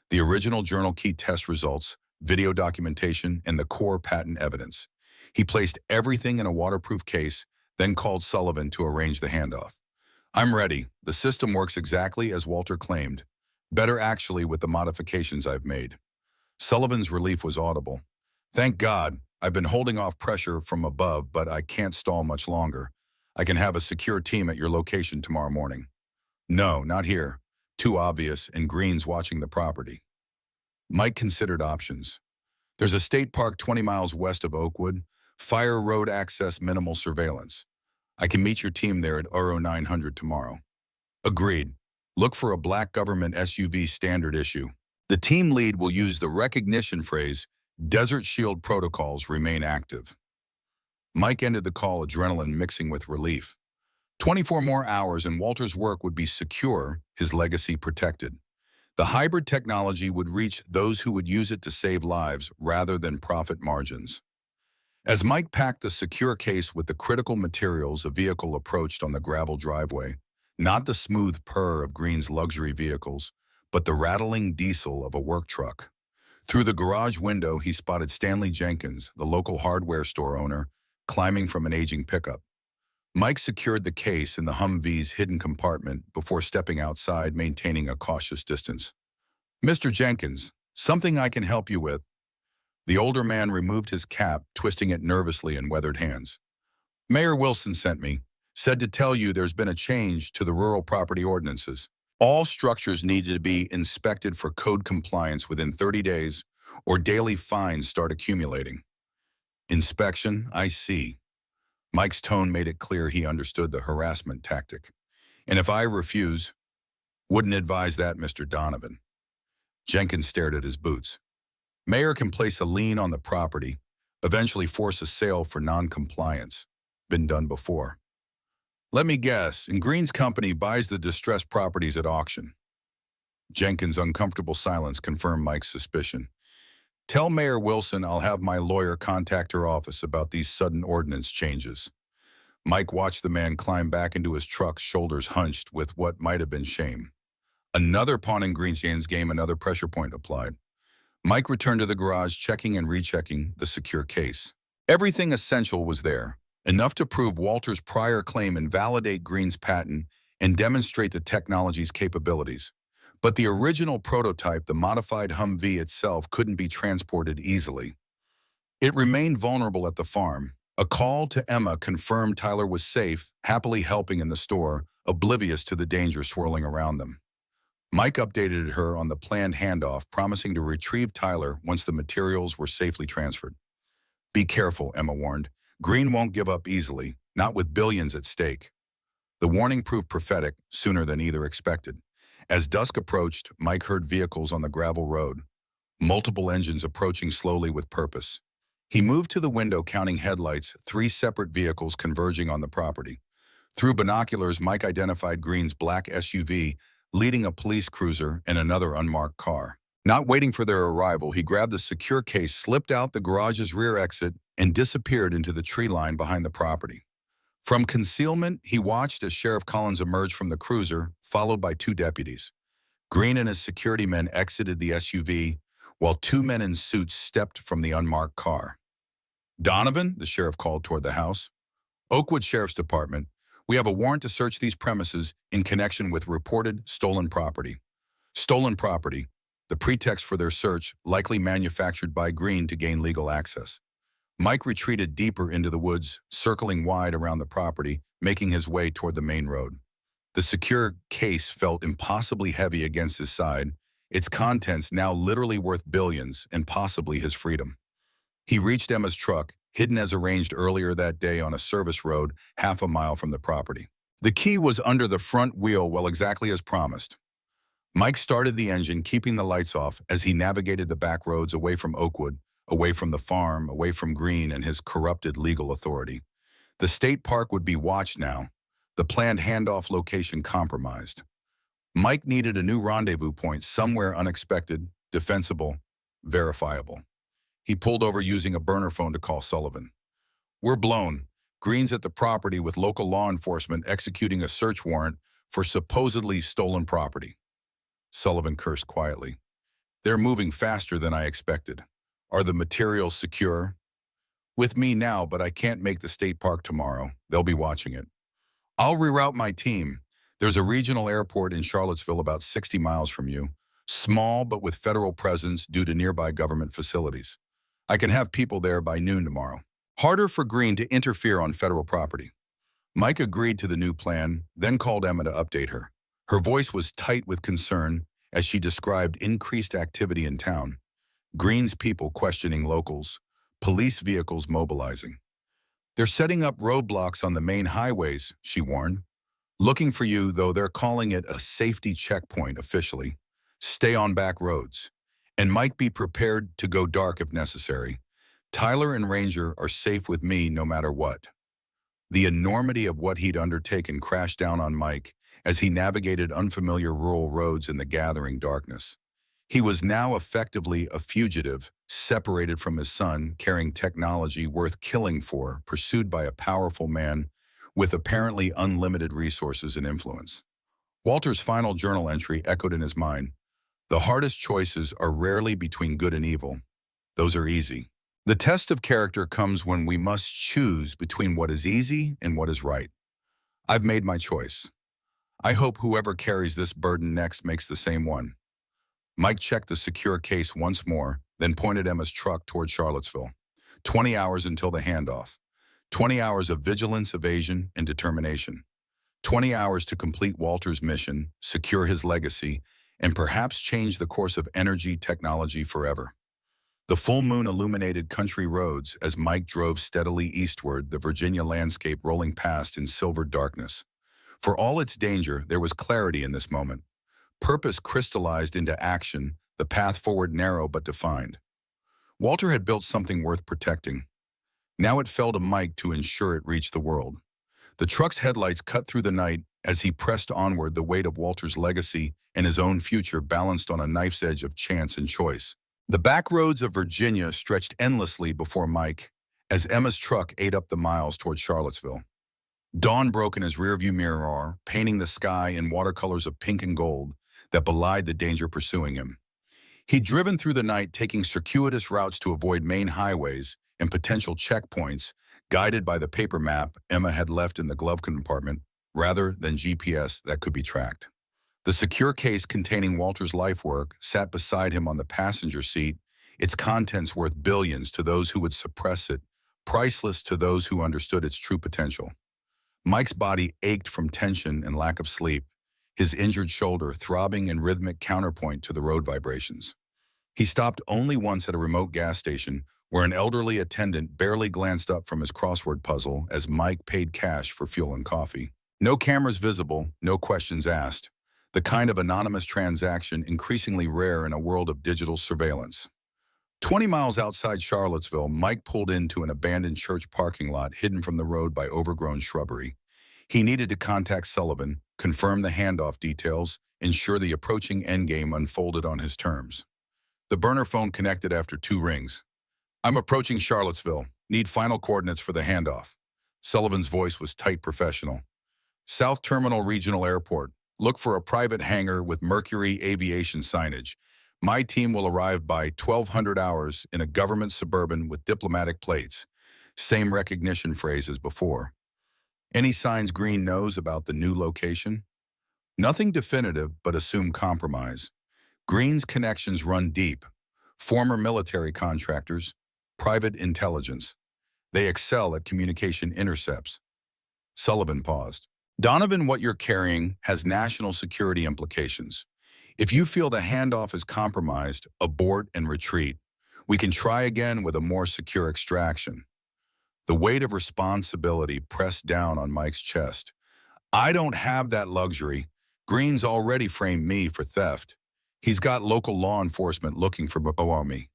the original journal key test results, video documentation, and the core patent evidence. He placed everything in a waterproof case, then called Sullivan to arrange the handoff. I'm ready. The system works exactly as Walter claimed. Better actually with the modifications I've made. Sullivan's relief was audible. Thank God. I've been holding off pressure from above, but I can't stall much longer. I can have a secure team at your location tomorrow morning. No, not here. Too obvious, and Green's watching the property. Mike considered options. There's a state park 20 miles west of Oakwood, fire road access, minimal surveillance. I can meet your team there at Oro 900 tomorrow. Agreed. Look for a black government SUV standard issue. The team lead will use the recognition phrase, Desert Shield protocols remain active. Mike ended the call, adrenaline mixing with relief. 24 more hours and Walter's work would be secure, his legacy protected. The hybrid technology would reach those who would use it to save lives rather than profit margins. As Mike packed the secure case with the critical materials, a vehicle approached on the gravel driveway. Not the smooth purr of Green's luxury vehicles, but the rattling diesel of a work truck. Through the garage window, he spotted Stanley Jenkins, the local hardware store owner, climbing from an aging pickup. Mike secured the case in the Humvee's hidden compartment before stepping outside, maintaining a cautious distance. "Mr. Jenkins, something I can help you with." The older man removed his cap, twisting it nervously in weathered hands. "Mayor Wilson sent me. Said to tell you there's been a change to the rural property ordinances. All structures needed to be inspected for code compliance within 30 days, or daily fines start accumulating." "Inspection, I see." Mike's tone made it clear he understood the harassment tactic. "And if I refuse?" "Wouldn't advise that, Mr. Donovan." Jenkins stared at his boots. "Mayor can place a lien on the property, eventually force a sale for non-compliance. Been done before." "Let me guess, and Green's company buys the distressed properties at auction." Jenkins' uncomfortable silence confirmed Mike's suspicion. "Tell Mayor Wilson I'll have my lawyer contact her office about these sudden ordinance changes." Mike watched the man climb back into his truck, shoulders hunched with what might have been shame. Another pawn in Green's game, another pressure point applied. Mike returned to the garage, checking and rechecking the secure case. Everything essential was there. Enough to prove Walter's prior claim and validate Green's patent and demonstrate the technology's capabilities. But the original prototype, the modified Humvee itself, couldn't be transported easily. It remained vulnerable at the farm. A call to Emma confirmed Tyler was safe, happily helping in the store, oblivious to the danger swirling around them. Mike updated her on the planned handoff, promising to retrieve Tyler once the materials were safely transferred. "Be careful," Emma warned. "Green won't give up easily, not with billions at stake." The warning proved prophetic sooner than either expected. As dusk approached, Mike heard vehicles on the gravel road, multiple engines approaching slowly with purpose. He moved to the window, counting headlights, 3 separate vehicles converging on the property. Through binoculars, Mike identified Green's black SUV, leading a police cruiser and another unmarked car. Not waiting for their arrival, he grabbed the secure case, slipped out the garage's rear exit, and disappeared into the tree line behind the property. From concealment, he watched as Sheriff Collins emerged from the cruiser, followed by 2 deputies. Green and his security men exited the SUV, while 2 men in suits stepped from the unmarked car. "Donovan," the sheriff called toward the house. "Oakwood Sheriff's Department. We have a warrant to search these premises in connection with reported stolen property." Stolen property, the pretext for their search, likely manufactured by Green to gain legal access. Mike retreated deeper into the woods, circling wide around the property, making his way toward the main road. The secure case felt impossibly heavy against his side, its contents now literally worth billions and possibly his freedom. He reached Emma's truck, hidden as arranged earlier that day on a service road half a mile from the property. The key was under the front wheel, well, exactly as promised. Mike started the engine, keeping the lights off as he navigated the back roads away from Oakwood, away from the farm, away from Green and his corrupted legal authority. The state park would be watched now, the planned handoff location compromised. Mike needed a new rendezvous point, somewhere unexpected, defensible, verifiable. He pulled over using a burner phone to call Sullivan. "We're blown. Green's at the property with local law enforcement executing a search warrant for supposedly stolen property." Sullivan cursed quietly. "They're moving faster than I expected. Are the materials secure?" "With me now, but I can't make the state park tomorrow. They'll be watching it." "I'll reroute my team. There's a regional airport in Charlottesville about 60 miles from you. Small, but with federal presence due to nearby government facilities. I can have people there by noon tomorrow." Harder for Green to interfere on federal property. Mike agreed to the new plan, then called Emma to update her. Her voice was tight with concern as she described increased activity in town. Green's people questioning locals, police vehicles mobilizing. They're setting up roadblocks on the main highways, she warned. Looking for you, though they're calling it a safety checkpoint officially. Stay on back roads. And might be prepared to go dark if necessary. Tyler and Ranger are safe with me no matter what. The enormity of what he'd undertaken crashed down on Mike as he navigated unfamiliar rural roads in the gathering darkness. He was now effectively a fugitive, separated from his son, carrying technology worth killing for, pursued by a powerful man with apparently unlimited resources and influence. Walter's final journal entry echoed in his mind. The hardest choices are rarely between good and evil. Those are easy. The test of character comes when we must choose between what is easy and what is right. I've made my choice. I hope whoever carries this burden next makes the same one. Mike checked the secure case once more, then pointed Emma's truck toward Charlottesville. 20 hours until the handoff. 20 hours of vigilance, evasion, and determination. 20 hours to complete Walter's mission, secure his legacy, and perhaps change the course of energy technology forever. The full moon illuminated country roads as Mike drove steadily eastward, the Virginia landscape rolling past in silver darkness. For all its danger, there was clarity in this moment. Purpose crystallized into action, the path forward narrow but defined. Walter had built something worth protecting. Now it fell to Mike to ensure it reached the world. The truck's headlights cut through the night as he pressed onward, the weight of Walter's legacy and his own future balanced on a knife's edge of chance and choice. The back roads of Virginia stretched endlessly before Mike as Emma's truck ate up the miles toward Charlottesville. Dawn broke in his rearview mirror, painting the sky in watercolors of pink and gold that belied the danger pursuing him. He'd driven through the night, taking circuitous routes to avoid main highways and potential checkpoints, guided by the paper map Emma had left in the glove compartment rather than GPS that could be tracked. The secure case containing Walter's life work sat beside him on the passenger seat, its contents worth billions to those who would suppress it, priceless to those who understood its true potential. Mike's body ached from tension and lack of sleep, his injured shoulder throbbing in rhythmic counterpoint to the road vibrations. He stopped only once at a remote gas station where an elderly attendant barely glanced up from his crossword puzzle as Mike paid cash for fuel and coffee. No cameras visible, no questions asked. The kind of anonymous transaction increasingly rare in a world of digital surveillance. 20 miles outside Charlottesville, Mike pulled into an abandoned church parking lot hidden from the road by overgrown shrubbery. He needed to contact Sullivan, confirm the handoff details, ensure the approaching endgame unfolded on his terms. The burner phone connected after 2 rings. I'm approaching Charlottesville. Need final coordinates for the handoff. Sullivan's voice was tight, professional. South Terminal Regional Airport. Look for a private hangar with Mercury Aviation signage. My team will arrive by 1200 hours in a government Suburban with diplomatic plates. Same recognition phrase as before. Any signs Green knows about the new location? Nothing definitive, but assume compromise. Green's connections run deep. Former military contractors, private intelligence. They excel at communication intercepts. Sullivan paused. Donovan, what you're carrying has national security implications. If you feel the handoff is compromised, abort and retreat. We can try again with a more secure extraction. The weight of responsibility pressed down on Mike's chest. I don't have that luxury. Green's already framed me for theft. He's got local law enforcement looking for me.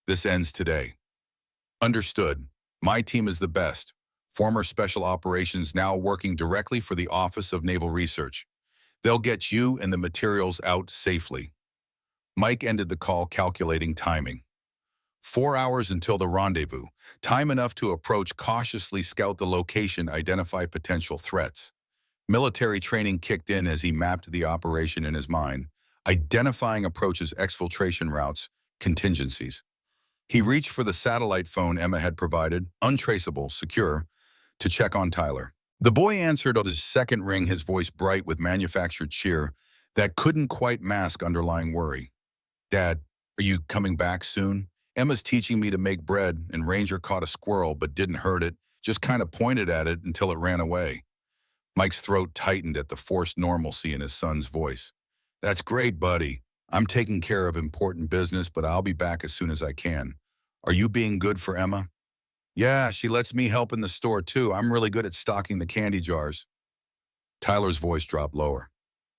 This ends today. Understood. My team is the best. Former Special Operations now working directly for the Office of Naval Research. They'll get you and the materials out safely. Mike ended the call, calculating timing. 4 hours until the rendezvous. Time enough to approach, cautiously scout the location, identify potential threats. Military training kicked in as he mapped the operation in his mind, identifying approaches, exfiltration routes, contingencies. He reached for the satellite phone Emma had provided, untraceable, secure, to check on Tyler. The boy answered on his second ring, his voice bright with manufactured cheer that couldn't quite mask underlying worry. Dad, are you coming back soon? Emma's teaching me to make bread, and Ranger caught a squirrel but didn't hurt it, just kind of pointed at it until it ran away. Mike's throat tightened at the forced normalcy in his son's voice. That's great, buddy. I'm taking care of important business, but I'll be back as soon as I can. Are you being good for Emma? Yeah, she lets me help in the store too. I'm really good at stocking the candy jars. Tyler's voice dropped lower.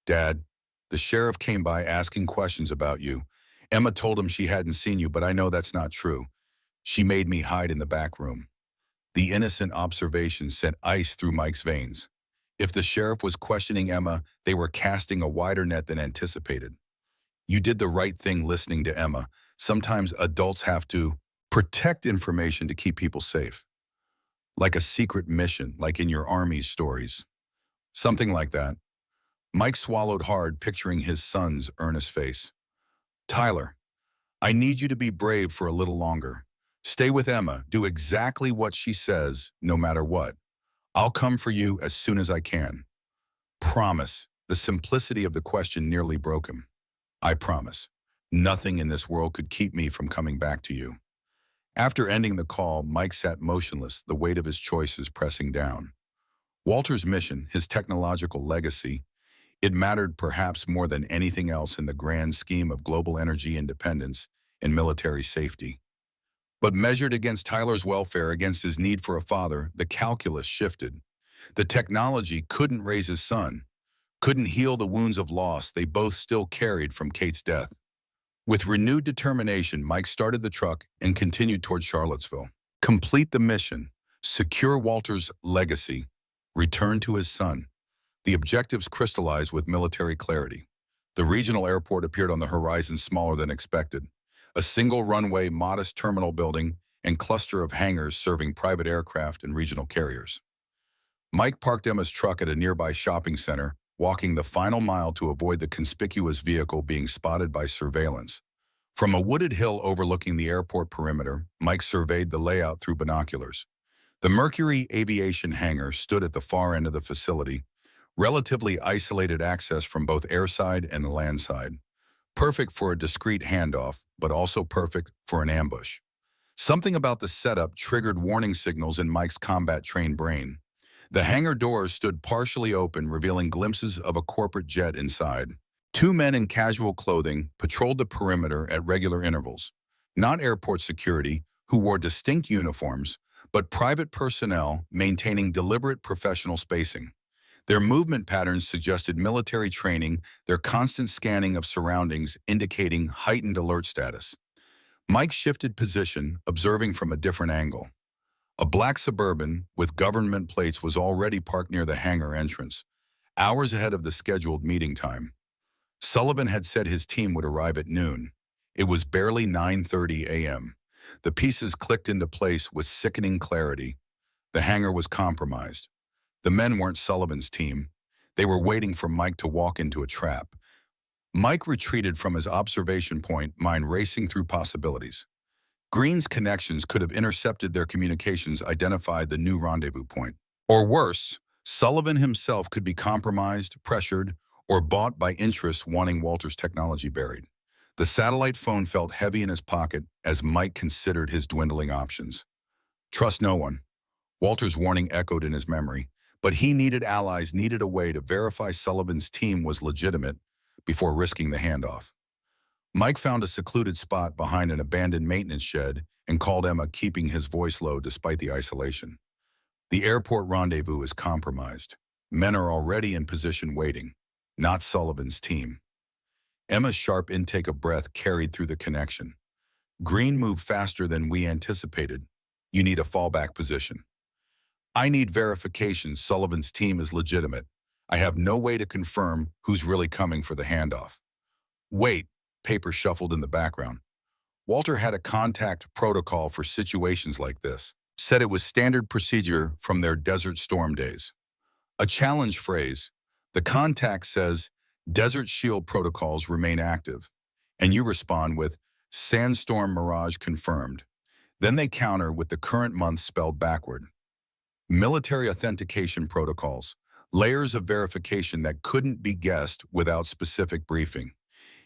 Dad, the sheriff came by asking questions about you. Emma told him she hadn't seen you, but I know that's not true. She made me hide in the back room. The innocent observation sent ice through Mike's veins. If the sheriff was questioning Emma, they were casting a wider net than anticipated. You did the right thing listening to Emma. Sometimes adults have to protect information to keep people safe. Like a secret mission, like in your army stories. Something like that. Mike swallowed hard, picturing his son's earnest face. Tyler, I need you to be brave for a little longer. Stay with Emma. Do exactly what she says, no matter what. I'll come for you as soon as I can. Promise. The simplicity of the question nearly broke him. I promise. Nothing in this world could keep me from coming back to you. After ending the call, Mike sat motionless, the weight of his choices pressing down. Walter's mission, his technological legacy, it mattered perhaps more than anything else in the grand scheme of global energy independence and military safety. But measured against Tyler's welfare, against his need for a father, the calculus shifted. The technology couldn't raise his son, couldn't heal the wounds of loss they both still carried from Kate's death. With renewed determination, Mike started the truck and continued toward Charlottesville. Complete the mission, secure Walter's legacy, return to his son. The objectives crystallized with military clarity. The regional airport appeared on the horizon, smaller than expected. A single runway, modest terminal building, and cluster of hangars serving private aircraft and regional carriers. Mike parked Emma's truck at a nearby shopping center, walking the final mile to avoid the conspicuous vehicle being spotted by surveillance. From a wooded hill overlooking the airport perimeter, Mike surveyed the layout through binoculars. The Mercury Aviation hangar stood at the far end of the facility, relatively isolated access from both airside and landside. Perfect for a discreet handoff, but also perfect for an ambush. Something about the setup triggered warning signals in Mike's combat-trained brain. The hangar doors stood partially open, revealing glimpses of a corporate jet inside. Two men in casual clothing patrolled the perimeter at regular intervals. Not airport security, who wore distinct uniforms, but private personnel maintaining deliberate professional spacing. Their movement patterns suggested military training, their constant scanning of surroundings indicating heightened alert status. Mike shifted position, observing from a different angle. A black Suburban with government plates was already parked near the hangar entrance, hours ahead of the scheduled meeting time. Sullivan had said his team would arrive at noon. It was barely 9:30 a.m. The pieces clicked into place with sickening clarity. The hangar was compromised. The men weren't Sullivan's team. They were waiting for Mike to walk into a trap. Mike retreated from his observation point, mind racing through possibilities. Green's connections could have intercepted their communications, identified the new rendezvous point. Or worse, Sullivan himself could be compromised, pressured, or bought by interests wanting Walter's technology buried. The satellite phone felt heavy in his pocket as Mike considered his dwindling options. Trust no one. Walter's warning echoed in his memory, but he needed allies, needed a way to verify Sullivan's team was legitimate before risking the handoff. Mike found a secluded spot behind an abandoned maintenance shed and called Emma, keeping his voice low despite the isolation. The airport rendezvous is compromised. Men are already in position waiting, not Sullivan's team. Emma's sharp intake of breath carried through the connection. Green moved faster than we anticipated. You need a fallback position. I need verification Sullivan's team is legitimate. I have no way to confirm who's really coming for the handoff. Wait, paper shuffled in the background. Walter had a contact protocol for situations like this. Said it was standard procedure from their Desert Storm days. A challenge phrase. The contact says, Desert Shield protocols remain active. And you respond with, Sandstorm Mirage confirmed. Then they counter with the current month spelled backward. Military authentication protocols. Layers of verification that couldn't be guessed without specific briefing.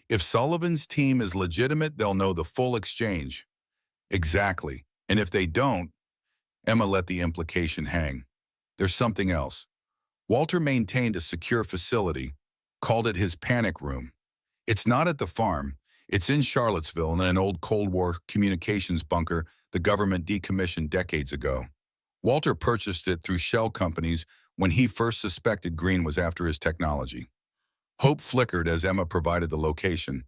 If Sullivan's team is legitimate, they'll know the full exchange. Exactly. And if they don't, Emma let the implication hang. There's something else. Walter maintained a secure facility, called it his panic room. It's not at the farm. It's in Charlottesville in an old Cold War communications bunker the government decommissioned decades ago. Walter purchased it through shell companies when he first suspected Green was after his technology. Hope flickered as Emma provided the location,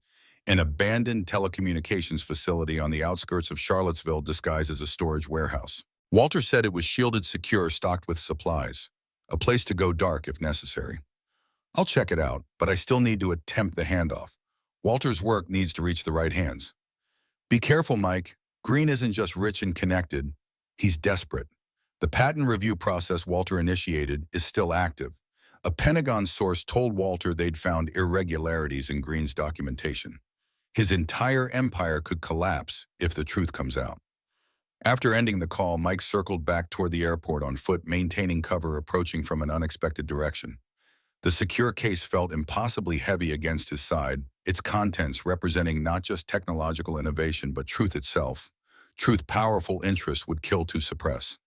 an abandoned telecommunications facility on the outskirts of Charlottesville disguised as a storage warehouse. Walter said it was shielded secure, stocked with supplies, a place to go dark if necessary. I'll check it out, but I still need to attempt the handoff. Walter's work needs to reach the right hands. Be careful, Mike. Green isn't just rich and connected. He's desperate. The patent review process Walter initiated is still active. A Pentagon source told Walter they'd found irregularities in Green's documentation. His entire empire could collapse if the truth comes out. After ending the call, Mike circled back toward the airport on foot, maintaining cover, approaching from an unexpected direction. The secure case felt impossibly heavy against his side, its contents representing not just technological innovation but truth itself. Truth powerful interest would kill to suppress.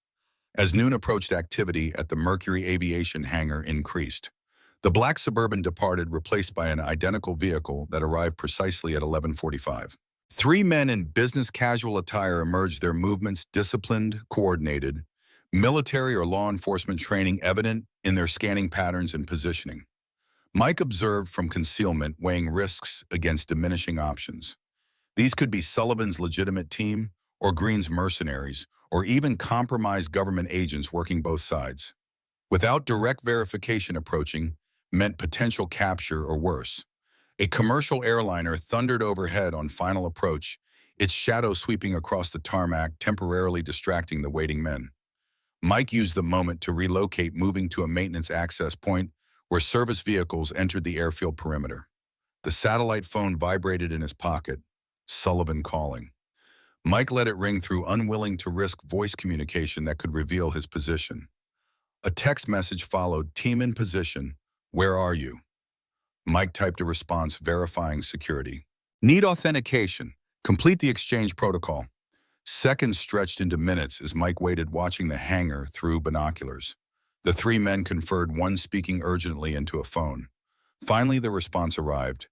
As noon approached, activity at the Mercury Aviation hangar increased. The black Suburban departed, replaced by an identical vehicle that arrived precisely at 11:45. Three men in business casual attire emerged, their movements disciplined, coordinated, military or law enforcement training evident in their scanning patterns and positioning. Mike observed from concealment, weighing risks against diminishing options. These could be Sullivan's legitimate team, or Green's mercenaries, or even compromised government agents working both sides. Without direct verification, approaching meant potential capture or worse. A commercial airliner thundered overhead on final approach, its shadow sweeping across the tarmac, temporarily distracting the waiting men. Mike used the moment to relocate, moving to a maintenance access point where service vehicles entered the airfield perimeter. The satellite phone vibrated in his pocket. Sullivan calling. Mike let it ring through, unwilling to risk voice communication that could reveal his position. A text message followed, team in position. Where are you? Mike typed a response verifying security. Need authentication. Complete the exchange protocol. Seconds stretched into minutes as Mike waited, watching the hangar through binoculars. The three men conferred, one speaking urgently into a phone. Finally, the response arrived.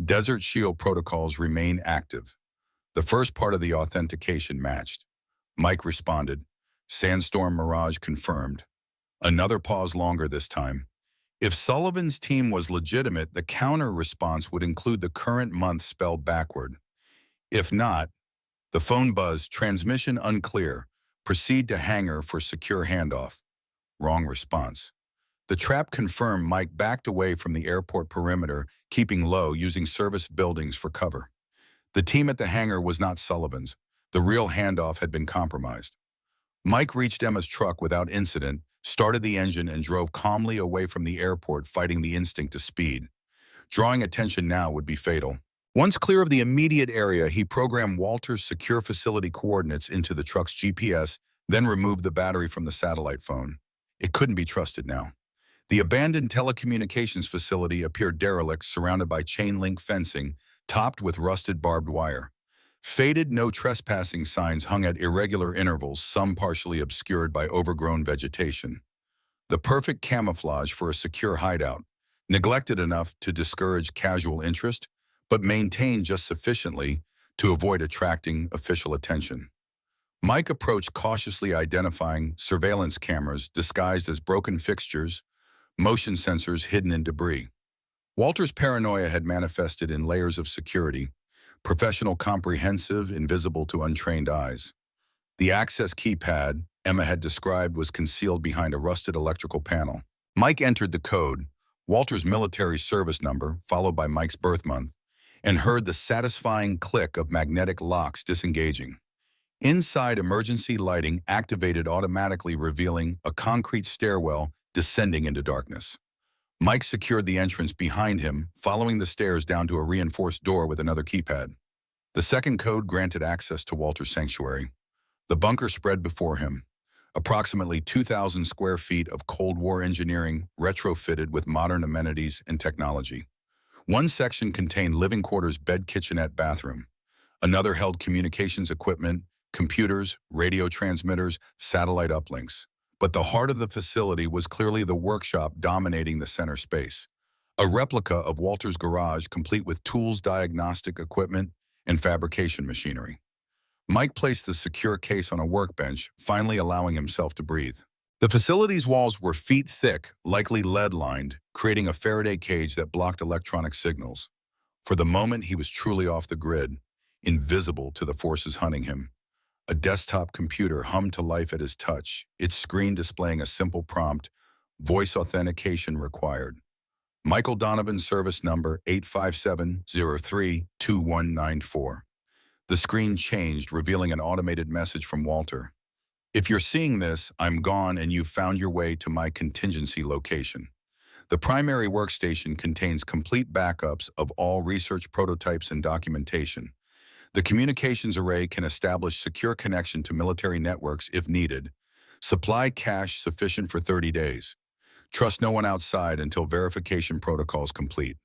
Desert Shield protocols remain active. The first part of the authentication matched. Mike responded. Sandstorm Mirage confirmed. Another pause, longer this time. If Sullivan's team was legitimate, the counter response would include the current month spelled backward. If not, the phone buzzed, transmission unclear. Proceed to hangar for secure handoff. Wrong response. The trap confirmed. Mike backed away from the airport perimeter, keeping low, using service buildings for cover. The team at the hangar was not Sullivan's. The real handoff had been compromised. Mike reached Emma's truck without incident, started the engine, and drove calmly away from the airport, fighting the instinct to speed. Drawing attention now would be fatal. Once clear of the immediate area, he programmed Walter's secure facility coordinates into the truck's GPS, then removed the battery from the satellite phone. It couldn't be trusted now. The abandoned telecommunications facility appeared derelict, surrounded by chain-link fencing, topped with rusted barbed wire. Faded no trespassing signs hung at irregular intervals, some partially obscured by overgrown vegetation. The perfect camouflage for a secure hideout, neglected enough to discourage casual interest, but maintained just sufficiently to avoid attracting official attention. Mike approached cautiously, identifying surveillance cameras disguised as broken fixtures, motion sensors hidden in debris. Walter's paranoia had manifested in layers of security, professional, comprehensive, invisible to untrained eyes. The access keypad Emma had described was concealed behind a rusted electrical panel. Mike entered the code, Walter's military service number, followed by Mike's birth month, and heard the satisfying click of magnetic locks disengaging. Inside, emergency lighting activated automatically, revealing a concrete stairwell descending into darkness. Mike secured the entrance behind him, following the stairs down to a reinforced door with another keypad. The second code granted access to Walter's sanctuary. The bunker spread before him, approximately 2,000 square feet of Cold War engineering retrofitted with modern amenities and technology. One section contained living quarters, bed, kitchenette, bathroom. Another held communications equipment, computers, radio transmitters, satellite uplinks. But the heart of the facility was clearly the workshop dominating the center space. A replica of Walter's garage complete with tools, diagnostic equipment, and fabrication machinery. Mike placed the secure case on a workbench, finally allowing himself to breathe. The facility's walls were feet thick, likely lead-lined, creating a Faraday cage that blocked electronic signals. For the moment, he was truly off the grid, invisible to the forces hunting him. A desktop computer hummed to life at his touch, its screen displaying a simple prompt, voice authentication required. Michael Donovan service number 857032194. The screen changed, revealing an automated message from Walter. If you're seeing this, I'm gone and you've found your way to my contingency location. The primary workstation contains complete backups of all research prototypes and documentation. The communications array can establish secure connection to military networks if needed. Supply cache sufficient for 30 days. Trust no one outside until verification protocols complete.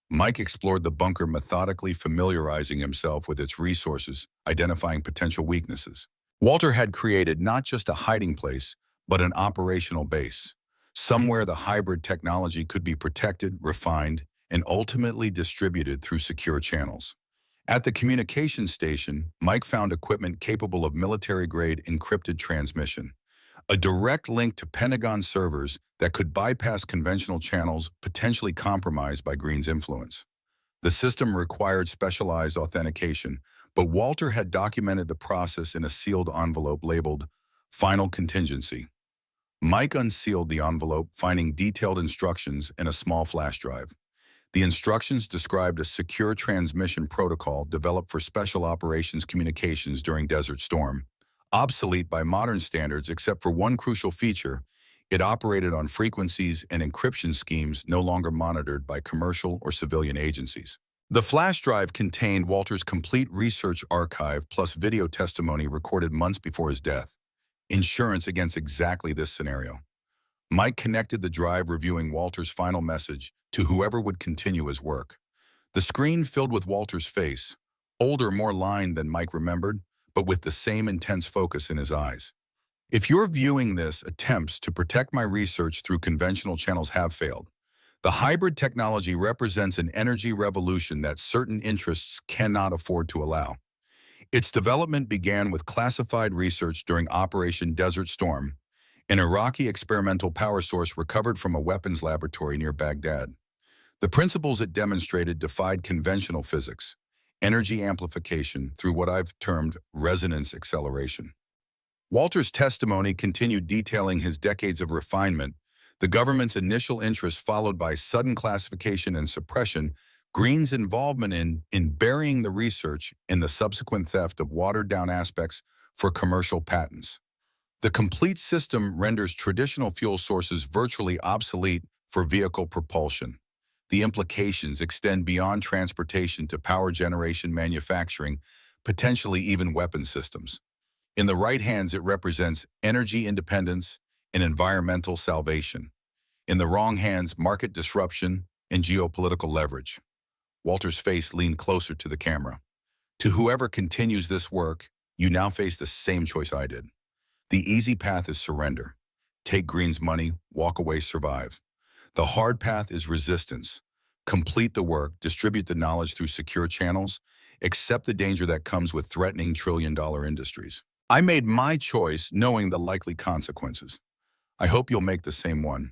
Mike explored the bunker methodically, familiarizing himself with its resources, identifying potential weaknesses. Walter had created not just a hiding place, but an operational base. Somewhere the hybrid technology could be protected, refined, and ultimately distributed through secure channels. At the communications station, Mike found equipment capable of military-grade encrypted transmission, a direct link to Pentagon servers that could bypass conventional channels potentially compromised by Green's influence. The system required specialized authentication, but Walter had documented the process in a sealed envelope labeled Final Contingency. Mike unsealed the envelope, finding detailed instructions in a small flash drive. The instructions described a secure transmission protocol developed for special operations communications during Desert Storm. Obsolete by modern standards except for one crucial feature, it operated on frequencies and encryption schemes no longer monitored by commercial or civilian agencies. The flash drive contained Walter's complete research archive plus video testimony recorded months before his death, insurance against exactly this scenario. Mike connected the drive, reviewing Walter's final message to whoever would continue his work. The screen filled with Walter's face, older, more lined than Mike remembered, but with the same intense focus in his eyes. If you're viewing this, attempts to protect my research through conventional channels have failed. The hybrid technology represents an energy revolution that certain interests cannot afford to allow. Its development began with classified research during Operation Desert Storm, an Iraqi experimental power source recovered from a weapons laboratory near Baghdad. The principles it demonstrated defied conventional physics, energy amplification through what I've termed resonance acceleration. Walter's testimony continued, detailing his decades of refinement, the government's initial interest followed by sudden classification and suppression, Green's involvement in burying the research, and the subsequent theft of watered-down aspects for commercial patents. The complete system renders traditional fuel sources virtually obsolete for vehicle propulsion. The implications extend beyond transportation to power generation, manufacturing, potentially even weapon systems. In the right hands, it represents energy independence and environmental salvation. In the wrong hands, market disruption and geopolitical leverage. Walter's face leaned closer to the camera. To whoever continues this work, you now face the same choice I did. The easy path is surrender. Take Green's money, walk away, survive. The hard path is resistance. Complete the work, distribute the knowledge through secure channels, accept the danger that comes with threatening trillion-dollar industries. I made my choice knowing the likely consequences. I hope you'll make the same one.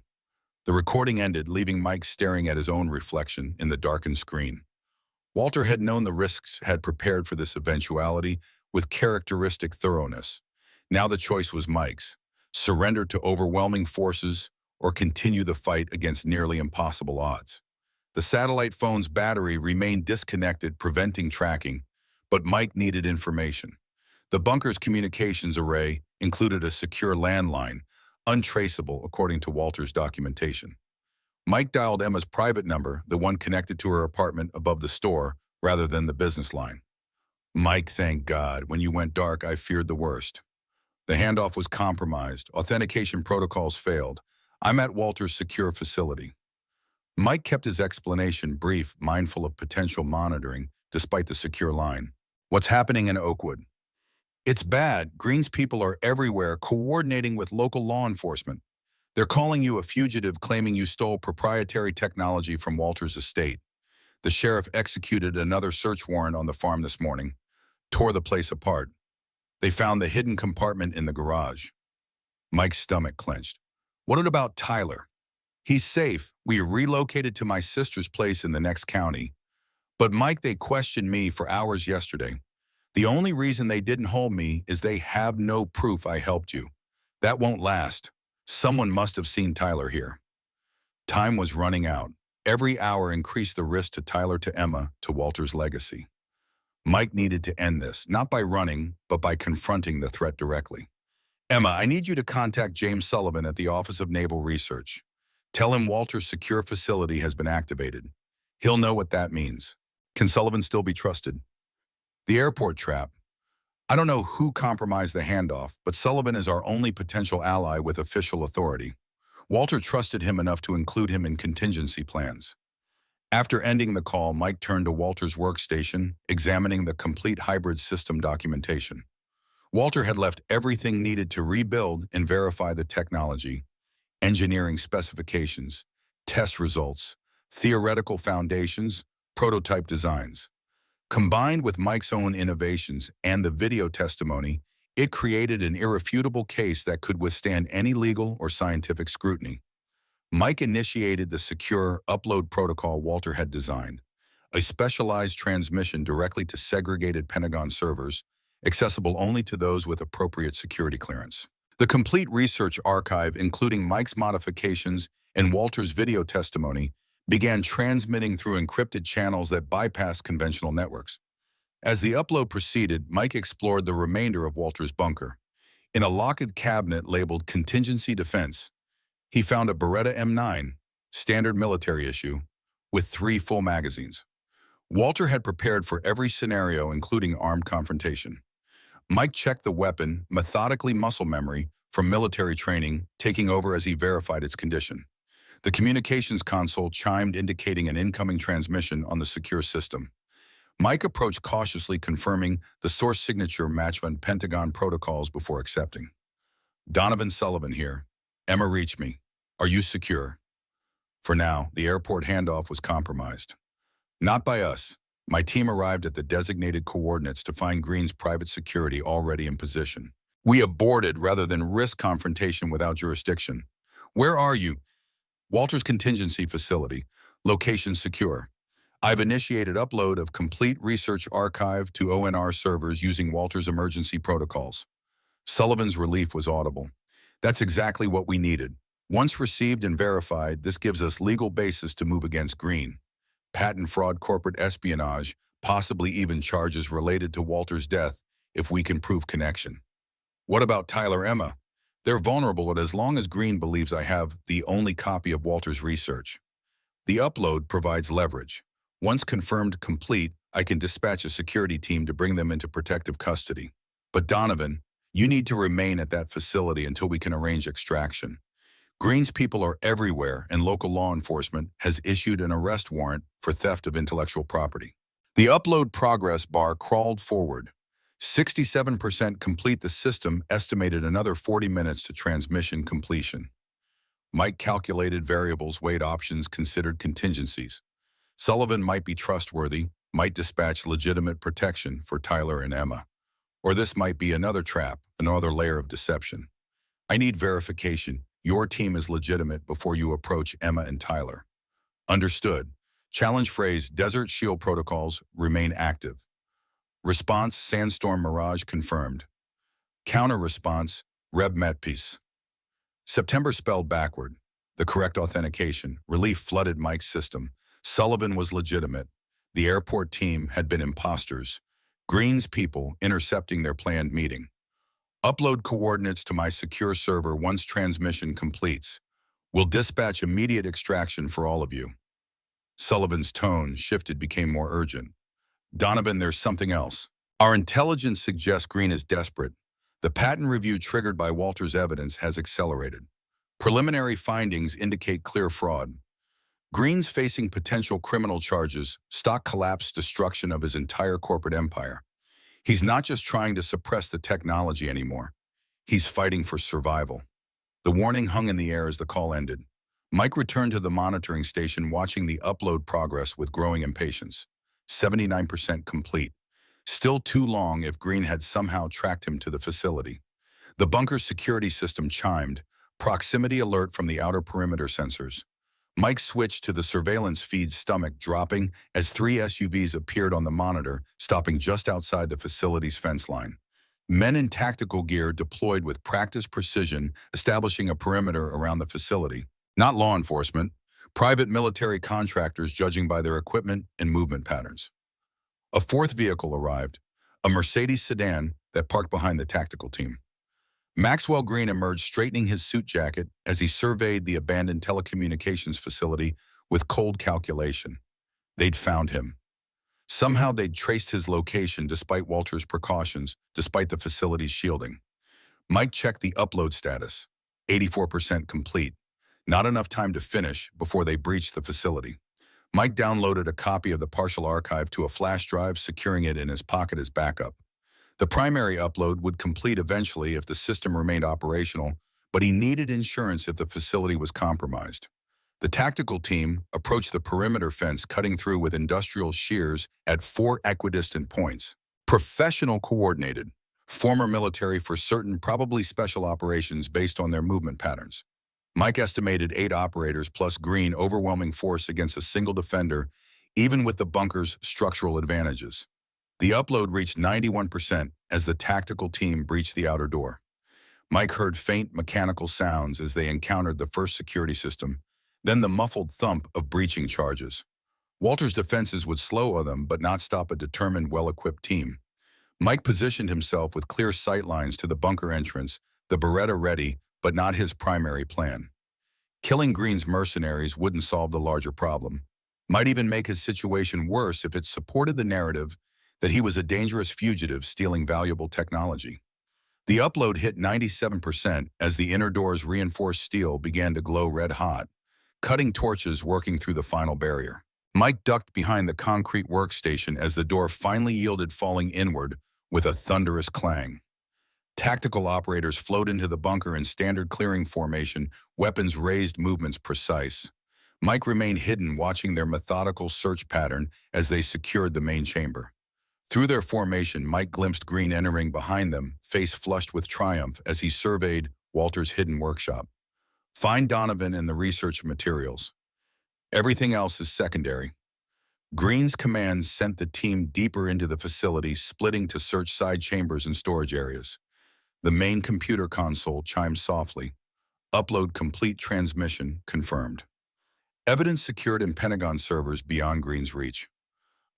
The recording ended, leaving Mike staring at his own reflection in the darkened screen. Walter had known the risks, had prepared for this eventuality with characteristic thoroughness. Now the choice was Mike's: surrender to overwhelming forces or continue the fight against nearly impossible odds. The satellite phone's battery remained disconnected, preventing tracking, but Mike needed information. The bunker's communications array included a secure landline, untraceable according to Walter's documentation. Mike dialed Emma's private number, the one connected to her apartment above the store, rather than the business line. Mike, thank God. When you went dark, I feared the worst. The handoff was compromised. Authentication protocols failed. I'm at Walter's secure facility. Mike kept his explanation brief, mindful of potential monitoring, despite the secure line. What's happening in Oakwood? It's bad. Green's people are everywhere, coordinating with local law enforcement. They're calling you a fugitive, claiming you stole proprietary technology from Walter's estate. The sheriff executed another search warrant on the farm this morning, tore the place apart. They found the hidden compartment in the garage. Mike's stomach clenched. What about Tyler? He's safe. We relocated to my sister's place in the next county. But Mike, they questioned me for hours yesterday. The only reason they didn't hold me is they have no proof I helped you. That won't last. Someone must have seen Tyler here. Time was running out. Every hour increased the risk to Tyler, to Emma, to Walter's legacy. Mike needed to end this, not by running, but by confronting the threat directly. Emma, I need you to contact James Sullivan at the Office of Naval Research. Tell him Walter's secure facility has been activated. He'll know what that means. Can Sullivan still be trusted? The airport trap. I don't know who compromised the handoff, but Sullivan is our only potential ally with official authority. Walter trusted him enough to include him in contingency plans. After ending the call, Mike turned to Walter's workstation, examining the complete hybrid system documentation. Walter had left everything needed to rebuild and verify the technology: engineering specifications, test results, theoretical foundations, prototype designs. Combined with Mike's own innovations and the video testimony, it created an irrefutable case that could withstand any legal or scientific scrutiny. Mike initiated the secure upload protocol Walter had designed, a specialized transmission directly to segregated Pentagon servers, accessible only to those with appropriate security clearance. The complete research archive, including Mike's modifications and Walter's video testimony, began transmitting through encrypted channels that bypassed conventional networks. As the upload proceeded, Mike explored the remainder of Walter's bunker. In a locked cabinet labeled Contingency Defense, he found a Beretta M9, standard military issue, with 3 full magazines. Walter had prepared for every scenario, including armed confrontation. Mike checked the weapon, methodically, muscle memory from military training, taking over as he verified its condition. The communications console chimed, indicating an incoming transmission on the secure system. Mike approached cautiously, confirming the source signature matched on Pentagon protocols before accepting. Donovan Sullivan here. Emma reached me. Are you secure? For now, the airport handoff was compromised. Not by us. My team arrived at the designated coordinates to find Green's private security already in position. We aborted rather than risk confrontation without jurisdiction. Where are you? Walter's contingency facility. Location secure. I've initiated upload of complete research archive to ONR servers using Walter's emergency protocols. Sullivan's relief was audible. That's exactly what we needed. Once received and verified, this gives us legal basis to move against Green. Patent fraud, corporate espionage, possibly even charges related to Walter's death if we can prove connection. What about Tyler, Emma? They're vulnerable, and as long as Green believes I have the only copy of Walter's research. The upload provides leverage. Once confirmed complete, I can dispatch a security team to bring them into protective custody. But Donovan, you need to remain at that facility until we can arrange extraction. Green's people are everywhere, and local law enforcement has issued an arrest warrant for theft of intellectual property. The upload progress bar crawled forward. 67% complete. The system estimated another 40 minutes to transmission completion. Mike calculated variables, weighed options, considered contingencies. Sullivan might be trustworthy, might dispatch legitimate protection for Tyler and Emma. Or this might be another trap, another layer of deception. I need verification. Your team is legitimate before you approach Emma and Tyler. Understood. Challenge phrase: Desert Shield protocols remain active. Response: Sandstorm Mirage confirmed. Counter response: Reb Metpiece. September spelled backward. The correct authentication. Relief flooded Mike's system. Sullivan was legitimate. The airport team had been imposters. Green's people intercepting their planned meeting. Upload coordinates to my secure server once transmission completes. We'll dispatch immediate extraction for all of you. Sullivan's tone shifted, became more urgent. Donovan, there's something else. Our intelligence suggests Green is desperate. The patent review triggered by Walter's evidence has accelerated. Preliminary findings indicate clear fraud. Green's facing potential criminal charges, stock collapse, destruction of his entire corporate empire. He's not just trying to suppress the technology anymore. He's fighting for survival. The warning hung in the air as the call ended. Mike returned to the monitoring station, watching the upload progress with growing impatience. 79% complete. Still too long if Green had somehow tracked him to the facility. The bunker's security system chimed, proximity alert from the outer perimeter sensors. Mike switched to the surveillance feed's stomach dropping as three SUVs appeared on the monitor, stopping just outside the facility's fence line. Men in tactical gear deployed with practiced precision, establishing a perimeter around the facility. Not law enforcement, private military contractors judging by their equipment and movement patterns. A fourth vehicle arrived, a Mercedes sedan that parked behind the tactical team. Maxwell Green emerged, straightening his suit jacket as he surveyed the abandoned telecommunications facility with cold calculation. They'd found him. Somehow they'd traced his location despite Walter's precautions, despite the facility's shielding. Mike checked the upload status. 84% complete. Not enough time to finish before they breached the facility. Mike downloaded a copy of the partial archive to a flash drive, securing it in his pocket as backup. The primary upload would complete eventually if the system remained operational, but he needed insurance if the facility was compromised. The tactical team approached the perimeter fence, cutting through with industrial shears at 4 equidistant points. Professional coordinated. Former military for certain, probably special operations based on their movement patterns. Mike estimated 8 operators plus Green, overwhelming force against a single defender, even with the bunker's structural advantages. The upload reached 91% as the tactical team breached the outer door. Mike heard faint mechanical sounds as they encountered the first security system, then the muffled thump of breaching charges. Walter's defenses would slow them but not stop a determined, well-equipped team. Mike positioned himself with clear sightlines to the bunker entrance, the Beretta ready, but not his primary plan. Killing Green's mercenaries wouldn't solve the larger problem. Might even make his situation worse if it supported the narrative that he was a dangerous fugitive stealing valuable technology. The upload hit 97% as the inner door's reinforced steel began to glow red-hot, cutting torches working through the final barrier. Mike ducked behind the concrete workstation as the door finally yielded, falling inward with a thunderous clang. Tactical operators flowed into the bunker in standard clearing formation, weapons raised, movements precise. Mike remained hidden, watching their methodical search pattern as they secured the main chamber. Through their formation, Mike glimpsed Green entering behind them, face flushed with triumph as he surveyed Walter's hidden workshop. Find Donovan and the research materials. Everything else is secondary. Green's commands sent the team deeper into the facility, splitting to search side chambers and storage areas. The main computer console chimed softly. Upload complete, transmission confirmed. Evidence secured in Pentagon servers beyond Green's reach.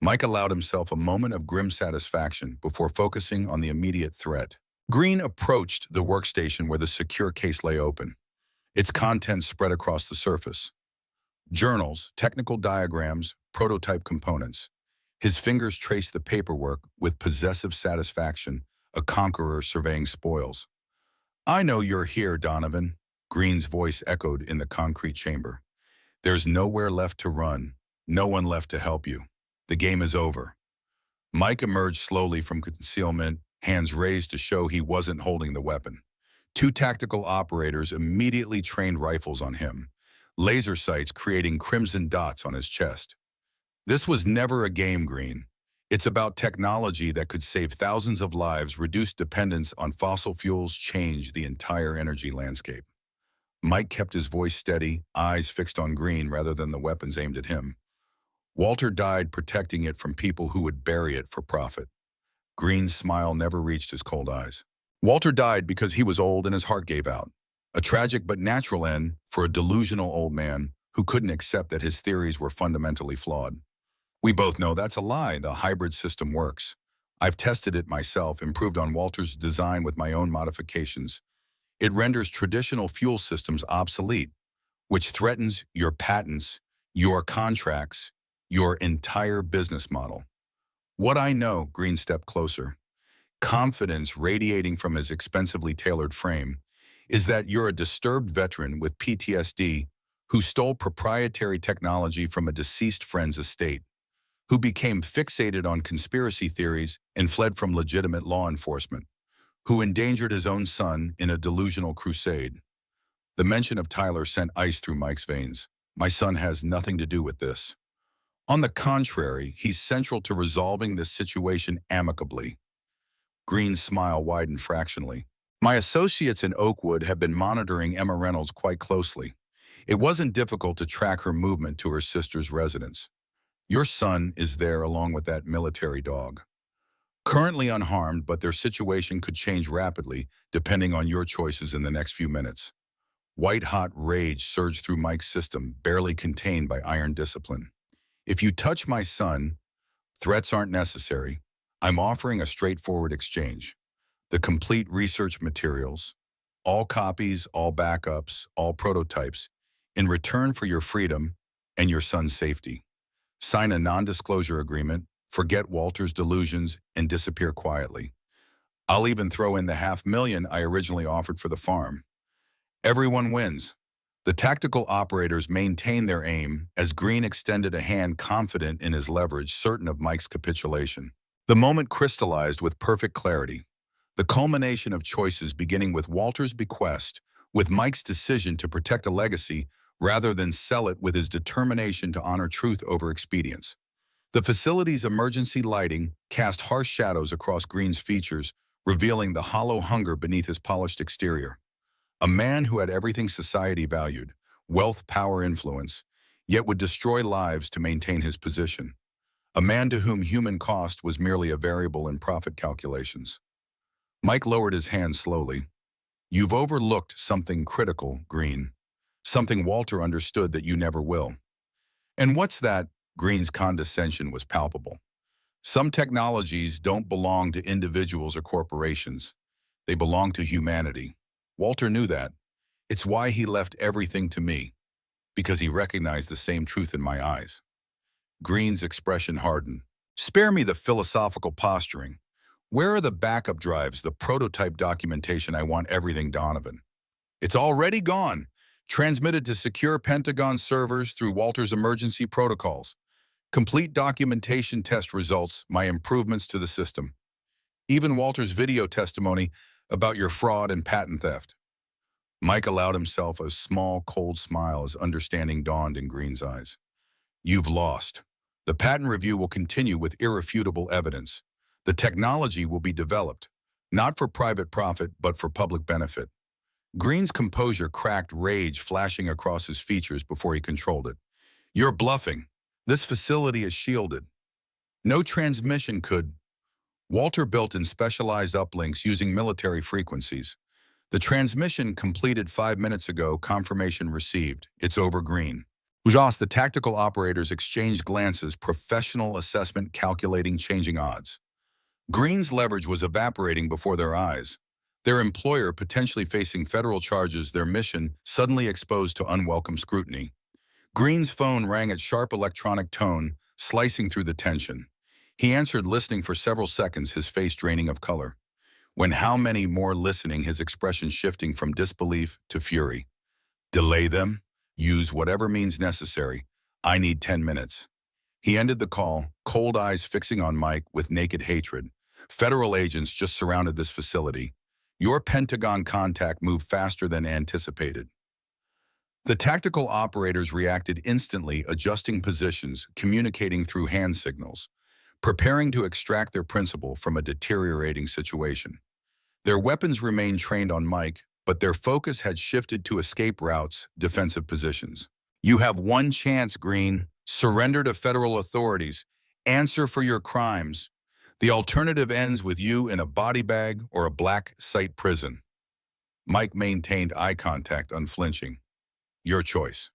Mike allowed himself a moment of grim satisfaction before focusing on the immediate threat. Green approached the workstation where the secure case lay open. Its contents spread across the surface. Journals, technical diagrams, prototype components. His fingers traced the paperwork with possessive satisfaction, a conqueror surveying spoils. "I know you're here, Donovan," Green's voice echoed in the concrete chamber. "There's nowhere left to run, no one left to help you. The game is over." Mike emerged slowly from concealment, hands raised to show he wasn't holding the weapon. 2 tactical operators immediately trained rifles on him, laser sights creating crimson dots on his chest. This was never a game, Green. It's about technology that could save thousands of lives, reduce dependence on fossil fuels, change the entire energy landscape. Mike kept his voice steady, eyes fixed on Green rather than the weapons aimed at him. Walter died protecting it from people who would bury it for profit. Green's smile never reached his cold eyes. Walter died because he was old and his heart gave out. A tragic but natural end for a delusional old man who couldn't accept that his theories were fundamentally flawed. We both know that's a lie. The hybrid system works. I've tested it myself, improved on Walter's design with my own modifications. It renders traditional fuel systems obsolete, which threatens your patents, your contracts, your entire business model. What I know, Green stepped closer, confidence radiating from his expensively tailored frame, is that you're a disturbed veteran with PTSD who stole proprietary technology from a deceased friend's estate, who became fixated on conspiracy theories and fled from legitimate law enforcement, who endangered his own son in a delusional crusade. The mention of Tyler sent ice through Mike's veins. My son has nothing to do with this. On the contrary, he's central to resolving this situation amicably. Green's smile widened fractionally. My associates in Oakwood have been monitoring Emma Reynolds quite closely. It wasn't difficult to track her movement to her sister's residence. Your son is there along with that military dog. Currently unharmed, but their situation could change rapidly depending on your choices in the next few minutes. White-hot rage surged through Mike's system, barely contained by iron discipline. If you touch my son, threats aren't necessary. I'm offering a straightforward exchange. The complete research materials, all copies, all backups, all prototypes, in return for your freedom and your son's safety. Sign a non-disclosure agreement, forget Walter's delusions, and disappear quietly. I'll even throw in the $500,000 I originally offered for the farm. Everyone wins. The tactical operators maintained their aim as Green extended a hand confident in his leverage, certain of Mike's capitulation. The moment crystallized with perfect clarity. The culmination of choices beginning with Walter's bequest, with Mike's decision to protect a legacy rather than sell it, with his determination to honor truth over expedience. The facility's emergency lighting cast harsh shadows across Green's features, revealing the hollow hunger beneath his polished exterior. A man who had everything society valued, wealth, power, influence, yet would destroy lives to maintain his position. A man to whom human cost was merely a variable in profit calculations. Mike lowered his hand slowly. You've overlooked something critical, Green. Something Walter understood that you never will. And what's that? Green's condescension was palpable. Some technologies don't belong to individuals or corporations. They belong to humanity. Walter knew that. It's why he left everything to me, because he recognized the same truth in my eyes. Green's expression hardened. Spare me the philosophical posturing. Where are the backup drives, the prototype documentation? I want everything, Donovan. It's already gone. Transmitted to secure Pentagon servers through Walter's emergency protocols. Complete documentation, test results, my improvements to the system. Even Walter's video testimony about your fraud and patent theft. Mike allowed himself a small, cold smile as understanding dawned in Green's eyes. You've lost. The patent review will continue with irrefutable evidence. The technology will be developed, not for private profit, but for public benefit. Green's composure cracked, rage flashing across his features before he controlled it. You're bluffing. This facility is shielded. No transmission could. Walter built in specialized uplinks using military frequencies. The transmission completed 5 minutes ago, confirmation received. It's over, Green. Ujas, the tactical operators exchanged glances, professional assessment calculating changing odds. Green's leverage was evaporating before their eyes. Their employer potentially facing federal charges, their mission suddenly exposed to unwelcome scrutiny. Green's phone rang its sharp electronic tone, slicing through the tension. He answered, listening for several seconds, his face draining of color. When how many more listening, his expression shifting from disbelief to fury. Delay them. Use whatever means necessary. I need 10 minutes. He ended the call, cold eyes fixing on Mike with naked hatred. Federal agents just surrounded this facility. Your Pentagon contact moved faster than anticipated. The tactical operators reacted instantly, adjusting positions, communicating through hand signals, preparing to extract their principal from a deteriorating situation. Their weapons remained trained on Mike, but their focus had shifted to escape routes, defensive positions. You have one chance, Green. Surrender to federal authorities. Answer for your crimes. The alternative ends with you in a body bag or a black site prison. Mike maintained eye contact, unflinching. Your choice.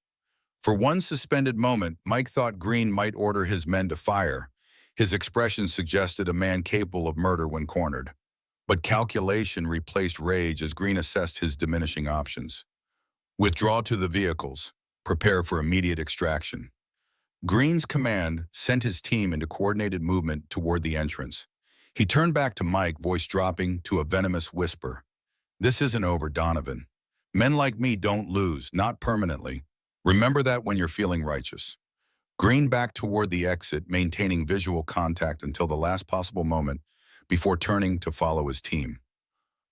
For one suspended moment, Mike thought Green might order his men to fire. His expression suggested a man capable of murder when cornered. But calculation replaced rage as Green assessed his diminishing options. Withdraw to the vehicles. Prepare for immediate extraction. Green's command sent his team into coordinated movement toward the entrance. He turned back to Mike, voice dropping to a venomous whisper. This isn't over, Donovan. Men like me don't lose, not permanently. Remember that when you're feeling righteous. Green backed toward the exit, maintaining visual contact until the last possible moment before turning to follow his team.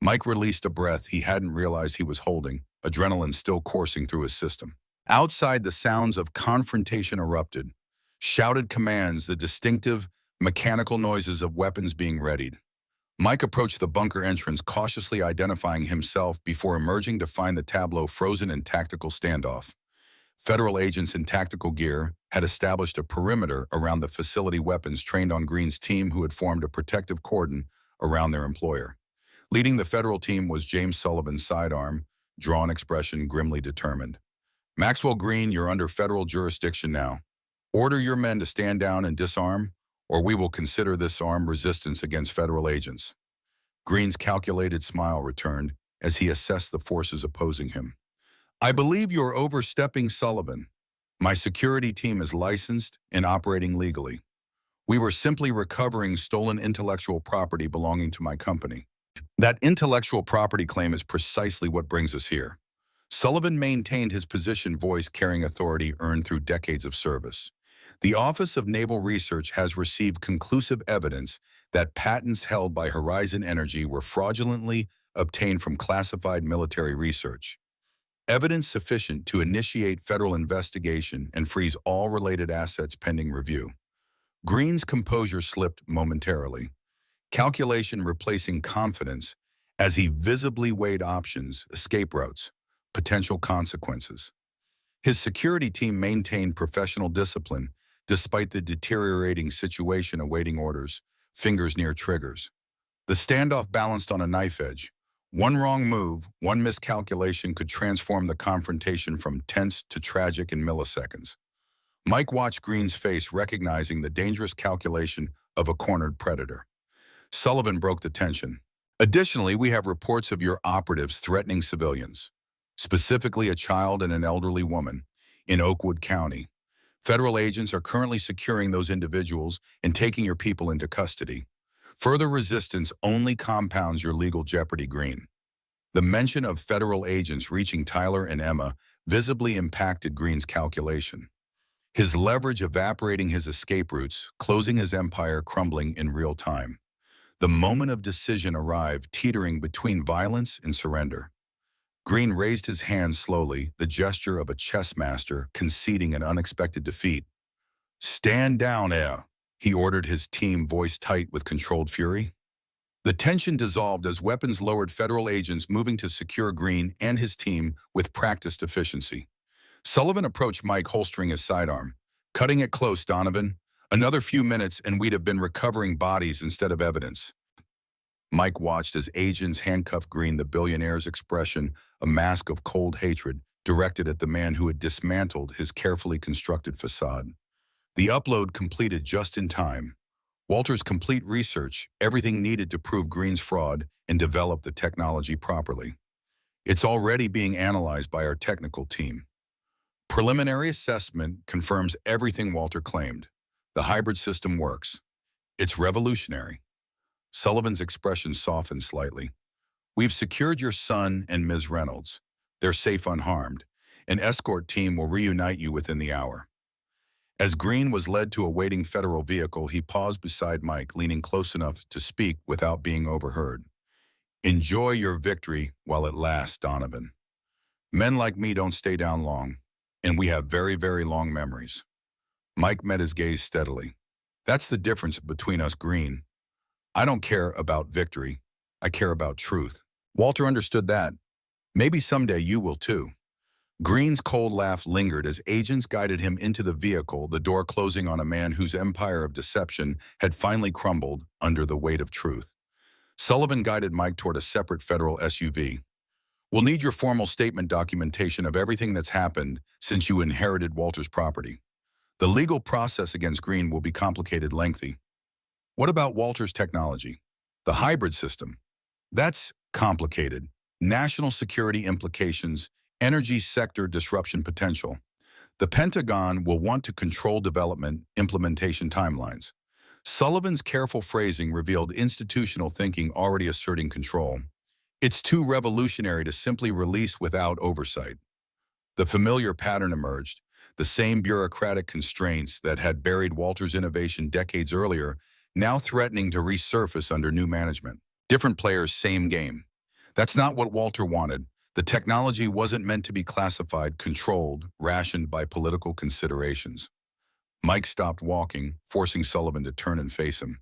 Mike released a breath he hadn't realized he was holding, adrenaline still coursing through his system. Outside, the sounds of confrontation erupted, shouted commands, the distinctive, mechanical noises of weapons being readied. Mike approached the bunker entrance, cautiously identifying himself before emerging to find the tableau frozen in tactical standoff. Federal agents in tactical gear had established a perimeter around the facility, weapons trained on Green's team, who had formed a protective cordon around their employer. Leading the federal team was James Sullivan's sidearm, drawn expression grimly determined. "Maxwell Green, you're under federal jurisdiction now. Order your men to stand down and disarm, or we will consider this armed resistance against federal agents." Green's calculated smile returned as he assessed the forces opposing him. "I believe you're overstepping, Sullivan. My security team is licensed and operating legally. We were simply recovering stolen intellectual property belonging to my company." "That intellectual property claim is precisely what brings us here." Sullivan maintained his position, voice carrying authority earned through decades of service. "The Office of Naval Research has received conclusive evidence that patents held by Horizon Energy were fraudulently obtained from classified military research. Evidence sufficient to initiate federal investigation and freeze all related assets pending review." Green's composure slipped momentarily, calculation replacing confidence as he visibly weighed options, escape routes, potential consequences. His security team maintained professional discipline despite the deteriorating situation, awaiting orders, fingers near triggers. The standoff balanced on a knife edge. One wrong move, one miscalculation could transform the confrontation from tense to tragic in milliseconds. Mike watched Green's face, recognizing the dangerous calculation of a cornered predator. Sullivan broke the tension. "Additionally, we have reports of your operatives threatening civilians, specifically a child and an elderly woman, in Oakwood County. Federal agents are currently securing those individuals and taking your people into custody. Further resistance only compounds your legal jeopardy, Green." The mention of federal agents reaching Tyler and Emma visibly impacted Green's calculation. His leverage evaporating, his escape routes, closing his empire crumbling in real time. The moment of decision arrived, teetering between violence and surrender. Green raised his hand slowly, the gesture of a chess master conceding an unexpected defeat. "Stand down, he ordered, his team voice tight with controlled fury. The tension dissolved as weapons lowered, federal agents moving to secure Green and his team with practiced efficiency. Sullivan approached Mike, holstering his sidearm. "Cutting it close, Donovan. Another few minutes and we'd have been recovering bodies instead of evidence." Mike watched as agents handcuffed Green, the billionaire's expression a mask of cold hatred directed at the man who had dismantled his carefully constructed facade. The upload completed just in time. Walter's complete research, everything needed to prove Green's fraud and develop the technology properly. It's already being analyzed by our technical team. Preliminary assessment confirms everything Walter claimed. The hybrid system works. It's revolutionary. Sullivan's expression softened slightly. "We've secured your son and Ms. Reynolds. They're safe unharmed. An escort team will reunite you within the hour." As Green was led to a waiting federal vehicle, he paused beside Mike, leaning close enough to speak without being overheard. "Enjoy your victory while it lasts, Donovan. Men like me don't stay down long, and we have very, very long memories." Mike met his gaze steadily. "That's the difference between us, Green. I don't care about victory. I care about truth." Walter understood that. "Maybe someday you will too." Green's cold laugh lingered as agents guided him into the vehicle, the door closing on a man whose empire of deception had finally crumbled under the weight of truth. Sullivan guided Mike toward a separate federal SUV. "We'll need your formal statement, documentation of everything that's happened since you inherited Walter's property. The legal process against Green will be complicated, lengthy." "What about Walter's technology? The hybrid system?" "That's complicated. National security implications, energy sector disruption potential. The Pentagon will want to control development, implementation timelines." Sullivan's careful phrasing revealed institutional thinking already asserting control. "It's too revolutionary to simply release without oversight." The familiar pattern emerged. The same bureaucratic constraints that had buried Walter's innovation decades earlier, now threatening to resurface under new management. Different players, same game. That's not what Walter wanted. The technology wasn't meant to be classified, controlled, rationed by political considerations. Mike stopped walking, forcing Sullivan to turn and face him.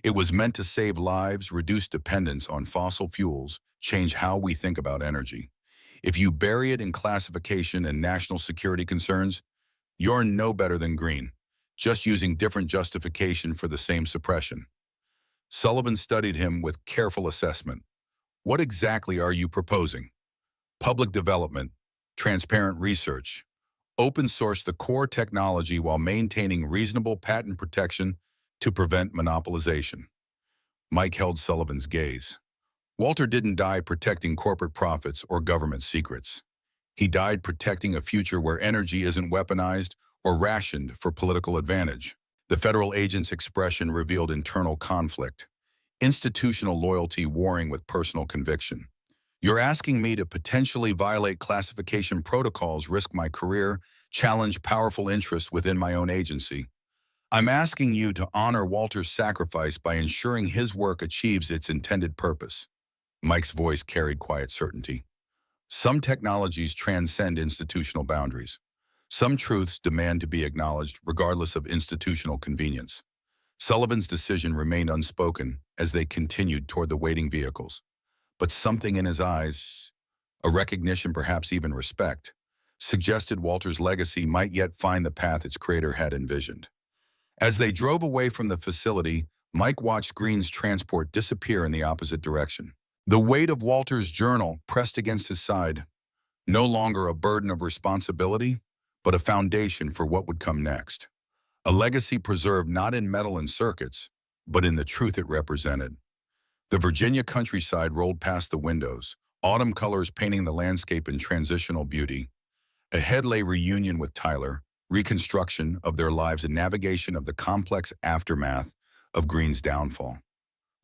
It was meant to save lives, reduce dependence on fossil fuels, change how we think about energy. If you bury it in classification and national security concerns, you're no better than Green, just using different justification for the same suppression. Sullivan studied him with careful assessment. What exactly are you proposing? Public development, transparent research, open source the core technology while maintaining reasonable patent protection to prevent monopolization. Mike held Sullivan's gaze. Walter didn't die protecting corporate profits or government secrets. He died protecting a future where energy isn't weaponized or rationed for political advantage. The federal agent's expression revealed internal conflict, institutional loyalty warring with personal conviction. You're asking me to potentially violate classification protocols, risk my career, challenge powerful interests within my own agency. I'm asking you to honor Walter's sacrifice by ensuring his work achieves its intended purpose. Mike's voice carried quiet certainty. Some technologies transcend institutional boundaries. Some truths demand to be acknowledged regardless of institutional convenience. Sullivan's decision remained unspoken as they continued toward the waiting vehicles. But something in his eyes, a recognition, perhaps even respect, suggested Walter's legacy might yet find the path its creator had envisioned. As they drove away from the facility, Mike watched Green's transport disappear in the opposite direction. The weight of Walter's journal pressed against his side, no longer a burden of responsibility, but a foundation for what would come next. A legacy preserved not in metal and circuits, but in the truth it represented. The Virginia countryside rolled past the windows, autumn colors painting the landscape in transitional beauty. Ahead lay reunion with Tyler, reconstruction of their lives and navigation of the complex aftermath of Green's downfall.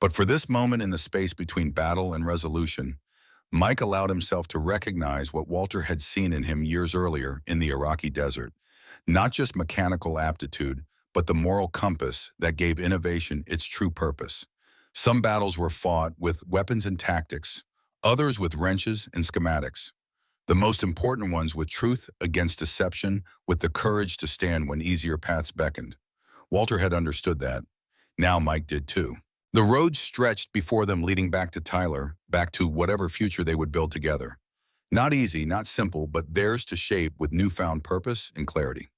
But for this moment in the space between battle and resolution, Mike allowed himself to recognize what Walter had seen in him years earlier in the Iraqi desert. Not just mechanical aptitude, but the moral compass that gave innovation its true purpose. Some battles were fought with weapons and tactics, others with wrenches and schematics. The most important ones with truth against deception, with the courage to stand when easier paths beckoned. Walter had understood that. Now Mike did too. The road stretched before them, leading back to Tyler, back to whatever future they would build together. Not easy, not simple, but theirs to shape with newfound purpose and clarity.